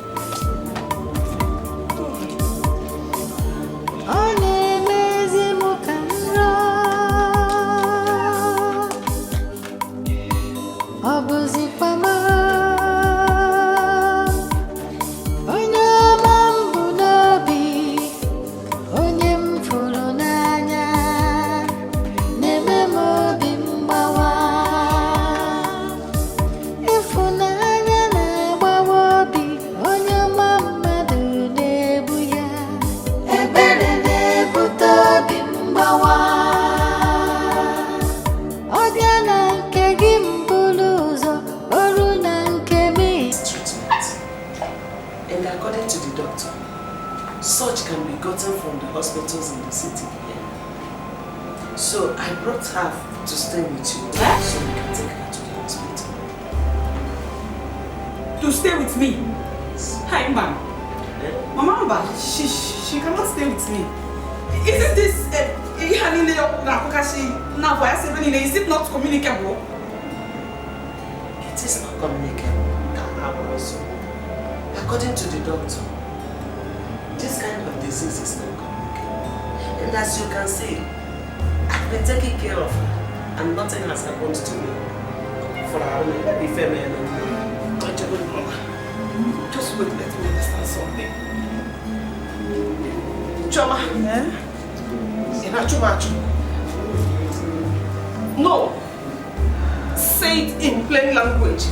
[SPEAKER 3] From the hospitals in the city here. So I brought her to stay with you so we can take her to the hospital.
[SPEAKER 2] To stay with me? Hi, ma'am. Mama, she cannot stay with me. Isn't this is it not communicable?
[SPEAKER 3] It is not communicable. According to the doctor, this kind of disease is not communicable. And as you can see, I've been taking care of her and nothing has happened to me. For our own, let me feminine.
[SPEAKER 2] Just wait, let me understand something. Choma, no. Say it in plain language.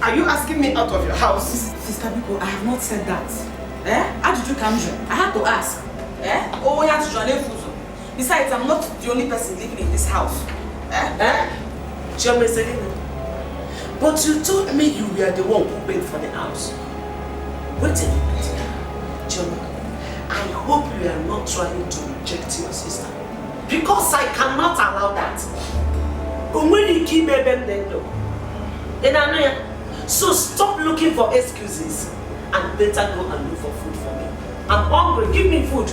[SPEAKER 2] Are you asking me out of your house? Sister Biko, I have not said that. How did you come here? I had to ask. Oh, yeah, besides, I'm not the only person living in this house.
[SPEAKER 3] But you told me you were the one who paid for the house. Wait a minute. Choma, I hope you are not trying to reject your sister. Because I cannot allow that. So stop looking for excuses and better go and look for food for me. I'm hungry, give me food.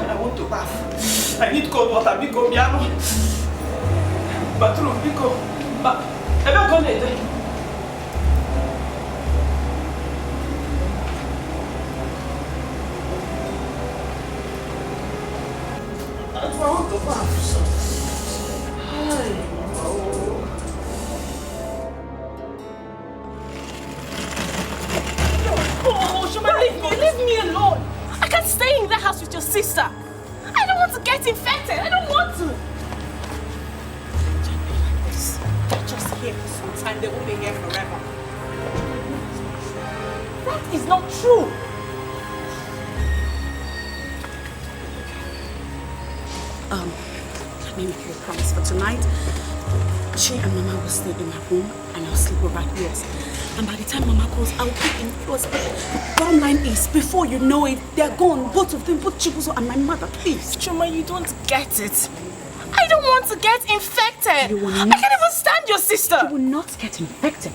[SPEAKER 2] I want to bath. I need cold water. Biko, Miano. Bathroom, Biko. I'm not going to. Oh, Shoma, leave me alone. I can't stay in the house with your sister. I don't want to get infected. I don't want to. They're just here for some time. They won't be here forever. That is not true. Let me make you a promise for tonight. She and Mama will stay in my room and I'll sleep over here. And by the time Mama calls, I'll be in yours. But bottom line is, before you know it, they're gone. Both of them, both Chibuzo and my mother. Please. Chuma, you don't get it. I don't want to get infected. You will not. I can't even stand your sister. You will not get infected.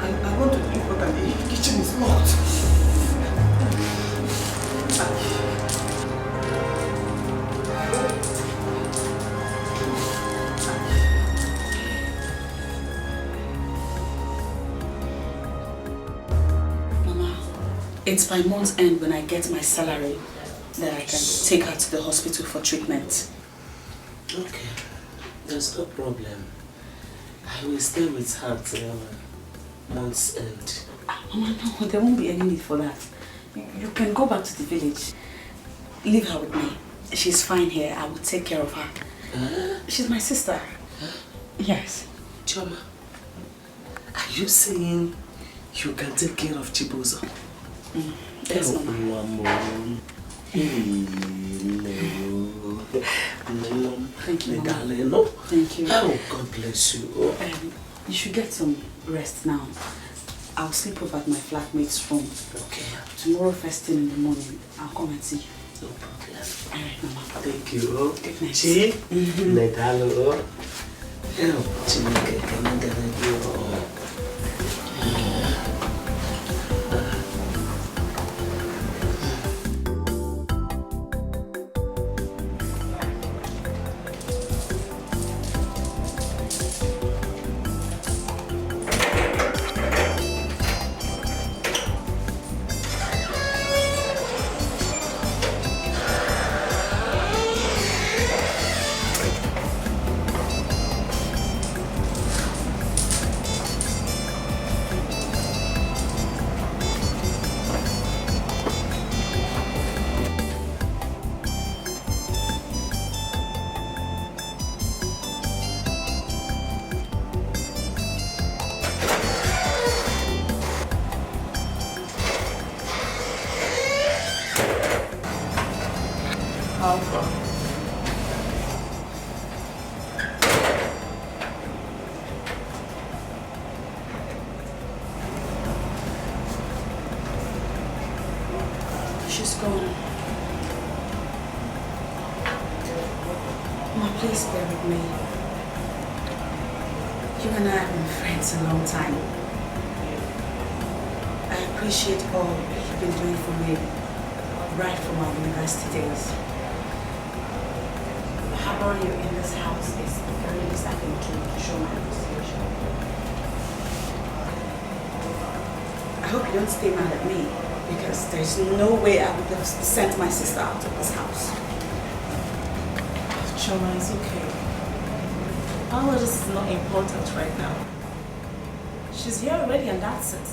[SPEAKER 12] I want to drink water. The kitchen is locked.
[SPEAKER 2] Mama, it's by month's end when I get my salary that I can take her to the hospital for treatment.
[SPEAKER 3] Okay, there's no problem. I will stay with her till month's end.
[SPEAKER 2] Mama, no, there won't be any need for that. You can go back to the village. Leave her with me. She's fine here. I will take care of her. She's my sister. Yes.
[SPEAKER 3] Choma, are you saying you can take care of Chibuzo?
[SPEAKER 2] Yes, Mama. Thank you, Mama. Thank you.
[SPEAKER 3] Oh, God bless you.
[SPEAKER 2] You should get some rest now. I'll sleep over at my flatmate's room.
[SPEAKER 3] Okay.
[SPEAKER 2] Tomorrow first thing in the morning, I'll come and see you.
[SPEAKER 3] No problem.
[SPEAKER 2] Alright, Mama.
[SPEAKER 3] Thank you.
[SPEAKER 2] Good night.
[SPEAKER 3] Chi? Nedalo. Chineke, can I get you?
[SPEAKER 2] She's gone. Mama, please bear with me. You and I have been friends a long time. I appreciate all you've been doing for me right from our university days. Harboring you in this house is the very least I can do to show my appreciation. I hope you don't stay mad at me, because there's no way I would have sent my sister out of this house.
[SPEAKER 9] Choma, it's okay. All of this is not important right now. She's here already and that's it.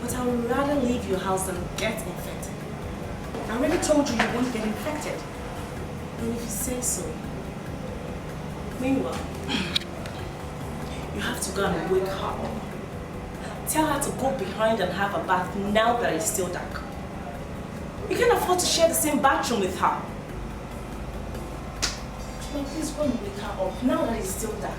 [SPEAKER 9] But I would rather leave your house than get infected.
[SPEAKER 2] I already told you you won't get infected.
[SPEAKER 9] And if you say so. Meanwhile, you have to go and wake her up. Tell her to go behind and have a bath now that it's still dark. You can't afford to share the same bathroom with her. Well, please go and wake her up now that it's still dark.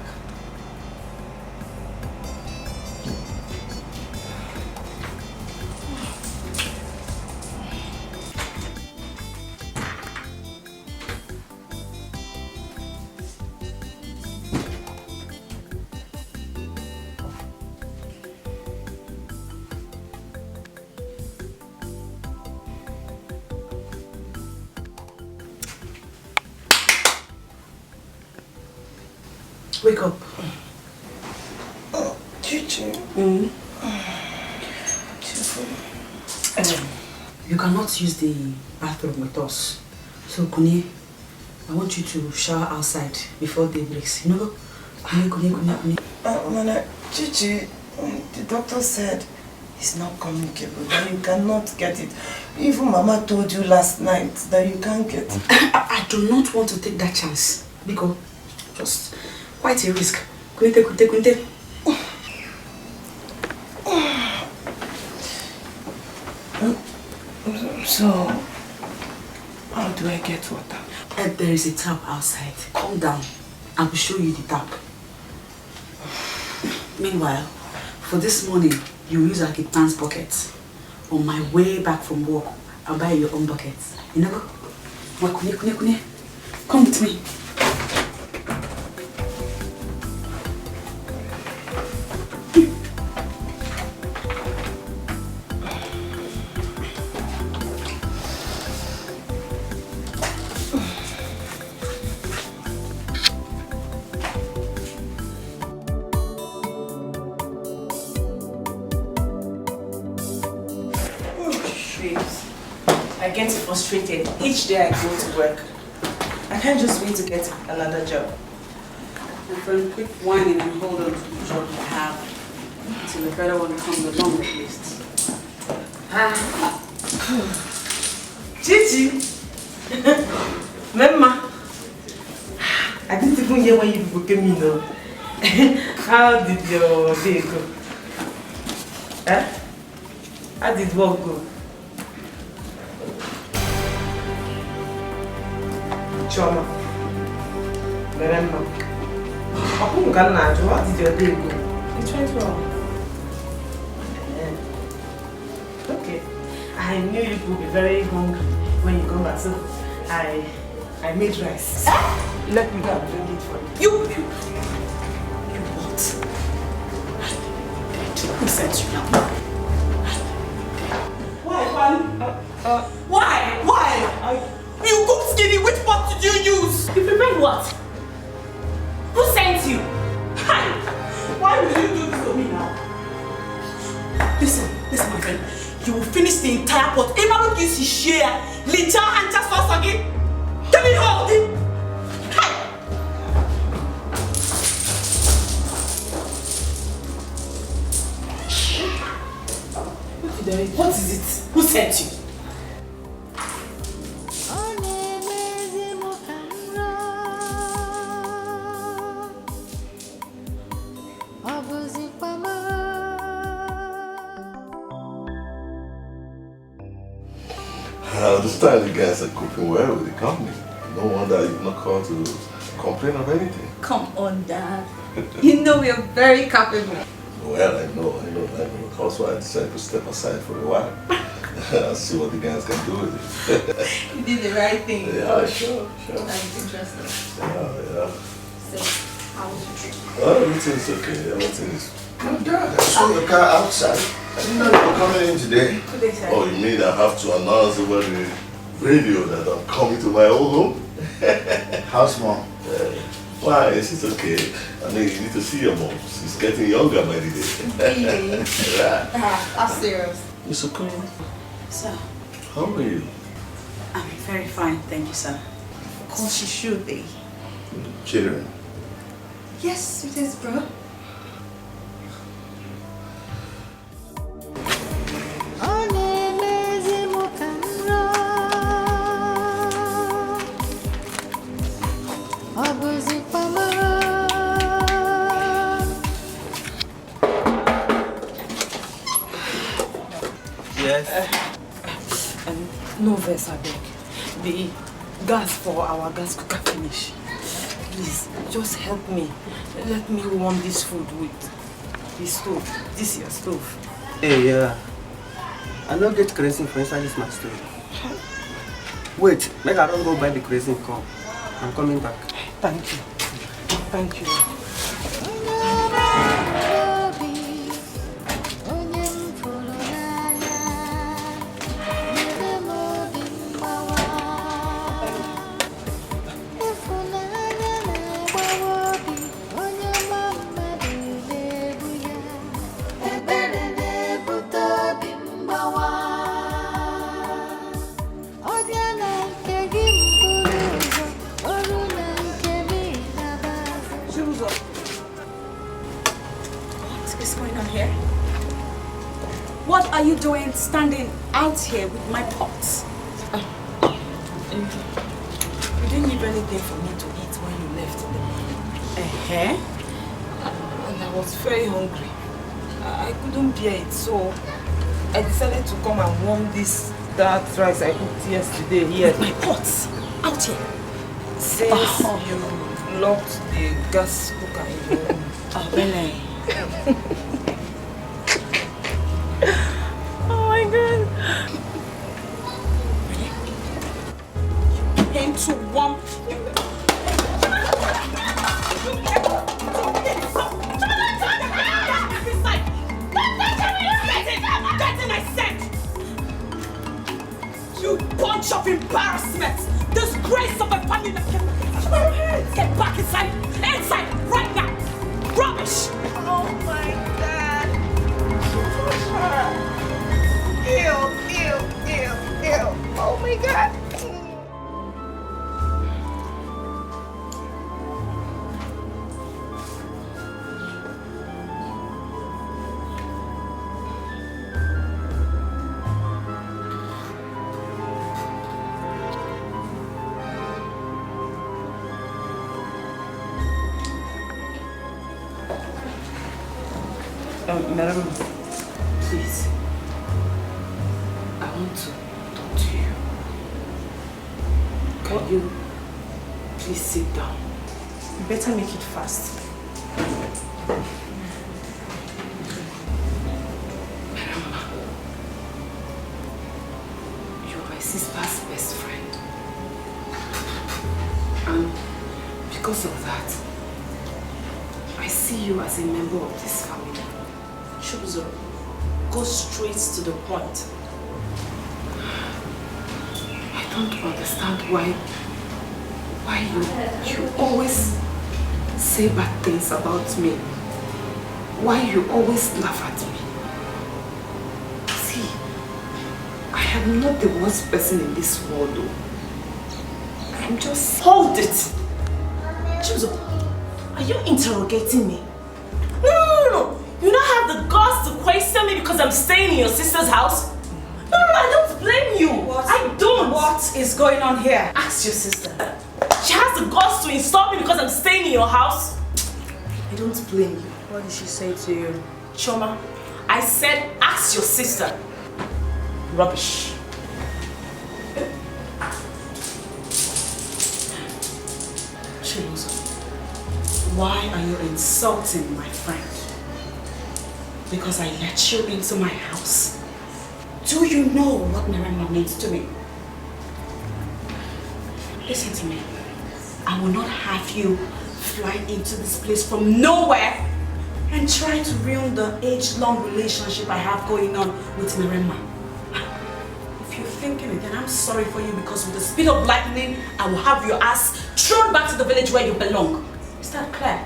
[SPEAKER 2] Wake up.
[SPEAKER 9] Chichi.
[SPEAKER 2] You cannot use the bathroom with us. So, Kune, I want you to shower outside before day breaks. You know? Kune.
[SPEAKER 9] Nana, Chichi, the doctor said it's not communicable, that you cannot get it. Even Mama told you last night that you can't get it.
[SPEAKER 2] I do not want to take that chance. Because just quite a risk. Kunte.
[SPEAKER 9] So, how do I get water?
[SPEAKER 2] There is a tap outside. Calm down. I will show you the tap. Meanwhile, for this morning, you use like a dance bucket. On my way back from work, I'll buy your own bucket. You know? Kune. Come with me.
[SPEAKER 9] I get frustrated each day I go to work. I can't just wait to get another job.
[SPEAKER 2] My friend, quit whining and hold on to the job you have until the better one comes along at least.
[SPEAKER 9] Chichi! Mama! I didn't even hear when you people came in though. How did your day go? How did work go? Choma. Remember. How did your day go? It went well. Okay. I knew you would be very hungry when you come back, so I made rice. Let me go and bring it for you. You what? Who sent you now? Why? You cook skinny, which pot did you use?
[SPEAKER 2] You prepared what? Who sent you?
[SPEAKER 9] Hi! Why will you do this to me now?
[SPEAKER 2] Listen, my friend. You will finish the entire pot. Emma will use his share. Licha and just sauce again. Tell me how. What is it? Who sent you?
[SPEAKER 13] I understand you guys are coping well with the company. No wonder you've not called to complain of anything.
[SPEAKER 20] Come on, Dad. You know we are very capable.
[SPEAKER 13] Well, I know. That's why I decided to step aside for a while. I'll see what the guys can do with it.
[SPEAKER 20] You did the right thing.
[SPEAKER 13] Yeah, sure.
[SPEAKER 20] That's interesting.
[SPEAKER 13] Yeah.
[SPEAKER 20] So, how was your trip?
[SPEAKER 13] Oh, everything's okay. Everything is... Oh, Dad, I saw your car outside. I didn't know you were coming in today.
[SPEAKER 20] Today, sir.
[SPEAKER 13] Oh, you mean I have to announce over the radio that I'm coming to my old home?
[SPEAKER 11] How's Mom?
[SPEAKER 13] Why? It's okay. I mean, you need to see your mom. She's getting younger by the day.
[SPEAKER 20] Really?
[SPEAKER 13] Yeah.
[SPEAKER 20] I'm serious.
[SPEAKER 13] It's okay.
[SPEAKER 2] Sir.
[SPEAKER 13] How are you?
[SPEAKER 2] I'm very fine, thank you, sir.
[SPEAKER 20] Of course you should be.
[SPEAKER 13] Children?
[SPEAKER 20] Yes, it is, bro.
[SPEAKER 9] Yes. No verse, I beg. The gas for our gas cooker finish. Please, just help me. Let me warm this food with the stove. This is your stove.
[SPEAKER 16] Hey, I don't get kerosene for inside this my stove. Wait, make I don't go buy the kerosene come. I'm coming back.
[SPEAKER 9] Thank you. Thank you.
[SPEAKER 2] doing standing out here with my pots?
[SPEAKER 9] You didn't leave anything for me to eat when you left. And I was very hungry. I couldn't bear it, so I decided to come and warm that rice I cooked yesterday here.
[SPEAKER 2] With my pots? Out here?
[SPEAKER 9] Since you locked the gas cooker in your room.
[SPEAKER 2] Oh, really?
[SPEAKER 9] Oh my God.
[SPEAKER 2] You came to warm. You bunch of embarrassment! Disgrace of a family that came. Get back inside! Inside! Right now! Rubbish!
[SPEAKER 9] Oh my God! Ew, ew, ew, ew. Oh my God! Madam, please. I want to talk to you. Can you please sit down? You better make it fast. Madam, you're my sister's best friend. And because of that, I see you as a member of this family. Chuzo, go straight to the point. I don't understand why you always say bad things about me. Why you always laugh at me. See, I am not the worst person in this world though. I'm just... Hold it! Chuzo, are you interrogating me? No. You don't have the guts to question me because I'm staying in your sister's house? No, I don't blame you. I don't.
[SPEAKER 2] What is going on here?
[SPEAKER 9] Ask your sister. She has the guts to insult me because I'm staying in your house? I don't blame you.
[SPEAKER 2] What did she say to you?
[SPEAKER 9] Choma, I said ask your sister. Rubbish. Chilozo, why are you insulting my friend? Because I let you into my house. Do you know what Narema means to me? Listen to me. I will not have you fly into this place from nowhere and try to ruin the age-long relationship I have going on with Narema. If you're thinking it, then I'm sorry for you because with the speed of lightning, I will have your ass thrown back to the village where you belong. Is that clear?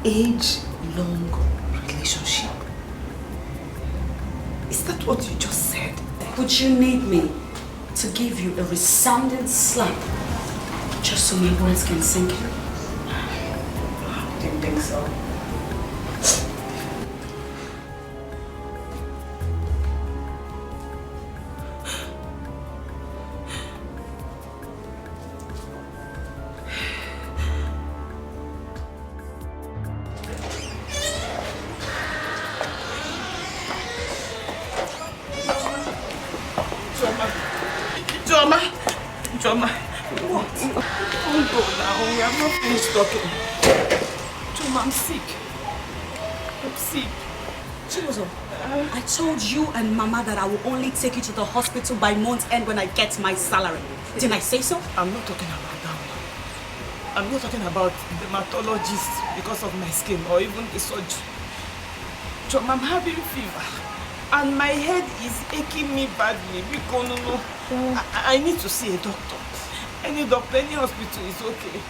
[SPEAKER 9] Age-long relationship. Is that what you just said? Would you need me to give you a resounding slap just so my words can sink in? I didn't think so. Choma, what? Don't go now. We have not finished talking. Choma, I'm sick. I'm sick.
[SPEAKER 2] Chilozo, I told you and Mama that I will only take you to the hospital by month's end when I get my salary. Didn't I say so?
[SPEAKER 9] I'm not talking about that one. I'm not talking about dermatologist because of my skin or even the surgery. Choma, I'm having fever. And my head is aching me badly. Because no. I need to see a doctor. Any doctor, any hospital is okay.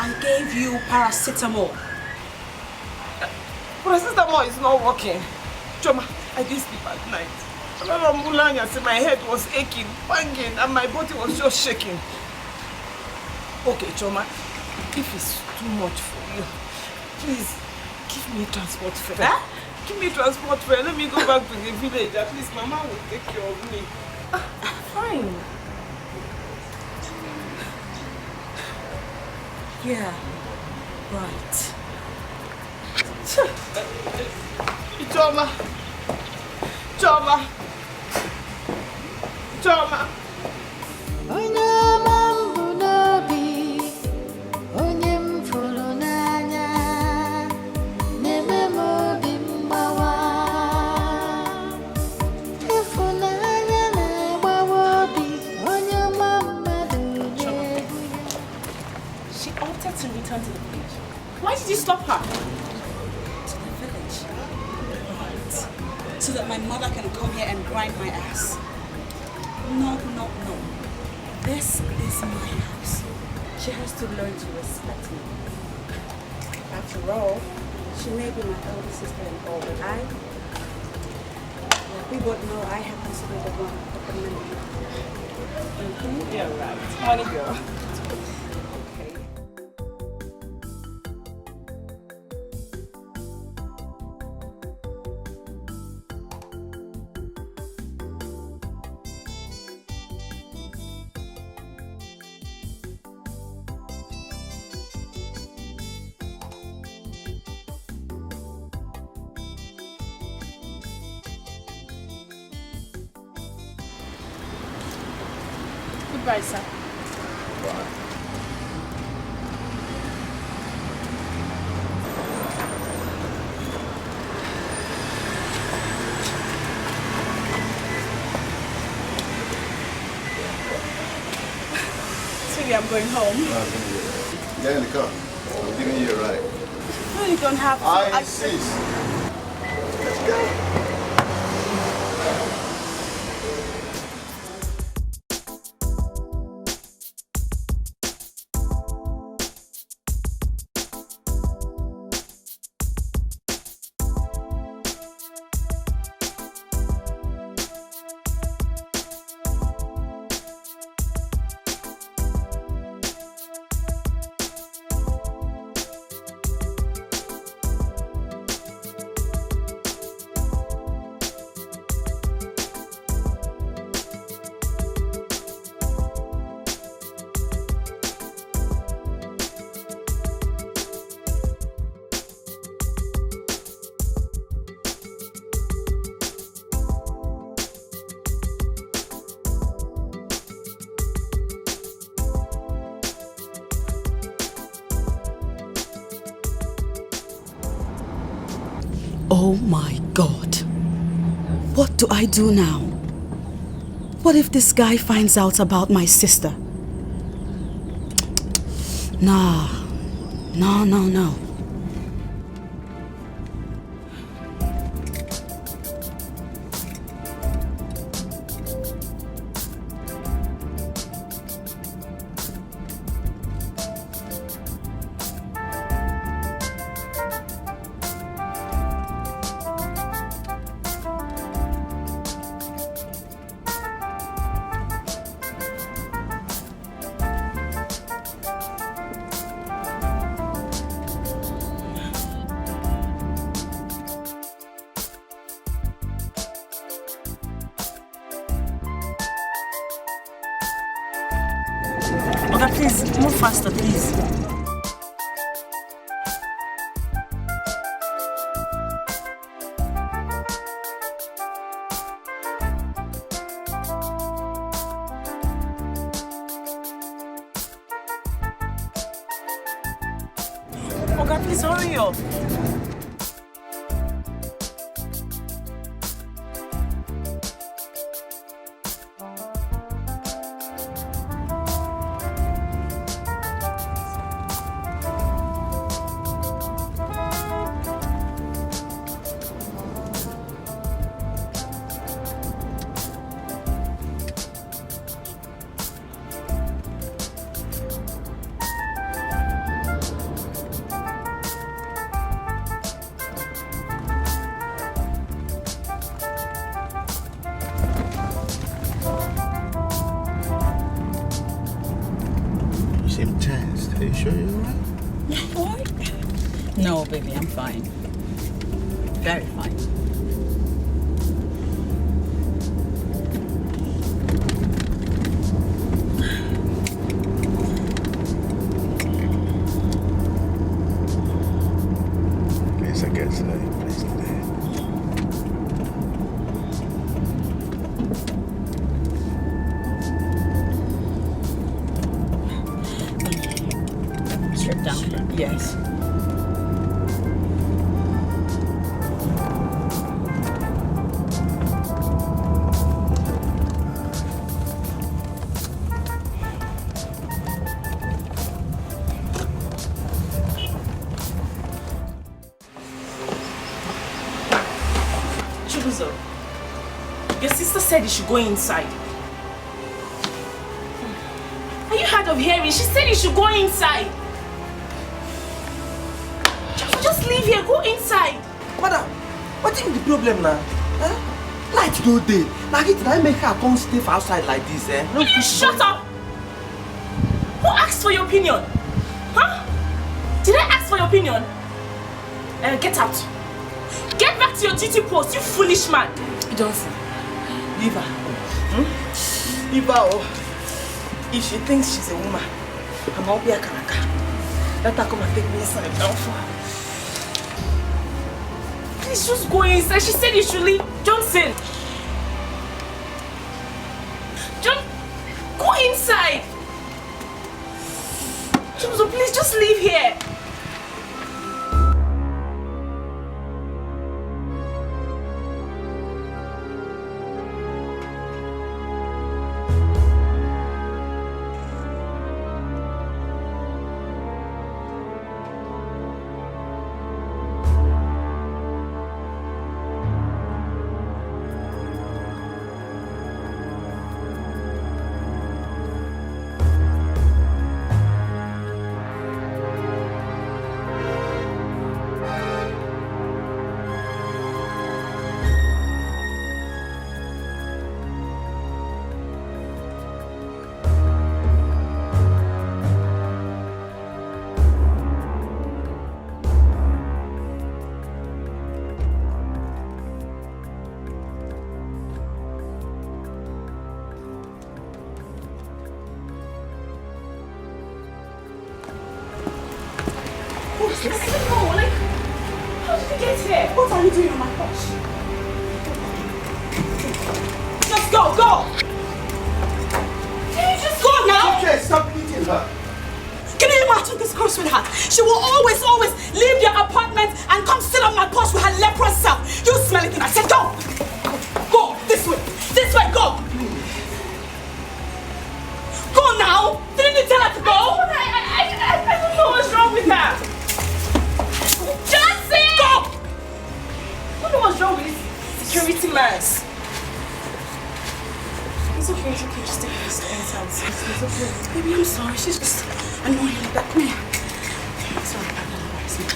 [SPEAKER 2] I gave you paracetamol.
[SPEAKER 9] Paracetamol is not working. Choma, I didn't sleep at night. My head was aching, banging, and my body was just shaking. Okay, Choma, if it's too much for you, please Give me transport fare. Huh? Give me transport fare. Let me go back to the village. At least Mama will take care of me. Fine. Yeah. Right. Choma. Choma. Choma. To return to the village. Why did you stop her? To the village? Right. So that my mother can come here and grind my ass. No. This is my house. She has to learn to respect me. After all, she may be my elder sister and all, but we both know I happen to be the one with the money. Okay? Yeah, right. Money girl. Goodbye, sir.
[SPEAKER 13] Bye.
[SPEAKER 2] Sweetie, I'm going home.
[SPEAKER 13] Get in the car. I'm giving you a ride.
[SPEAKER 2] No, you don't have to.
[SPEAKER 13] I insist. Let's go.
[SPEAKER 2] Oh my God. What do I do now? What if this guy finds out about my sister? No.
[SPEAKER 9] Oga, please, move faster, please. Oga, please hurry up.
[SPEAKER 13] You seem tensed. Are you sure you're alright?
[SPEAKER 2] What? No, baby, I'm fine. Very fine.
[SPEAKER 13] Please, I guess please today.
[SPEAKER 2] Straight down. Yes.
[SPEAKER 9] Your sister said you should go inside. Are you hard of hearing? She said you should go inside. Just leave here, go inside.
[SPEAKER 12] Madam, what is the problem now? Light no day. Now did I make her come stay for outside like this, eh?
[SPEAKER 9] Will you shut up? Who asked for your opinion? Huh? Did I ask for your opinion? Get out. Get back to your duty post, you foolish man.
[SPEAKER 2] Johnson,
[SPEAKER 9] leave her. Leave her. If she thinks she's a woman, I'm not be a karaka. Let her come and take me inside now for her. Please just go inside. She said you should leave. Johnson. Go inside. Johnson, please just leave here. What are you doing on my porch? Just go! Can you just go now?
[SPEAKER 12] Okay, stop beating her.
[SPEAKER 2] Can you imagine this girl, sweetheart? She will always leave your apartment and come sit on my porch with her leprous self. You smell it, and I said go! Go! This way, go! Go now! Didn't you tell her to go?
[SPEAKER 9] I don't know what's wrong with her. Johnson!
[SPEAKER 2] Go!
[SPEAKER 9] I don't know what's wrong with this security man. It's okay, just take this inside. It's okay.
[SPEAKER 2] Baby, I'm sorry, she's just annoying like that. Come here. I'm sorry, I'm not embarrassing.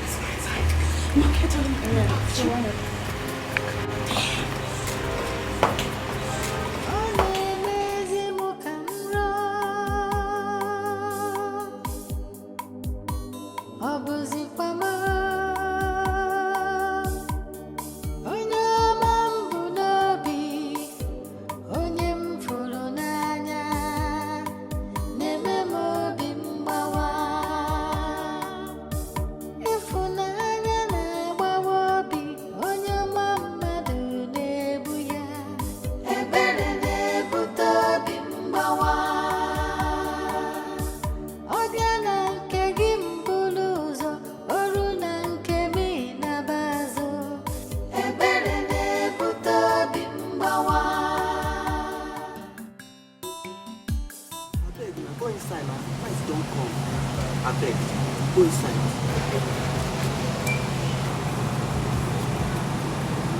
[SPEAKER 2] It's fine. I'm okay, darling.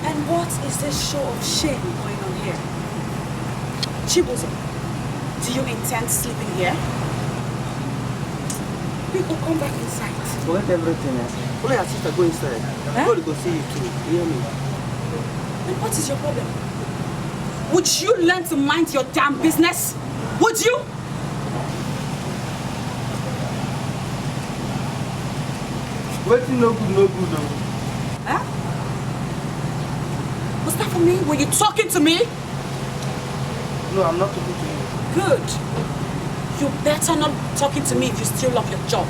[SPEAKER 2] And what is this show of shame going on here? Chibuzo, do you intend sleeping here? People, come back inside.
[SPEAKER 12] Forget everything else. Only your sister go inside. I'm going to go see you too. You hear me?
[SPEAKER 2] And what is your problem? Would you learn to mind your damn business? Would you?
[SPEAKER 12] Waiting no good, no.
[SPEAKER 2] Huh? Was that for me? Were you talking to me?
[SPEAKER 16] No, I'm not talking to you.
[SPEAKER 2] Good. You better not be talking to me if you still love your job.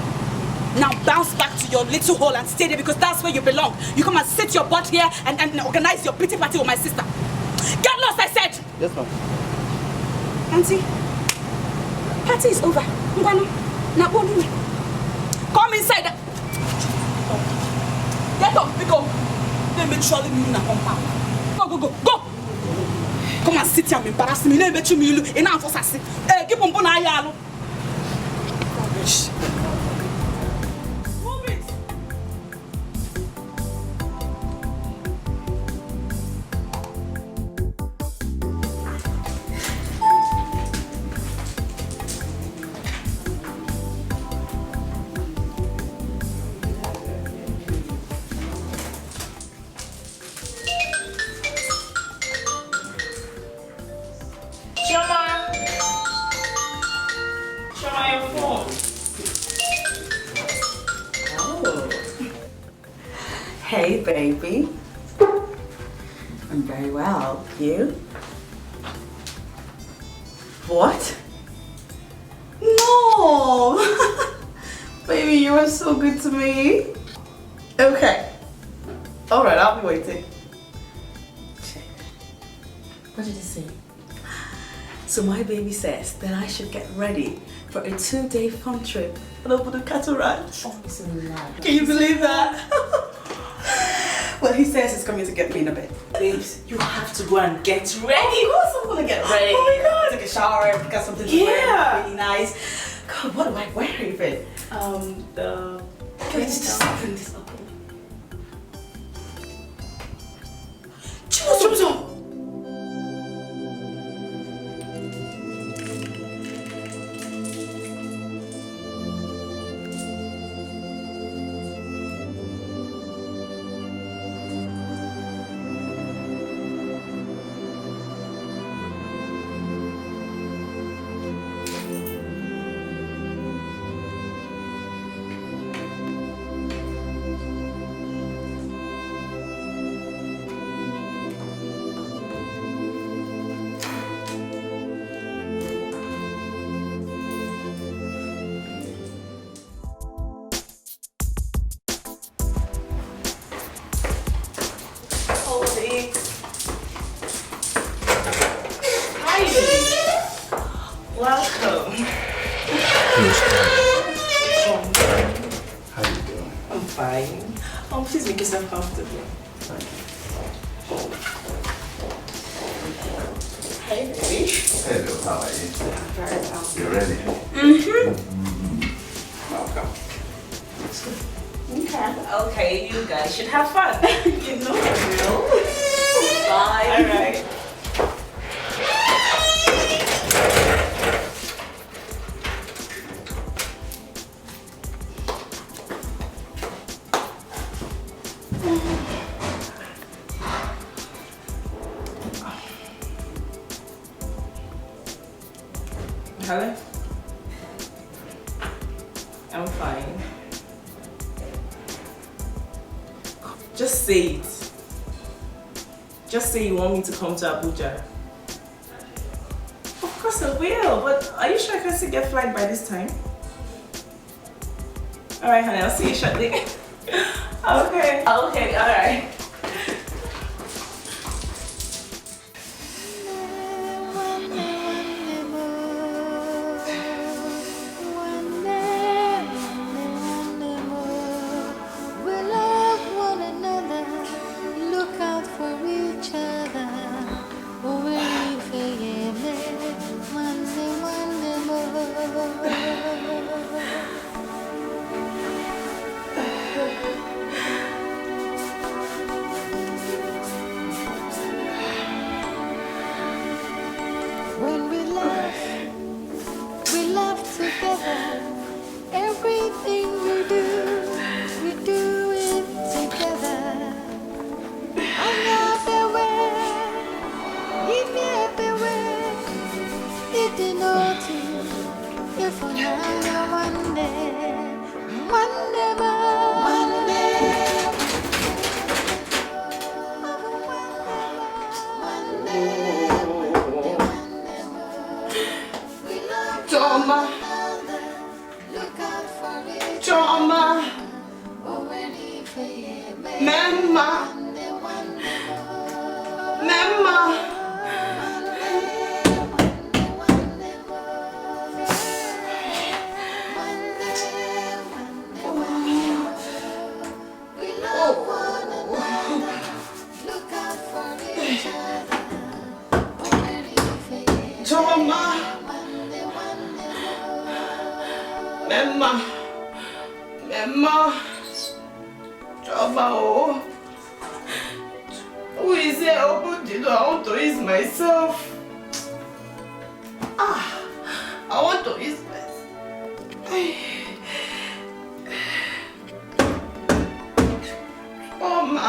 [SPEAKER 2] Now bounce back to your little hole and stay there because that's where you belong. You come and sit your butt here and organize your pity party with my sister. Get lost, I said!
[SPEAKER 16] Yes, ma'am.
[SPEAKER 2] Auntie, party is over. Now go do it. Come inside. Get up, go. Let me trolley me in a compound. Go. Come and sit here and embarrass me. Let me you me enough for sassy. Hey, keep on putting ayalo. Rubbish.
[SPEAKER 3] Hey, baby. I'm very well. You? What? No! Baby, you are so good to me. Okay. Alright, I'll be waiting. What did he say? So my baby says that I should get ready for a 2-day fun trip over the cattle ranch. Oh, it's in love. Can you believe that? Well, he says he's coming to get me in a bit. Babes, you have to go and get ready. Of course I'm gonna get ready. Oh my god. Take a shower, got something to wear. Really nice. God, what do I wear even? Let's just open this up. Choose. Welcome.
[SPEAKER 13] How you doing?
[SPEAKER 3] I'm fine. Please make yourself comfortable. Hey, baby.
[SPEAKER 13] Hello, how are you?
[SPEAKER 3] Very well.
[SPEAKER 13] You ready?
[SPEAKER 3] Welcome. Okay, you guys should have fun. You know the drill. Bye. All right. Helen? I'm fine. Just say it. Just say you want me to come to Abuja. Of course I will, but are you sure I can still get flight by this time? Alright, honey, I'll see you shortly. Okay, alright.
[SPEAKER 9] Choma. Choma. Memma. Memma. Choma. Memma. Memma. Choma, oh. Who is here? Open the door. I want to ease myself. I want to ease myself. Choma.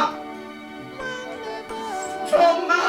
[SPEAKER 9] Choma.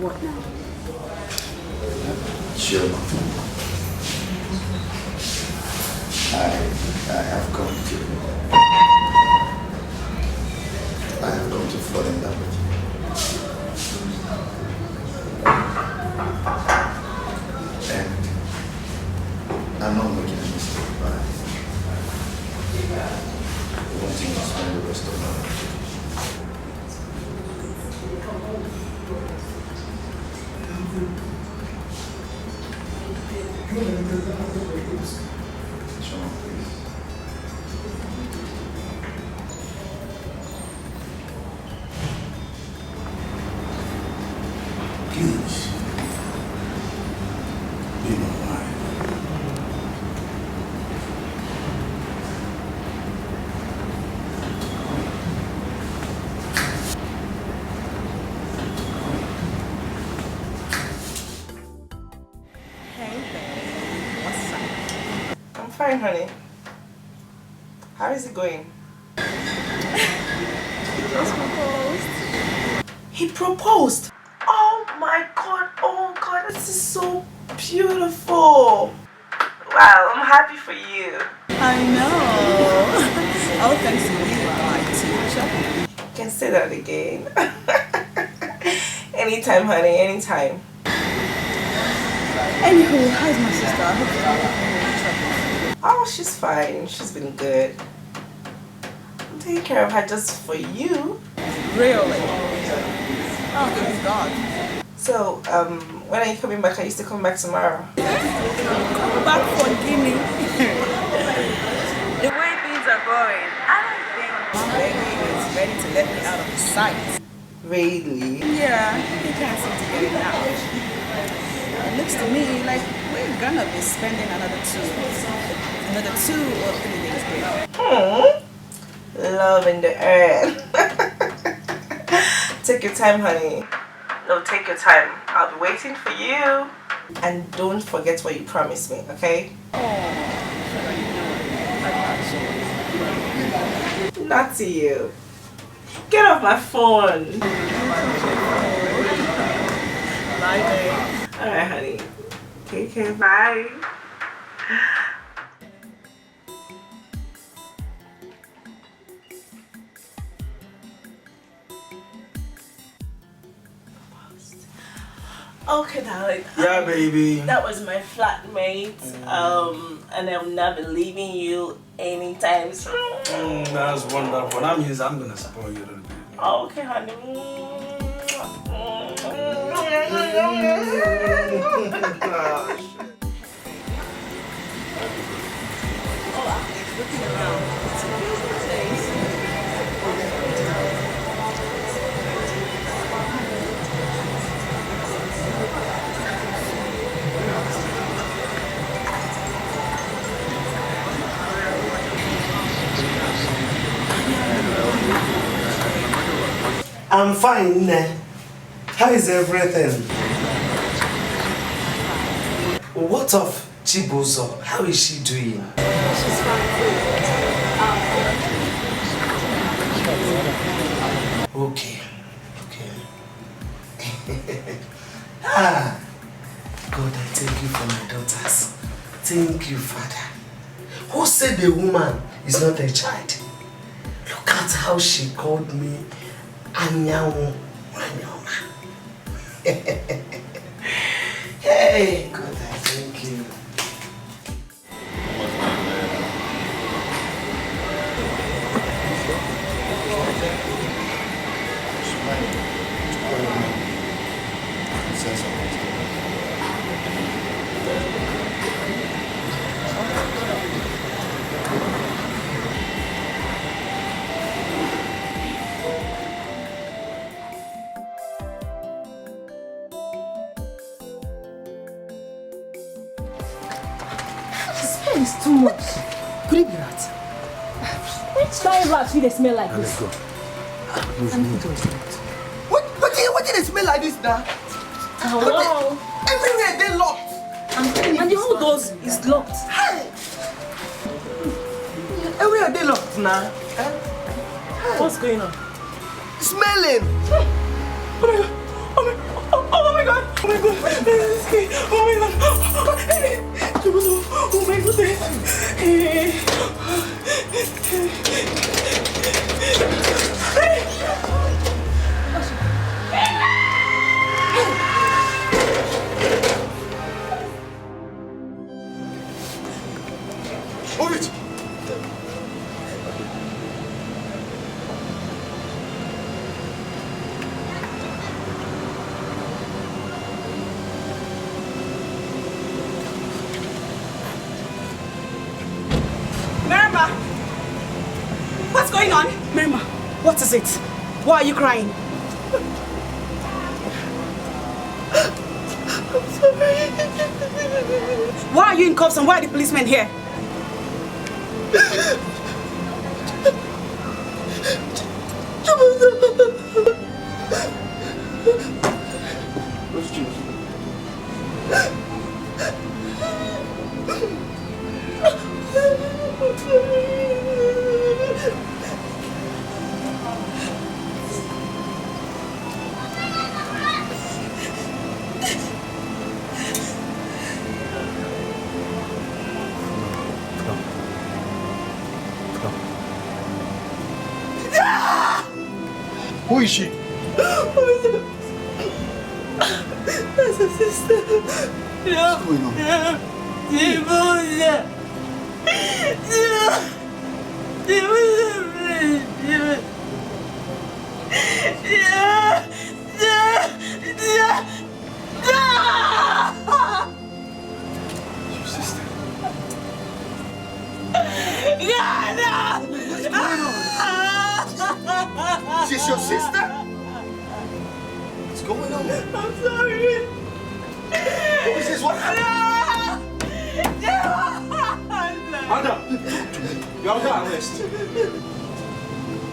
[SPEAKER 2] What now?
[SPEAKER 19] Sure. I have come to fall in love with you. And I'm not making a mistake by wanting to spend the rest of my life.
[SPEAKER 9] Fine, honey. How is it going?
[SPEAKER 20] He just proposed.
[SPEAKER 9] He proposed? Oh my god, this is so beautiful. Wow, I'm happy for you.
[SPEAKER 20] I know. All thanks to you, my teacher.
[SPEAKER 9] You can say that again. Anytime, honey, anytime.
[SPEAKER 20] Anywho, how's my sister? I hope she's not having any trouble.
[SPEAKER 9] Oh, she's fine. She's been good.
[SPEAKER 3] taking care of her just for you.
[SPEAKER 2] Really? Oh, thank God.
[SPEAKER 3] So, when are you coming back? I used to come back tomorrow.
[SPEAKER 2] Come back for Guinea.
[SPEAKER 3] The way things are going, I don't think Becky is ready to let me out of his sight. Really?
[SPEAKER 2] Yeah, he can't seem to get it out. It looks to me like we're gonna be spending another 2 or 3 days here.
[SPEAKER 3] Love in the air. Take your time, honey. No, take your time. I'll be waiting for you. And don't forget what you promised me, okay? Not to you. Get off my phone. Bye, babe. Alright, honey. Take care. Bye. Okay, darling.
[SPEAKER 16] Yeah, baby.
[SPEAKER 3] That was my flatmate. And I'm not leaving you anytime soon.
[SPEAKER 16] That's wonderful. That means I'm gonna support you a little bit.
[SPEAKER 3] Okay, honey. Looking around. It's a beautiful place.
[SPEAKER 12] I'm fine. How is everything? What of Chibuzo? How is she doing?
[SPEAKER 20] She's fine.
[SPEAKER 12] Okay. God, I thank you for my daughters. Thank you, Father. Who said a woman is not a child? Look at how she called me Anyanwu Wanyoma. Hey, God, I thank you.
[SPEAKER 9] It's too much. Could it be rat?
[SPEAKER 15] Which kind of rat will they smell like
[SPEAKER 1] Let's
[SPEAKER 15] this?
[SPEAKER 1] go.
[SPEAKER 12] What did it smell like this now?
[SPEAKER 15] Hello?
[SPEAKER 12] Everywhere they locked.
[SPEAKER 9] And the whole doors is locked.
[SPEAKER 12] Hey! Everywhere they locked now.
[SPEAKER 9] What's going on?
[SPEAKER 12] Smelling.
[SPEAKER 9] Oh my god! Oh my god! Oh my god! Oh my goodness!
[SPEAKER 12] Move it!
[SPEAKER 2] Merima! What's going on? Merima, what is it? Why are you crying?
[SPEAKER 9] I'm sorry.
[SPEAKER 2] Why are you in cuffs and why are the policemen here?
[SPEAKER 1] Who is she?
[SPEAKER 9] That's her sister.
[SPEAKER 1] What's going on?
[SPEAKER 12] Is this your sister? What's going on?
[SPEAKER 9] I'm sorry.
[SPEAKER 12] Who is this? What happened?
[SPEAKER 16] Madam, you are under arrest.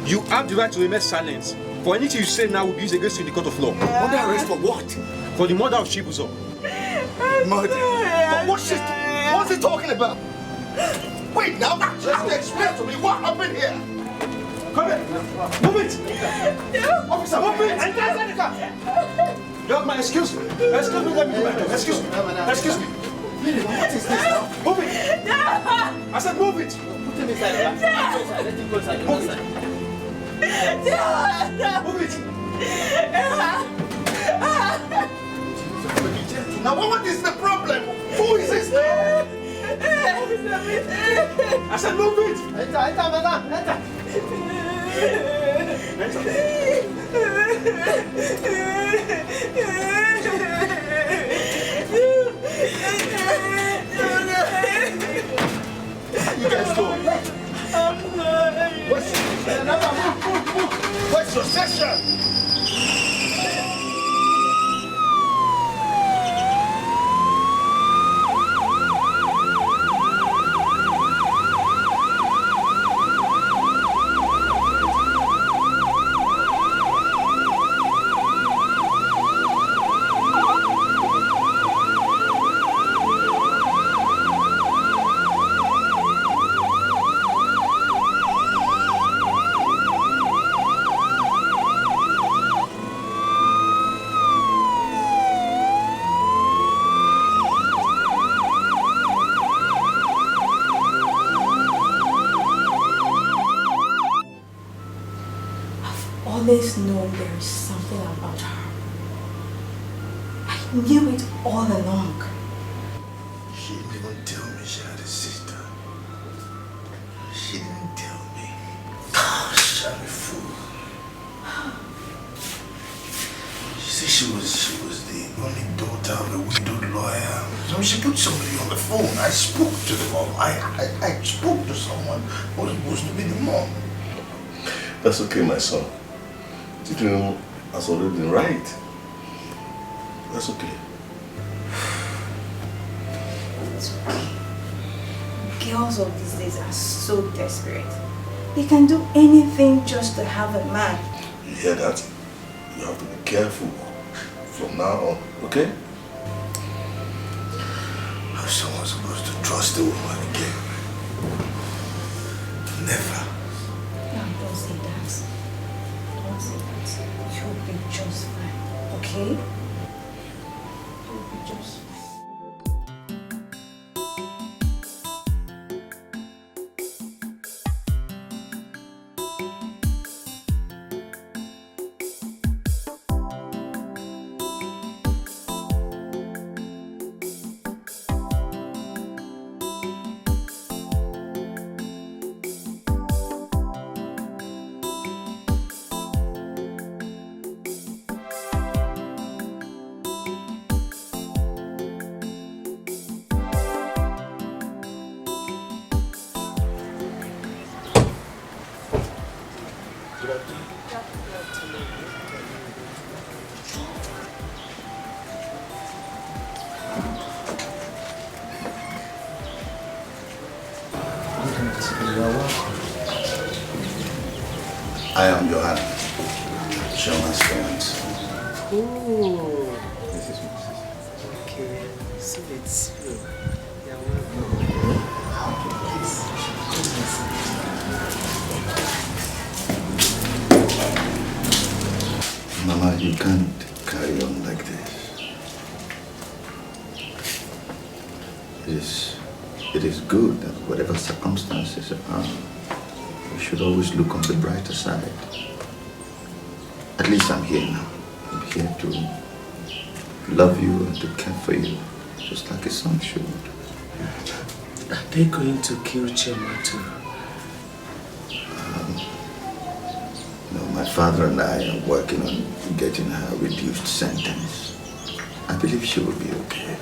[SPEAKER 16] You have the right to remain silent. For anything you say now will be used against you in the court of law.
[SPEAKER 12] Under arrest for what?
[SPEAKER 16] For the murder of Chibuzo.
[SPEAKER 12] Murder? But what's he talking about? Wait, now just explain to me what happened here.
[SPEAKER 16] Come here. Move it. Officer, move it. Enter inside the car. Young man, excuse me. Excuse me, let me do my job. Excuse me. Excuse me.
[SPEAKER 12] What is this now?
[SPEAKER 16] Move it. I said move it.
[SPEAKER 12] Put him inside. Let him go inside.
[SPEAKER 16] Move it. Move it.
[SPEAKER 12] Now what is the problem? Who is this now?
[SPEAKER 16] I said move it.
[SPEAKER 12] Enter, madam. Enter. You guys go.
[SPEAKER 9] I'm sorry.
[SPEAKER 12] What's your session?
[SPEAKER 20] Always known there is something about her. I knew it all along.
[SPEAKER 13] She didn't even tell me she had a sister. She didn't tell me. Gosh, I'm a fool. She said she was the only daughter of a widowed lawyer. So she put somebody on the phone. I spoke to the mom. I spoke to someone who was supposed to be the mom. That's okay, my son. Tito has already been right. That's okay.
[SPEAKER 20] It's okay. Girls of these days are so desperate. They can do anything just to have a man.
[SPEAKER 13] You hear that? You have to be careful from now on, okay? How's someone supposed to trust a woman again? Never.
[SPEAKER 20] No, don't say that. Don't say that. You'll be just fine, okay? You'll be just fine.
[SPEAKER 13] I am Johanna, Sherman's parents.
[SPEAKER 16] Oh, this is my sister. Okay, so it's you. Yeah,
[SPEAKER 13] Mama, you can't carry on like this. It is good that whatever circumstances are, we should always look on the brighter side. At least I'm here now. I'm here to love you and to care for you, just like a son should.
[SPEAKER 16] Are they going to kill Chema too?
[SPEAKER 11] No, my father and I are working on getting her a reduced sentence. I believe she will be okay.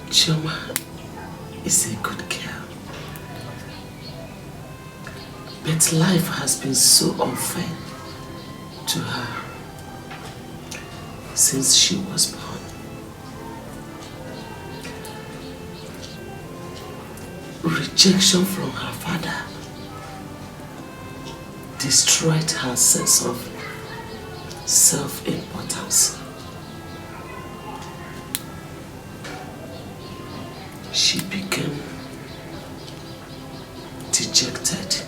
[SPEAKER 3] Chioma is a good girl. But life has been so unfair to her since she was born. Rejection from her father destroyed her sense of self-importance. She became dejected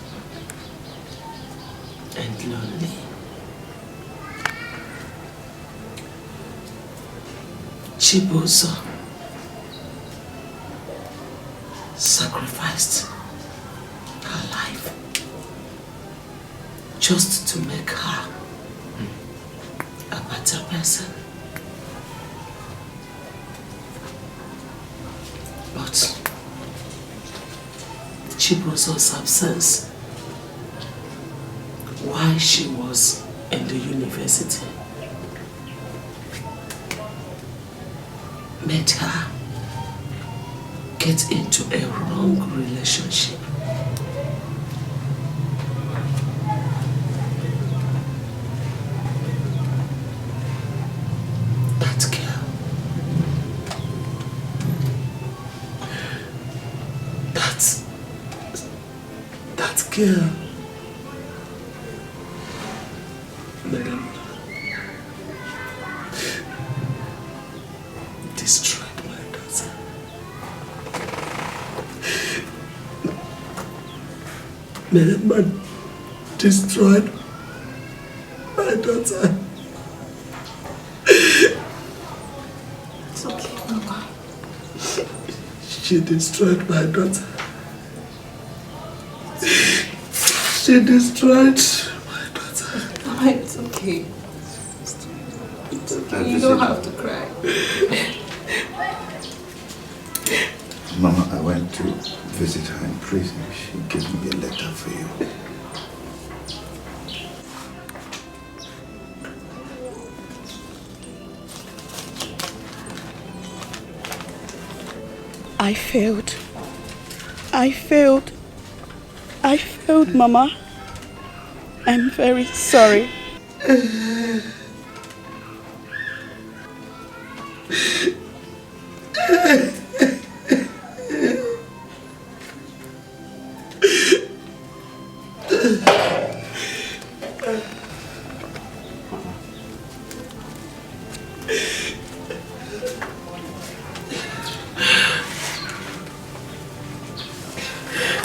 [SPEAKER 3] and lonely. Chibuzo sacrificed her life just to make her a better person. But Chibuzo's absence while she was in the university made her get into a wrong relationship. That girl, that girl, madam, destroyed my daughter. Madam destroyed my daughter.
[SPEAKER 20] It's okay, Mama.
[SPEAKER 3] She destroyed my daughter. She destroyed my daughter.
[SPEAKER 20] Mama, it's okay. It's okay. You don't have to cry.
[SPEAKER 11] Mama, I went to visit her in prison. She gave me a letter for you.
[SPEAKER 2] I failed. I failed. I failed, Mama. I'm very sorry.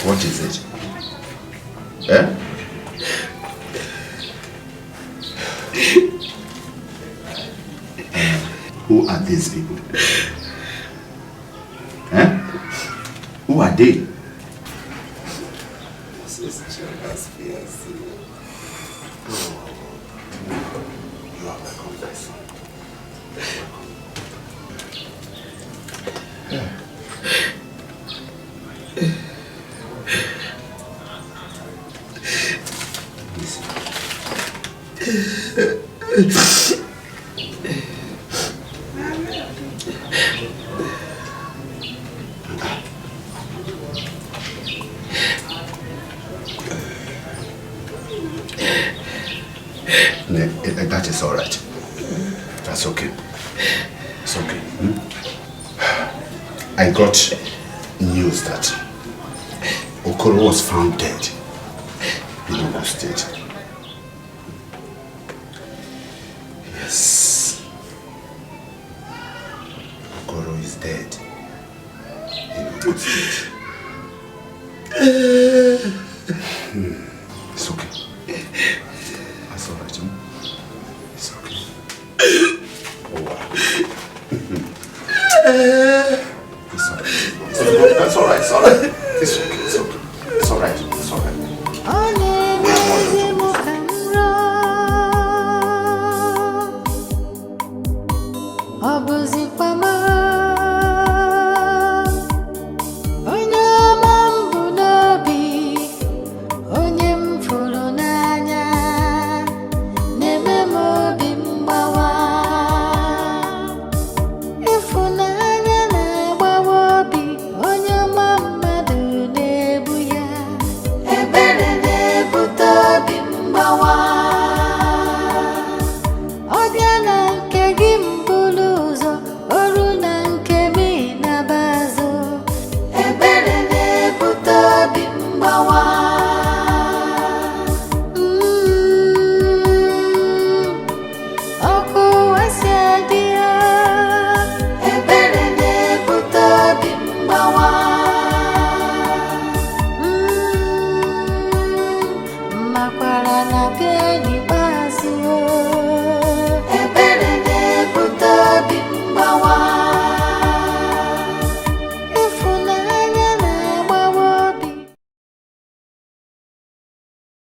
[SPEAKER 11] What is it? Eh? Who are these people? Eh? Who are they?
[SPEAKER 3] This is Chioma's fiancé.
[SPEAKER 11] You are welcome, my son. That is all right. That's okay. It's okay. I got news that Okoro was found dead in Ogun State. Yes. Okoro is dead in Ogun State. It's okay. That's all right. It's okay. Oh, wow. It's all right. That's all right. It's all right. It's okay. It's okay. It's all right. It's all right.
[SPEAKER 5] again.